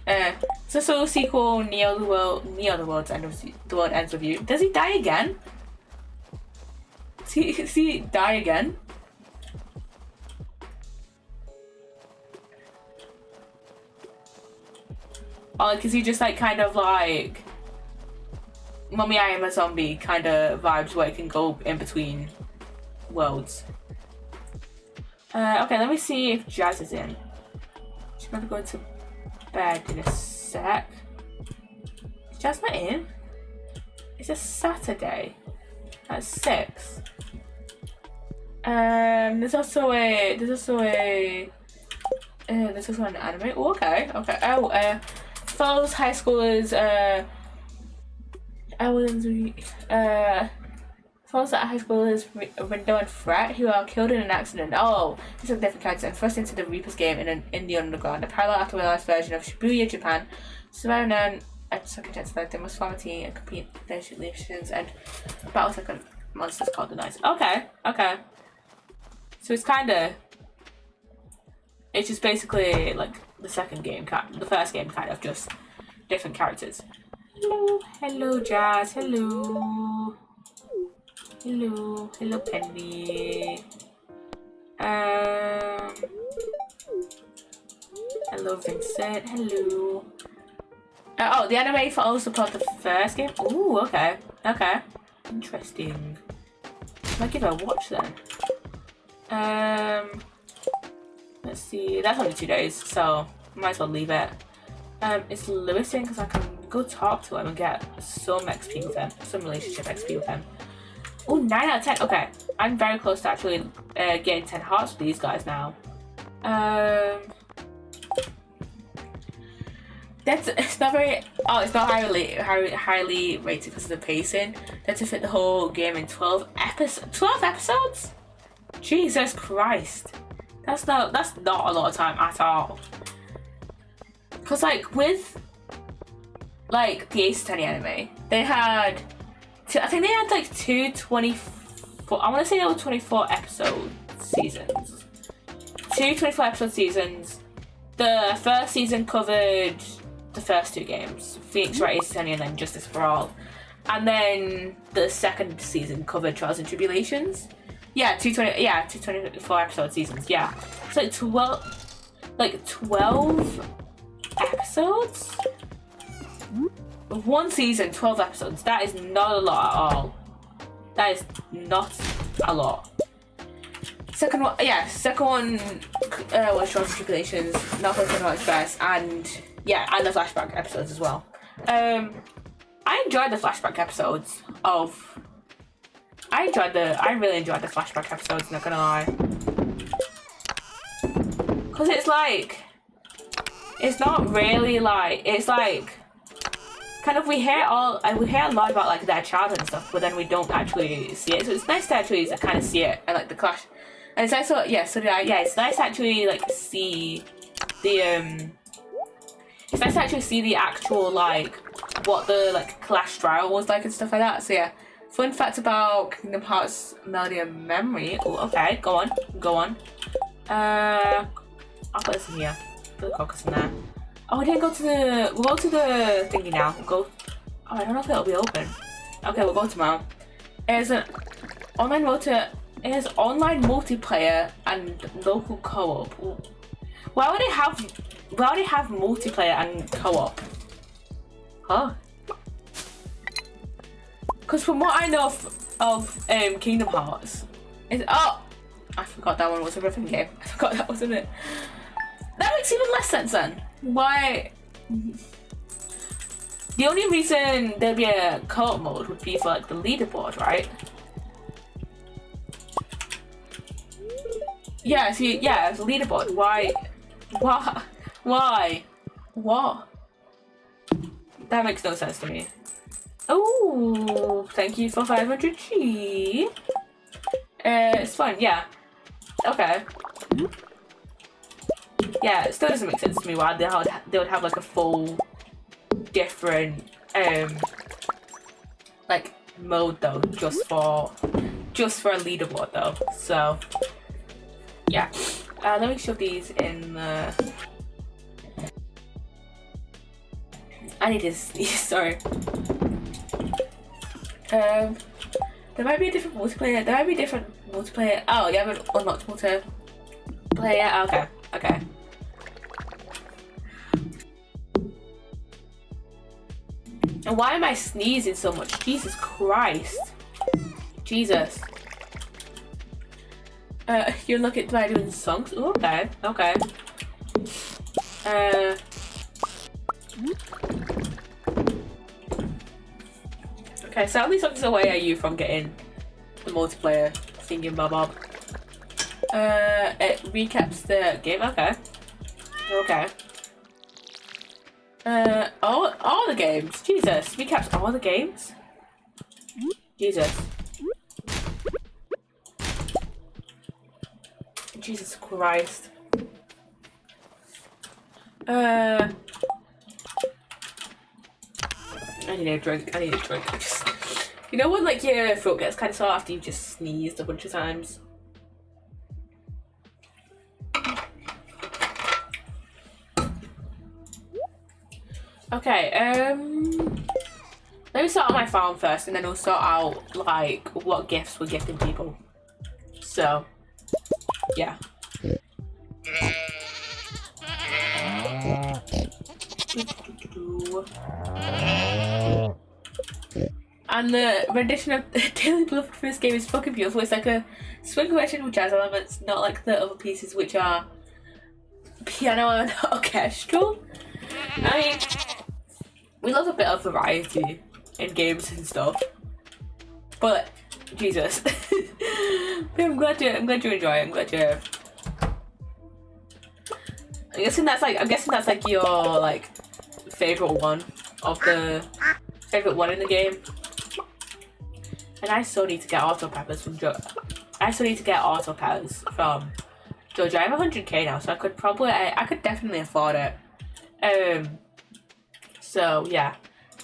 a sort of sequel. Neo the World Ends with You. Does he die again? Does he die again? Or like, is he just like kind of like Mummy I Am a Zombie kind of vibes where it can go in between worlds? Okay, let me see if Jazz is in. She's gonna go into bed in a sec. Is Jazz not in? It's a Saturday at 6. There's also a This is one anime. Oh, okay. Oh, fellows high schoolers. Falls at high schoolers Rindo and Frat, who are killed in an accident. Oh, these are different characters and thrust into the Reaper's game in the underground, a parallel after-realized version of Shibuya, Japan. Surviving known at circumstances like the most poverty and compete their missions and battles like monsters called the Knights. Okay. So it's just basically like the second game, the first game, kind of just different characters. Hello, Jazz. Hello, Penny. Hello, Vincent. Hello. Oh, the anime follows the plot of the first game. Ooh, okay. Interesting. Might give it a watch then. Let's see. That's only 2 days, so might as well leave it. It's Lewis in because I can go talk to him and get some XP with him, some relationship XP with him. Oh, 9 out of 10. Okay, I'm very close to actually getting 10 hearts with these guys now. It's not highly rated because of the pacing. That's to fit the whole game in 12 episodes. Jesus Christ, that's not a lot of time at all. Cause like with like the Ace Attorney anime, they had I think they had like 24. I want to say there were 24 episode seasons. 24 episode seasons. The first season covered the first 2 games, Phoenix Wright, Ace Attorney, and then Justice for All. And then the second season covered Trials and Tribulations. Yeah, 224 episode seasons. Yeah, it's like 12 episodes. One season, 12 episodes. That is not a lot at all. That is not a lot. Second one was Trials and Tribulations, not Pokemon Express, and the flashback episodes as well. I enjoyed the flashback episodes I really enjoyed the flashback episodes, not gonna lie. Cause it's not really like, it's like, kind of we hear a lot about like their childhood and stuff, but then we don't actually see it. So it's nice to actually kind of see it and like the clash. And it's nice it's nice to actually like see the it's nice to actually see the actual like what the like clash trial was like and stuff like that. So yeah. Fun fact about Kingdom Hearts Melody and Memory. Oh, okay, go on. I'll put this in here. Put the caucus in there. Oh, we didn't go to the. We'll go to the thingy now. Oh, I don't know if it'll be open. Okay, we'll go tomorrow. There's an online online multiplayer and local co-op. Why would it have multiplayer and co-op? Huh? Because from what I know of Kingdom Hearts, I forgot that one was a ribbon game. I forgot that wasn't it. That makes even less sense then. Why? The only reason there'd be a co-op mode would be for like the leaderboard, right? Yeah. See, yeah, it's a leaderboard. Why? What? That makes no sense to me. Oh, thank you for 500 G. It's fun, yeah. Okay. Yeah, it still doesn't make sense to me why they would have like a full different like mode though, just for a leaderboard though. So yeah. Let me shove these in the. I need to sneeze. Sorry. There might be a different multiplayer. Oh, you haven't unlocked multiplayer. Okay. And why am I sneezing so much? Jesus Christ. Jesus. You're looking at doing songs? Ooh, okay. Okay, so how many songs away are you from getting the multiplayer thingy bob? It recaps the game, okay. Okay. All the games. Jesus, recaps all the games. Jesus. Jesus Christ. I need a drink. I need a drink. You know when like your throat gets kind of sore after you've just sneezed a bunch of times? Okay, let me sort out my farm first and then we'll sort out like what gifts we're gifting people. So, yeah. And the rendition of Daily Bluff for this game is fucking beautiful. It's like a swing version with jazz elements, not like the other pieces which are piano and orchestral. I mean, we love a bit of variety in games and stuff, but Jesus, I'm glad you enjoy it. I'm glad you. I'm guessing that's like your like favorite one of the favorite one in the game. And I still need to get auto peppers from Joe. I still need to get auto peppers from Jojo. I have 100k now, so I could definitely afford it. So yeah.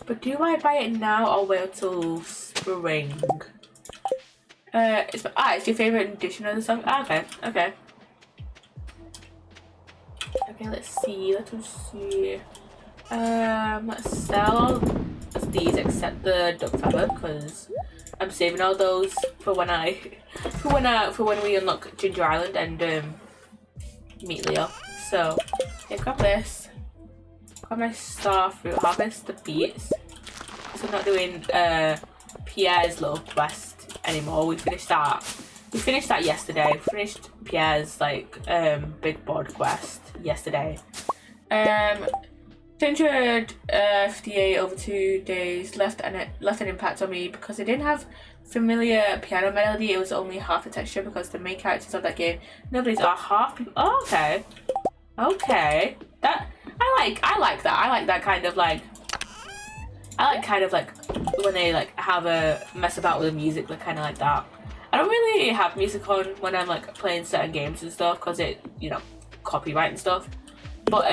But do I buy it now or wait till spring? It's your favorite edition of the song? Okay. Okay, let's see. Let's sell these except the duck feather because I'm saving all those for when we unlock Ginger Island and meet Leo. So yeah, grab this. Grab my star fruit, harvest the beets. So I'm not doing Pierre's little quest anymore. We finished that yesterday. We finished Pierre's like big board quest yesterday. 258 over 2 days left an impact on me because I didn't have familiar piano melody. It was only half the texture because the main characters of that game, nobody's are half people. Oh, okay. That I like that. I like that kind of like. I like kind of like when they like have a mess about with the music, like kind of like that. I don't really have music on when I'm like playing certain games and stuff because it, you know, copyright and stuff. But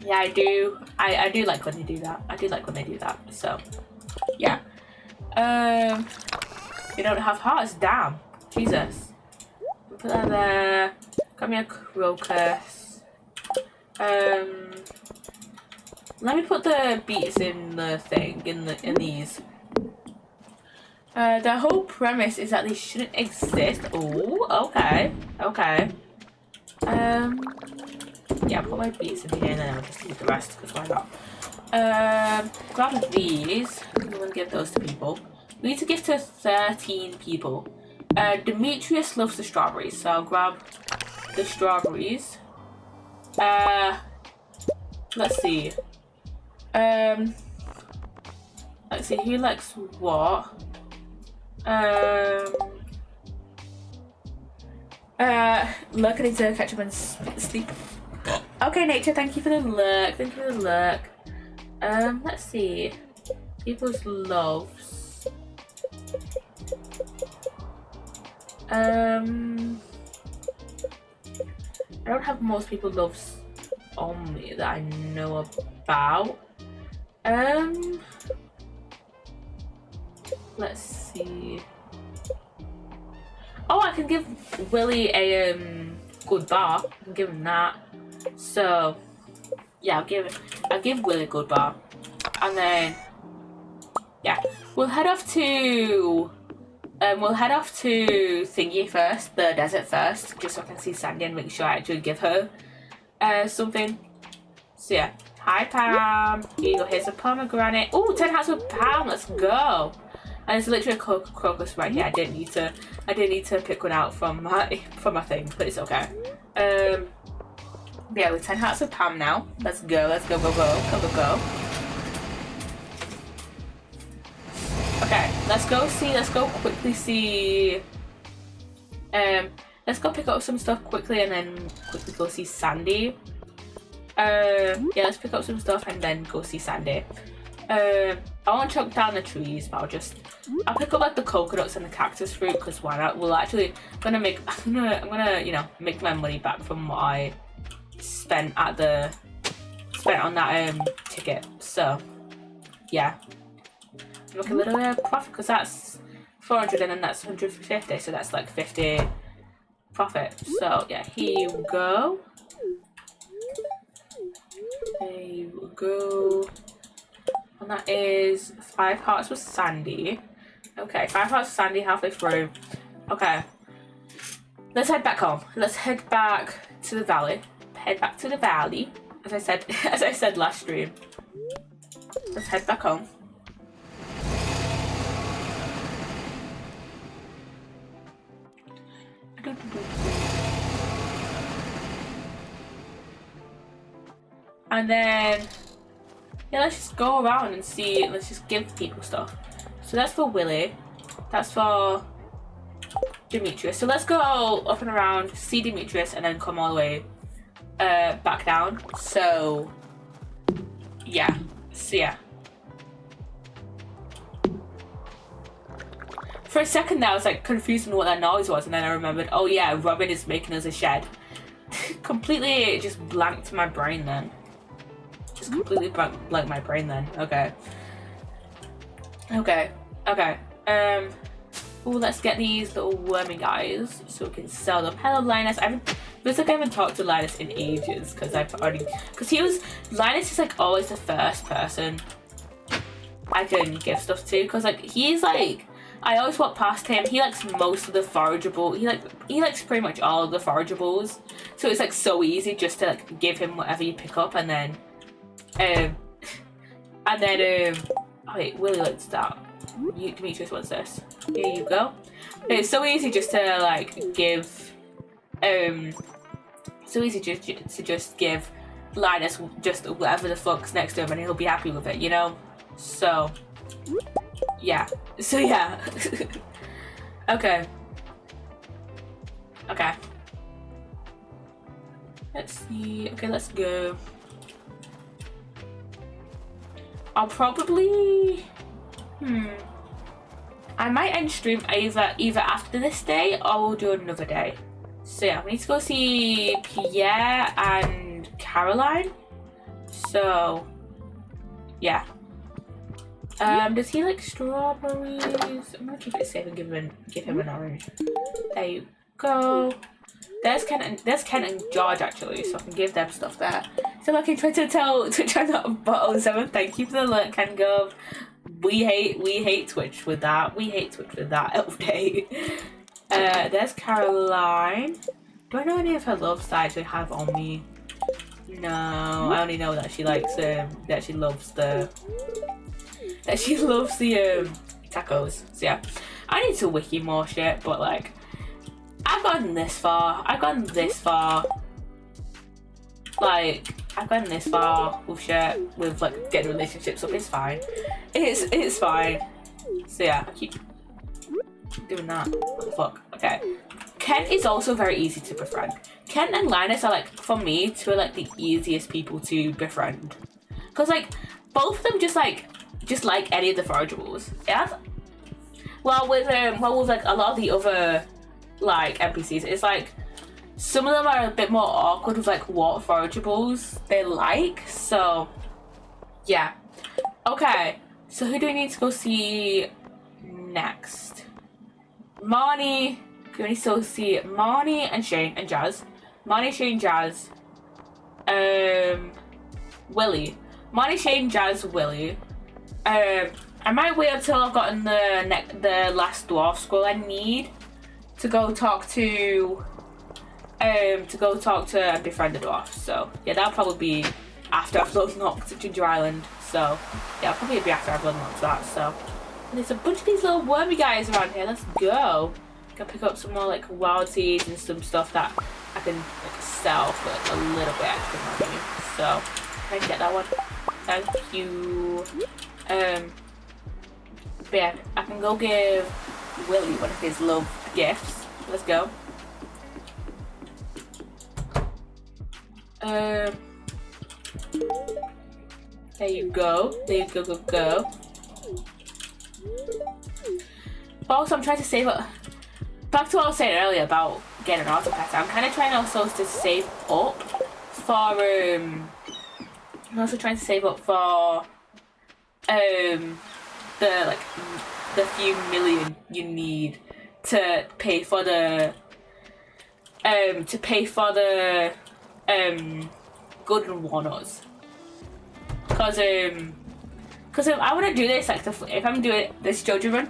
yeah, I do like when they do that. So yeah. You don't have hearts, damn. Jesus. Put that there. Got me a crocus. Let me put the beets in the thing, in these. The whole premise is that they shouldn't exist. Oh, okay. Yeah, I'll put my beets in here and then I'll just leave the rest, because why not? Grab these. I'm going to give those to people. We need to give to 13 people. Demetrius loves the strawberries, so I'll grab the strawberries. Let's see. Let's see, who likes what? Look, I need to catch up and sleep. Okay, Nature, thank you for the look. Let's see. People's loves. I don't have most people's loves on me that I know about. Let's see. Oh, I can give Willie a good bar. I can give him that. So yeah, I'll give Willie a good bar. And then yeah, we'll head off to Thingy first, the desert first, just so I can see Sandy and make sure I actually give her something. So yeah. Hi Pam. Here you go, here's a pomegranate. Oh, 10 hearts with Pam, let's go. And it's literally a crocus right here. I didn't need to pick one out from my thing, but it's okay. Yeah, with 10 hearts with Pam now. Let's go. Okay, let's go quickly see. let's go pick up some stuff quickly and then quickly go see Sandy. Yeah, let's pick up some stuff and then go see Sandy. I won't chop down the trees, but I'll pick up like the coconuts and the cactus fruit, because why not? We'll actually I'm gonna you know, make my money back from what I spent on that ticket. So yeah, look a little bit of profit, because that's 400 and then that's 150, so that's like 50 profit. So yeah, here you go. There you go. And that is 5 hearts with Sandy. Okay, 5 hearts with Sandy halfway through. Okay. Let's head back home. Let's head back to the valley. Head back to the valley. As I said last stream. Let's head back home. And then yeah, let's just go around and see. Let's just give people stuff. So that's for Willie. That's for Demetrius. So let's go up and around, see Demetrius, and then come all the way back down. So yeah. So yeah. For a second there, I was like confused on what that noise was, and then I remembered, oh yeah, Robin is making us a shed. Completely just blanked my brain then. Just completely blanked my brain then. Okay. Oh, let's get these little wormy guys so we can sell them. Hello, Linus. Feels like I haven't talked to Linus in ages, because Linus is like always the first person I can give stuff to, because like he's like, I always walk past him. He likes most of the forageable. He likes pretty much all of the forageables. So it's like so easy just to like give him whatever you pick up, and then oh wait, Willie likes that. Demetrius wants this. Here you go. It's so easy just to like give so easy to just give Linus just whatever the fuck's next to him, and he'll be happy with it, you know? So yeah. Okay. Let's see. Okay, let's go. I'll probably I might end stream either after this day or we'll do another day. So yeah, we need to go see Pierre and Caroline. So yeah. Does he like strawberries? I'm gonna keep it safe and give him an orange. There you go. There's Ken and George actually, so I can give them stuff there. So I can try to tell Twitch I'm not bottle 7. Thank you for the alert, Ken Gov. We hate Twitch with that. We hate Twitch with that update. There's Caroline. Do I know any of her love sides I have on me? No, I only know that she likes that she loves the tacos. So yeah, I need to wiki more shit, but like I've gone this far. Like I've gone this far with shit, with like getting relationships up. It's fine. It's fine. So yeah, I keep doing that. What the fuck? Okay. Ken is also very easy to befriend. Ken and Linus are like, for me, two are like the easiest people to befriend. Cause like both of them just like any of the forageables. Yeah. Well with like a lot of the other like NPCs, it's like some of them are a bit more awkward with like what forageables they like. So yeah. Okay. So who do we need to go see next? Marnie. Can we still see Marnie and Shane and Jazz? Marnie, Shane, Jazz. Willie. Marnie, Shane, Jazz, Willie. I might wait until I've gotten the last dwarf scroll I need to go talk to and befriend the dwarf. So yeah, that'll probably be after I've unlocked to Ginger Island. So yeah, it'll probably be after I've unlocked that. So and there's a bunch of these little wormy guys around here. Let's go. Can pick up some more like wild seeds and some stuff that I can like sell for like a little bit extra money. So can I get that one? Thank you. But yeah, I can go give Willie one of his love gifts. Let's go. There you go. There you go, go. But also, I'm trying to save up. Back to what I was saying earlier about getting an auto pet. I'm kind of trying also to save up for I'm also trying to save up for the few million you need to pay for the golden walnuts. Cause I want to do this like if I'm doing this JoJo run,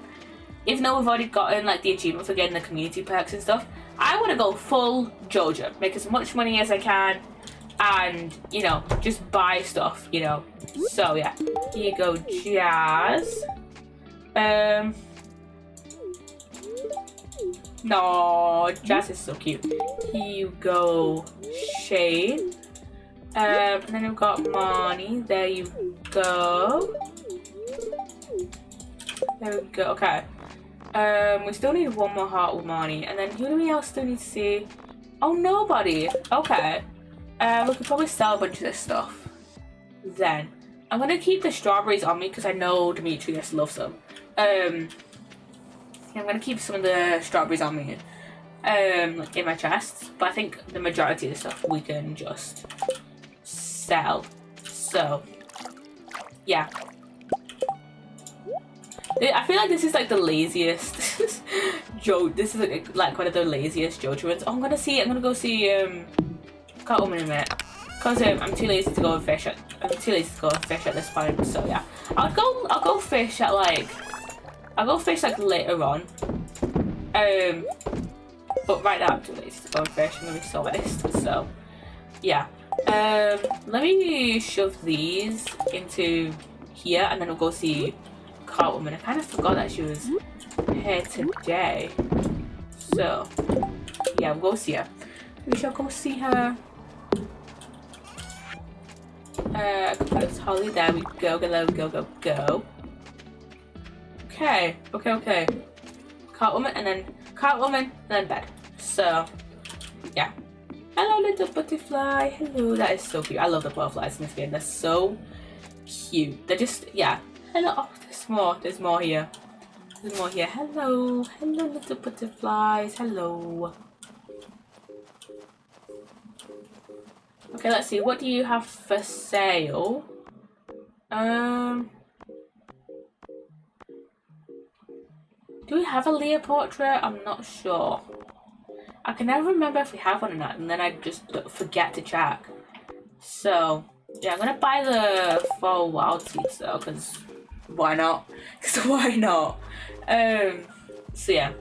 even though we've already gotten like the achievement for getting the community perks and stuff, I want to go full JoJo, make as much money as I can, and you know, just buy stuff, you know. So yeah, here you go, Jazz. No, Jazz is so cute. Here you go, Shade. And then we've got Marnie. There you go. There we go. Okay. We still need one more heart with Marnie. And then who do we else still need to see? Oh, nobody. Okay. We could probably sell a bunch of this stuff. Then I'm gonna keep the strawberries on me because I know Demetrius loves them. I'm gonna keep some of the strawberries on me, like in my chest. But I think the majority of the stuff we can just sell. So yeah. I feel like this is like the laziest this is like one of the laziest JoJo runs. Oh, I'm gonna go see Catwoman in a minute. Cause I'm too lazy to go and fish at this point. So yeah. I'll go fish at like later on. But right now I'm too lazy to go and fish, I'm gonna be so honest. So yeah. Let me shove these into here and then we'll go see Catwoman. I kind of forgot that she was here today. So yeah, we'll go see her. We shall go see her. It's Holly. There we go. Go. Okay. Catwoman and then bed. So yeah. Hello, little butterfly. Hello. That is so cute. I love the butterflies in this game. They're so cute. They're just, yeah. Hello. Oh, there's more here. Hello, little butterflies. Hello. Okay, let's see. What do you have for sale? Do we have a Leah portrait? I'm not sure. I can never remember if we have one or not, and then I just forget to check. So yeah, I'm gonna buy the 4 wild seeds though, because why not? So yeah.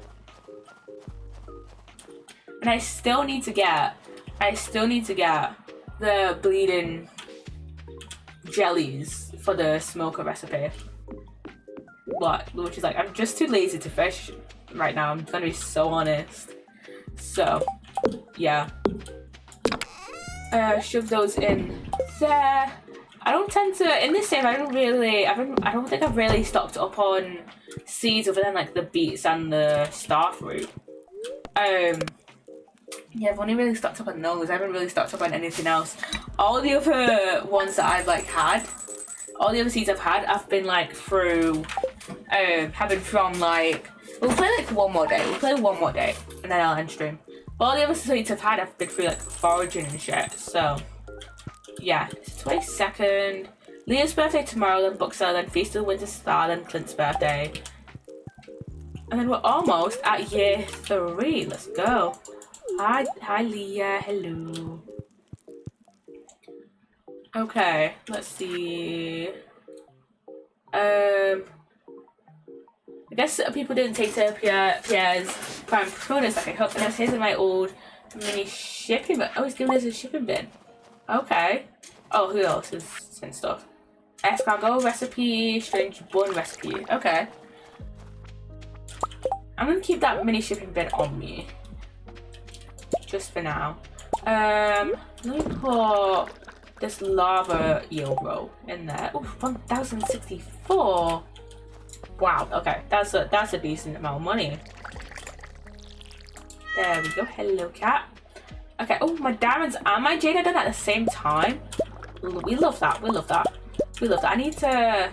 And I still need to get the bleeding jellies for the smoker recipe. Which is like, I'm just too lazy to fish right now. I'm gonna be so honest. So yeah. Shove those in there. I don't tend to, in this save, I don't think I've really stocked up on seeds other than like the beets and the starfruit. Yeah, I've only really stocked up on those. I haven't really stocked up on anything else. All the other ones that I've like had, all the other seeds I've had, I've been like through, having from like, we'll play like one more day, and then I'll end stream. But all the other seeds I've had, I've been through like foraging and shit, so yeah. It's 22nd, Leah's birthday tomorrow, then Bookseller, then Feast of the Winter Star, then Clint's birthday. And then we're almost at year 3, let's go. Hi Leah, hello. Okay, let's see. I guess people didn't take to Pierre's prime produce like I hoped. And here's my old mini shipping bin. Oh, he's giving us a shipping bin. Okay. Oh, who else is sent stuff? Escargot recipe, strange bun recipe. Okay. I'm gonna keep that mini shipping bin on me. Just for now. Let me put this lava eel roll in there. Ooh, 1,064. Wow, okay, that's a decent amount of money. There we go. Hello, cat. Okay, oh, my diamonds and my jade are done at the same time. We love that, we love that. We love that. I need to...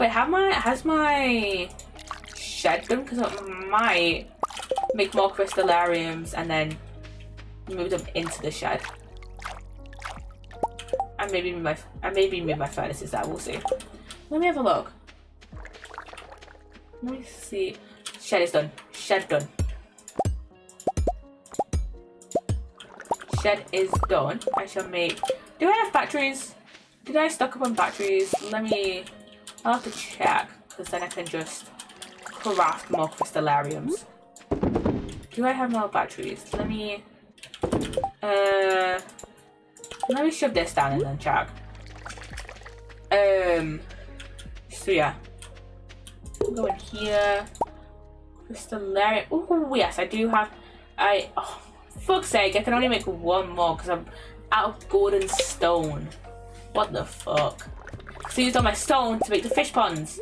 Wait, has my shed done? Because I might make more crystallariums and then move them into the shed. And maybe move my furnaces there, we'll see. Let me have a look. Let me see. Shed is done. Shed done. Shed is done. I shall make... Do I have batteries? Did I stock up on batteries? I'll have to check, because then I can just craft more crystallariums. Do I have more batteries? Let me shove this down and then check. So yeah. Go in here. Crystallarium. Oh yes, I do have. Oh, fuck's sake! I can only make one more because I'm out of golden stone. What the fuck? So I used all my stone to make the fish ponds.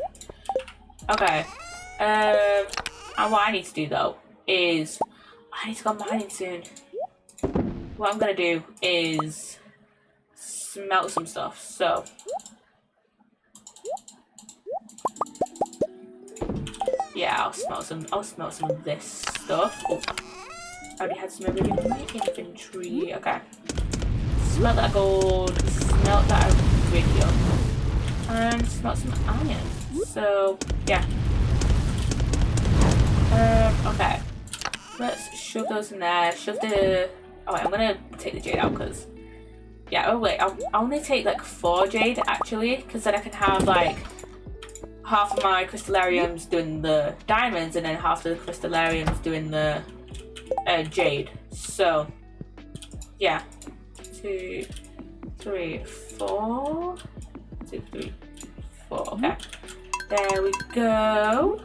Okay. And what I need to do though is I need to go mining soon. What I'm gonna do is smelt some stuff. So yeah, I'll smelt some of this stuff. Oh, I already had some iridium in my inventory. Okay. Smelt that gold, smelt that iridium, and smelt some iron. So yeah. Okay. Let's shove those in there. Shove the... Oh wait, I'm gonna take the jade out because... Yeah, oh wait, I'll only take like 4 jade actually, because then I can have like half of my crystallariums doing the diamonds and then half of the crystallariums doing the jade. So, yeah. 2, 3, 4. 2, 3, 4. Okay. There we go.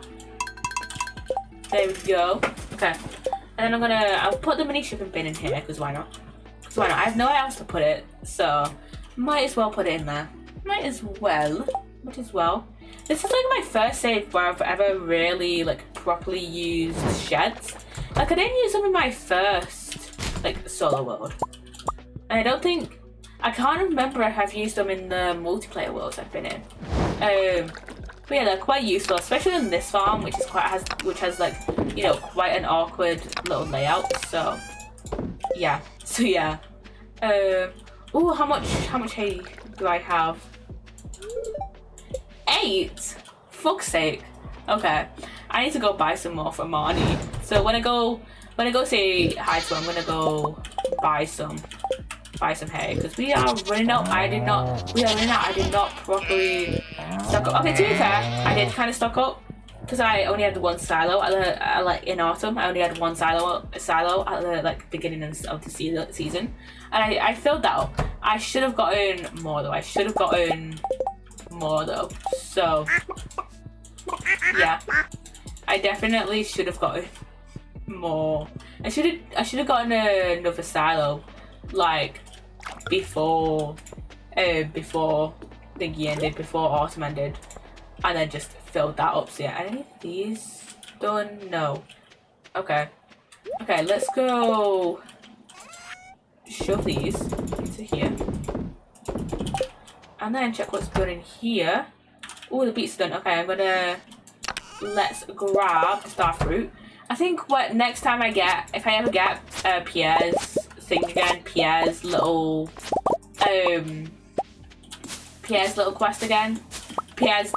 There we go. Okay. And then I'll put the mini shipping bin in here, because why not? Because why not? I have nowhere else to put it, so might as well put it in there. Might as well. This is like my first save where I've ever really like properly used sheds. Like I didn't use them in my first like solo world. And I can't remember if I've used them in the multiplayer worlds I've been in. But yeah, they're quite useful, especially in this farm, which has like, you know, quite an awkward little layout. So yeah. Oh, how much hay do I have? 8? Fuck's sake. Okay, I need to go buy some more for Marnie. So when I go say hi to her, I'm gonna go buy some hay because we are running out. I did not properly stock up. Okay, to be fair, I did kind of stock up because I only had one silo like in autumn. I only had one silo at the like beginning of the season, and I filled that up. I should have gotten more though. So yeah, I definitely should have gotten more. I should have gotten another silo like before thingy ended, before autumn ended, and then just filled that up. So yeah, are any of these done? No. Okay, let's go shove these into here and then check what's good in here. Oh, the beets done. Okay, let's grab the star fruit. I think what next time if I ever get Pierre's thing again, Pierre's little quest again, Pierre's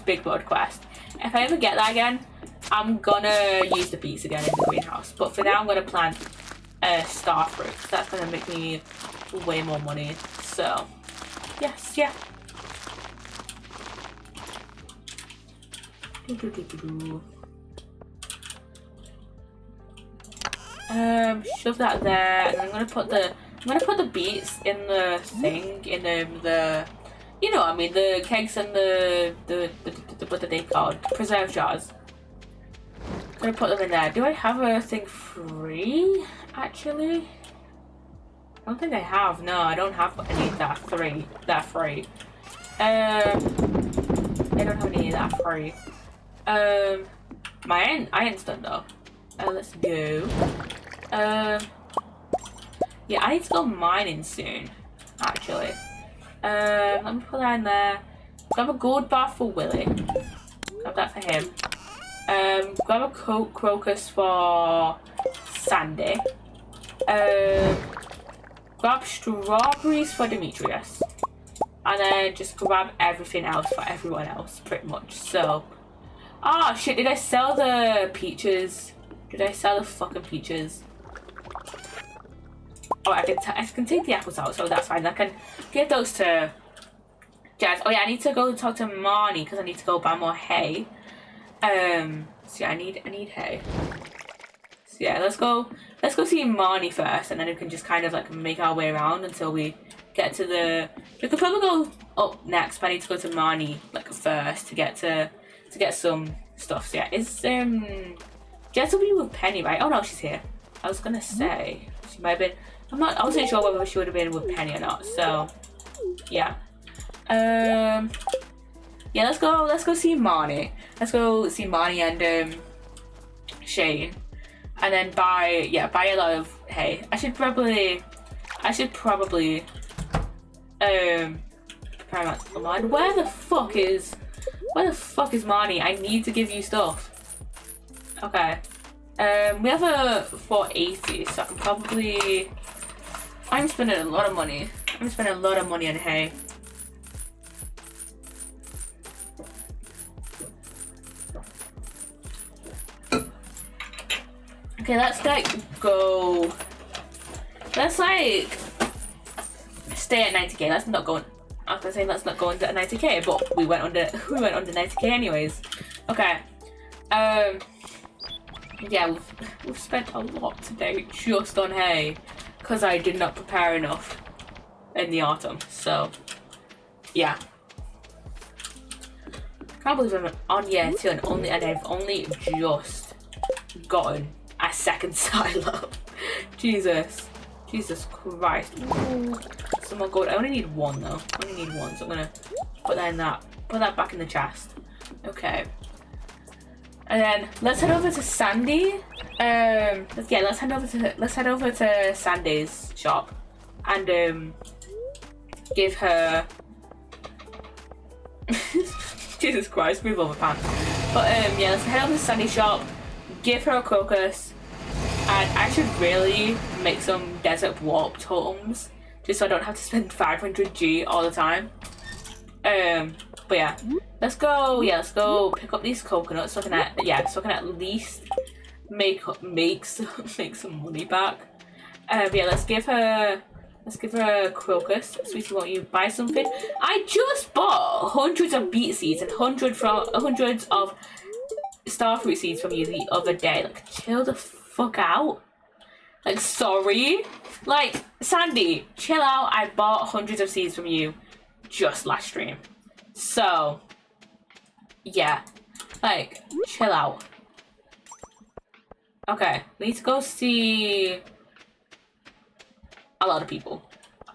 big bird quest. If I ever get that again, I'm gonna use the beets again in the greenhouse. But for now, I'm gonna plant star fruit. That's gonna make me way more money. So yes, yeah. Shove that there, and I'm gonna put the beets in the thing, in the you know what I mean, the kegs and the what are they called? Preserve jars. I'm gonna put them in there. Do I have a thing free? Actually, I don't think I have. No, I don't have any that are free. I don't have any of that free. My iron's done though. Let's go. Yeah, I need to go mining soon, actually. Let me put that in there. Grab a gold bar for Willy. Grab that for him. Grab a crocus for Sandy. Grab strawberries for Demetrius. And then just grab everything else for everyone else, pretty much. So, oh shit, did I sell the peaches? Did I sell the fucking peaches? Oh, I can take the apples out, so that's fine. I can give those to Jazz. Oh yeah, I need to go talk to Marnie because I need to go buy more hay. So yeah, I need hay. So yeah, let's go see Marnie first, and then we can just kind of like make our way around until we get to the. We could probably go up next, but I need to go to Marnie like first to get some stuff. So yeah, is Jess will be with Penny, right? Oh no, she's here. I was gonna say she might have been. I wasn't sure whether she would have been with Penny or not. So yeah. Yeah, let's go see Marnie. Let's go see Marnie and Shane, and then buy a lot of hay. I should probably prepare my mind. Where the fuck is Marnie? I need to give you stuff. Okay. We have a 480, so I can probably. I'm spending a lot of money. I'm spending a lot of money on hay. Okay, let's like go. Let's like stay at 90k. Let's not go. I was gonna say let's not go under 90k, but we went under 90k anyways. Okay. Yeah, we've spent a lot today just on hay because I did not prepare enough in the autumn. So yeah. Can't believe I'm on year 2 and I've only just gotten a second silo. Jesus Christ. Ooh. Some more gold. I only need one though. I only need one, so I'm gonna put that back in the chest. Okay. And then let's head over to Sandy. Let's head over to Sandy's shop and give her Jesus Christ, move over pants. But yeah, let's head over to Sandy's shop, give her a crocus, and I should really make some desert warp totems just so I don't have to spend 500G all the time. But yeah, let's go pick up these coconuts so I can at least make some money back. Yeah, let's give her a crocus. Sweetie, won't you buy something? I just bought hundreds of beet seeds and hundreds of starfruit seeds from you the other day. Like, chill the fuck out. Like, sorry. Like, Sandy, chill out. I bought hundreds of seeds from you just last stream. So, yeah. Like, chill out. Okay, we need to go see a lot of people.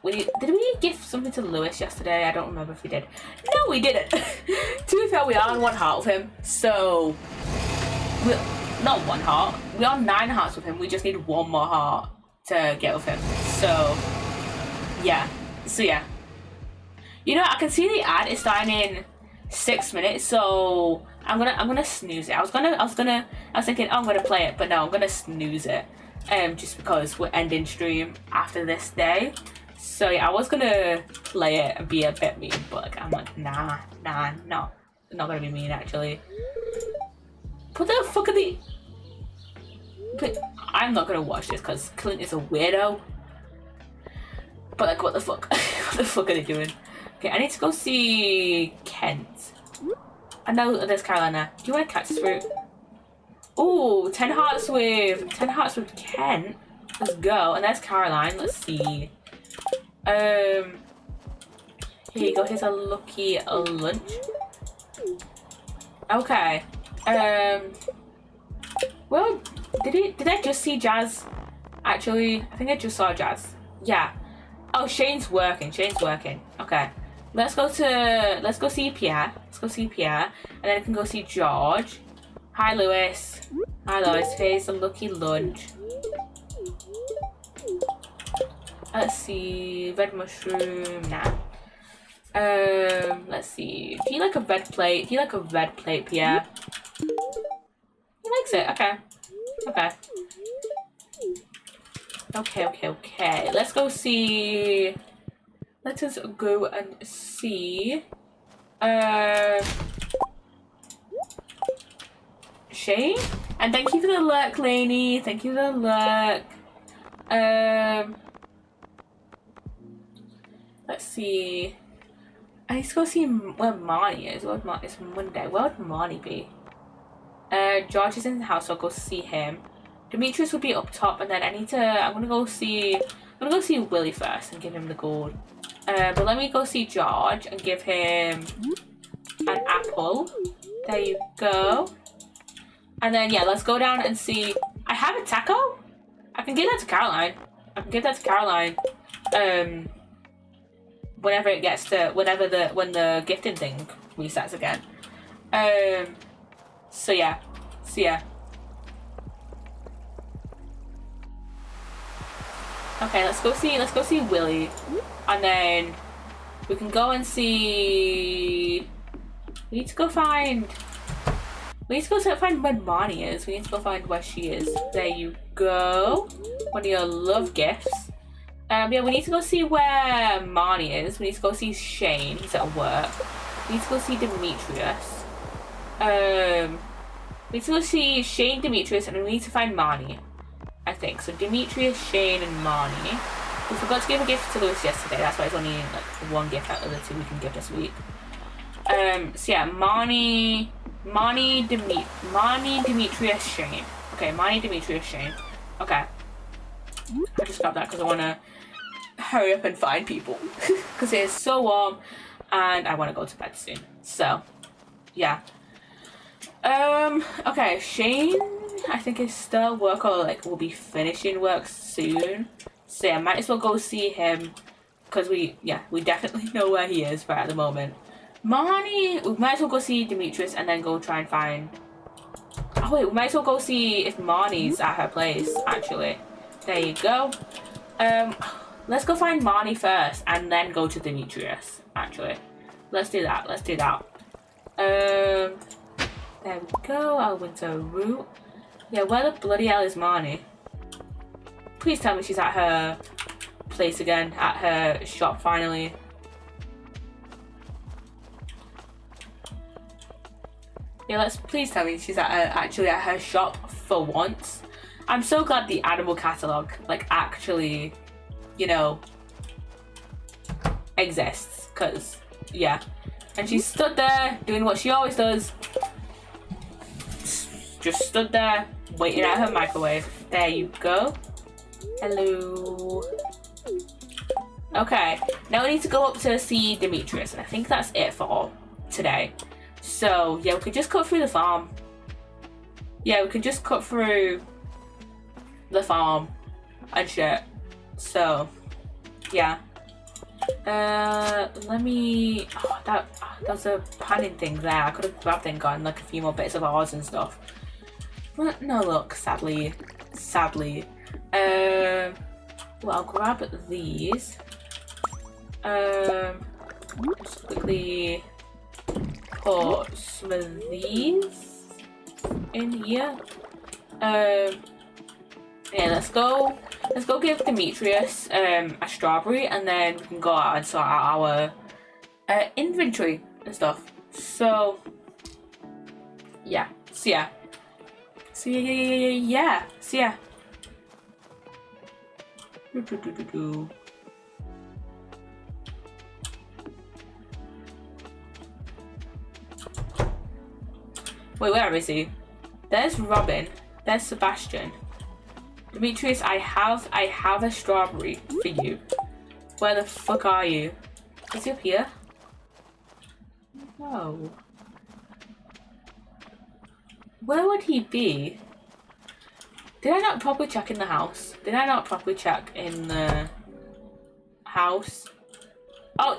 Did we gift something to Lewis yesterday? I don't remember if we did. No, we didn't. To be fair, we are on 1 heart with him. So, not 1 heart. We're on 9 hearts with him. We just need 1 more heart to get with him. So, yeah. You know, I can see the ad is starting in 6 minutes, so I'm gonna snooze it. I was thinking, oh, I'm gonna play it, but no, I'm gonna snooze it. Just because we're ending stream after this day. So yeah, I was gonna play it and be a bit mean, but like, I'm like, nah, not gonna be mean actually. What the fuck are they? But I'm not gonna watch this because Clint is a weirdo. But like, what the fuck? What the fuck are they doing? Okay, I need to go see Kent. I know there's Carolina. Do you want a cactus fruit? Ooh, 10 hearts with Kent. Let's go. And there's Caroline. Let's see. Here you go. Here's a lucky lunch. Okay. Well, did I just see Jazz? Actually, I think I just saw Jazz. Yeah. Oh, Shane's working. Okay. Let's go see Pierre. And then I can go see George. Hi, Lewis. Here's a lucky lunch. Let's see. Red mushroom. Nah. Let's see. Do you like a red plate? Do you like a red plate, Pierre? He likes it. Okay. Okay. Okay. Let's go see. Let us go and see. Shane? And thank you for the lurk, Lainey. Thank you for the lurk. Let's see. I need to go see where Marnie is. It's Monday. Where would Marnie be? George is in the house, so I'll go see him. Demetrius will be up top, and then I'm gonna go see Willie first and give him the gold. But let me go see George and give him an apple. There you go. And then, yeah, let's go down and see. I have a taco? I can give that to Caroline. Whenever it gets to, when the gifting thing resets again. So yeah. Okay, let's go see Willie. And then we can go and see. We need to go find where Marnie is. We need to go find where she is. There you go. One of your love gifts. Yeah, we need to go see where Marnie is. We need to go see Shane. He's at work. We need to go see Demetrius. We need to go see Shane, Demetrius, and we need to find Marnie. I think. So Demetrius, Shane, and Marnie. We forgot to give a gift to Lewis yesterday. That's why it's only like one gift out of the two we can give this week. So yeah, Marnie, Demetrius, Shane. Okay, Marnie, Demetrius, Shane. Okay. I just grabbed that because I want to hurry up and find people. Because it is so warm and I want to go to bed soon. So, yeah. Okay, Shane, I think is still at work, or like will be finishing work soon. So yeah, might as well go see him. Because we definitely know where he is right at the moment. Marnie, we might as well go see Demetrius and then go try and find... Oh wait, we might as well go see if Marnie's at her place, actually. There you go. Let's go find Marnie first and then go to Demetrius, actually. Let's do that. There we go, our winter route. Yeah, where the bloody hell is Marnie? Please tell me she's at her place again, at her shop finally. Yeah, please tell me she's actually at her shop for once. I'm so glad the animal catalogue, like, actually, you know, exists. Because, yeah. And she stood there doing what she always does. Just stood there, waiting at her microwave. There you go. Hello. Okay, now we need to go up to see Demetrius. And I think that's it for today. So, yeah, we could just cut through the farm. Yeah, we could just cut through the farm and shit. So, yeah. Let me... Oh, that's a panning thing there. I could have grabbed and gotten like a few more bits of ours and stuff. But no luck, sadly. Well, I'll grab these. Just quickly put some of these in here. Yeah, let's go give Demetrius a strawberry, and then we can go out and sort out our inventory and stuff. So yeah. See ya. Wait, where is he? There's Robin. There's Sebastian. Demetrius, I have a strawberry for you. Where the fuck are you? Is he up here? No. Where would he be? Did I not properly check in the house? Did I not properly check in the house? Oh,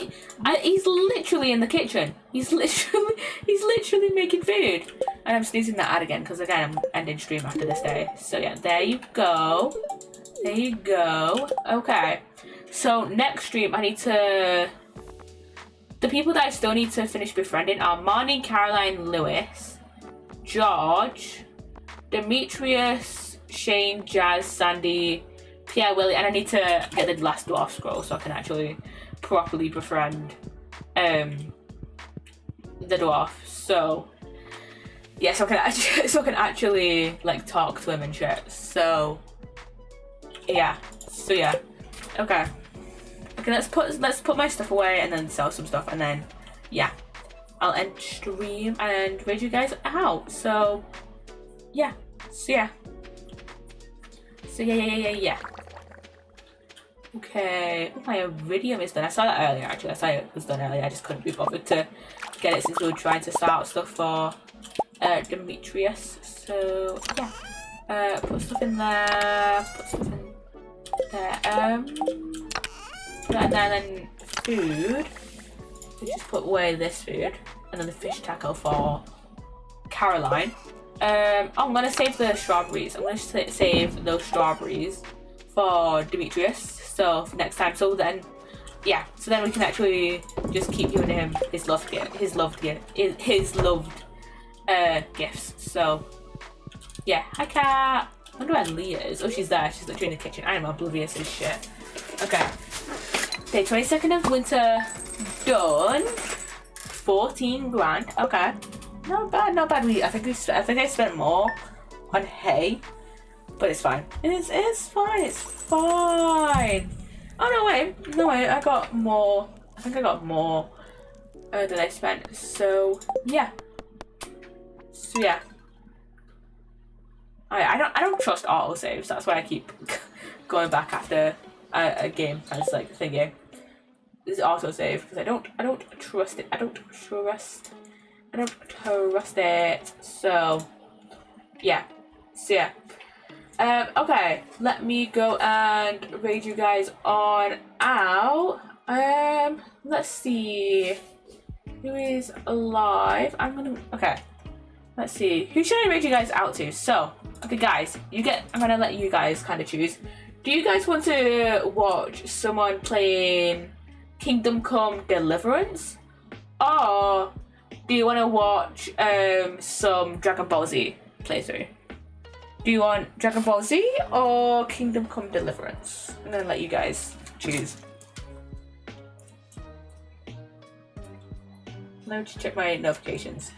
he's literally in the kitchen. He's literally making food. And I'm sneezing that ad again because again I'm ending stream after this day. So yeah, there you go. Okay. So next stream, I need to. The people that I still need to finish befriending are Marnie, Caroline, Lewis, George, Demetrius, Shane, Jazz, Sandy, Pierre, Willie, and I need to get the last dwarf scroll so I can actually properly befriend the dwarf. So yeah, so I can actually like talk to him and shit. So yeah. Okay. Okay, let's put my stuff away and then sell some stuff, and then yeah, I'll end stream and raid you guys out. So yeah. Yeah. Okay. Oh, my iridium is done. I saw that earlier actually. I saw it was done earlier. I just couldn't be bothered to get it since we were trying to start stuff for Demetrius. So yeah. Put stuff in there. Put stuff in there. And then food. We just put away this food, and then the fish tackle for Caroline. I'm gonna save the strawberries. I'm gonna save those strawberries for Demetrius. So for next time. So then, yeah. So then we can actually just keep giving him his loved gifts. So yeah. Hi, cat. I wonder where Leah is. Oh, she's there. She's literally in the kitchen. I am oblivious as shit. Okay. Day 22nd of winter done. 14 grand. Okay. Not bad. I think I spent more on hay, but it's fine. It's fine. Oh no wait. I got more. I think I got more than I spent. So yeah. I don't trust autosaves. That's why I keep going back after a game as like thingy. This is autosave because I don't trust it. I don't trust it. So yeah. Okay, let me go and raid you guys on out. Let's see who is alive. Okay. Let's see. Who should I raid you guys out to? So, okay guys, I'm gonna let you guys kind of choose. Do you guys want to watch someone playing Kingdom Come Deliverance? Or do you want to watch some Dragon Ball Z playthrough? Do you want Dragon Ball Z or Kingdom Come Deliverance? I'm gonna let you guys choose. Let me just check my notifications.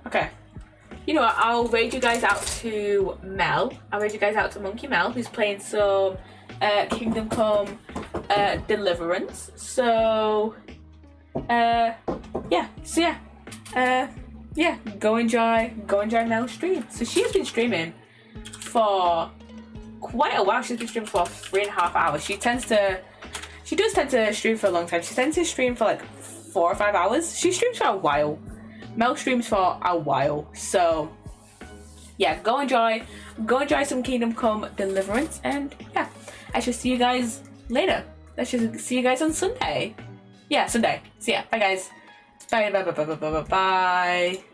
Okay. You know what? I'll raid you guys out to Mel. I'll raid you guys out to Monkey Mel, who's playing some Kingdom Come Deliverance. So, yeah. Go enjoy Mel's stream. So she has been streaming for quite a while. She's been streaming for 3.5 hours. She does tend to stream for a long time. She tends to stream for like 4 or 5 hours. She streams for a while. Mel streams for a while. So yeah, go enjoy some Kingdom Come Deliverance, and yeah, I shall see you guys later. I shall see you guys on Sunday. Yeah, Sunday. See ya. Bye guys. Bye.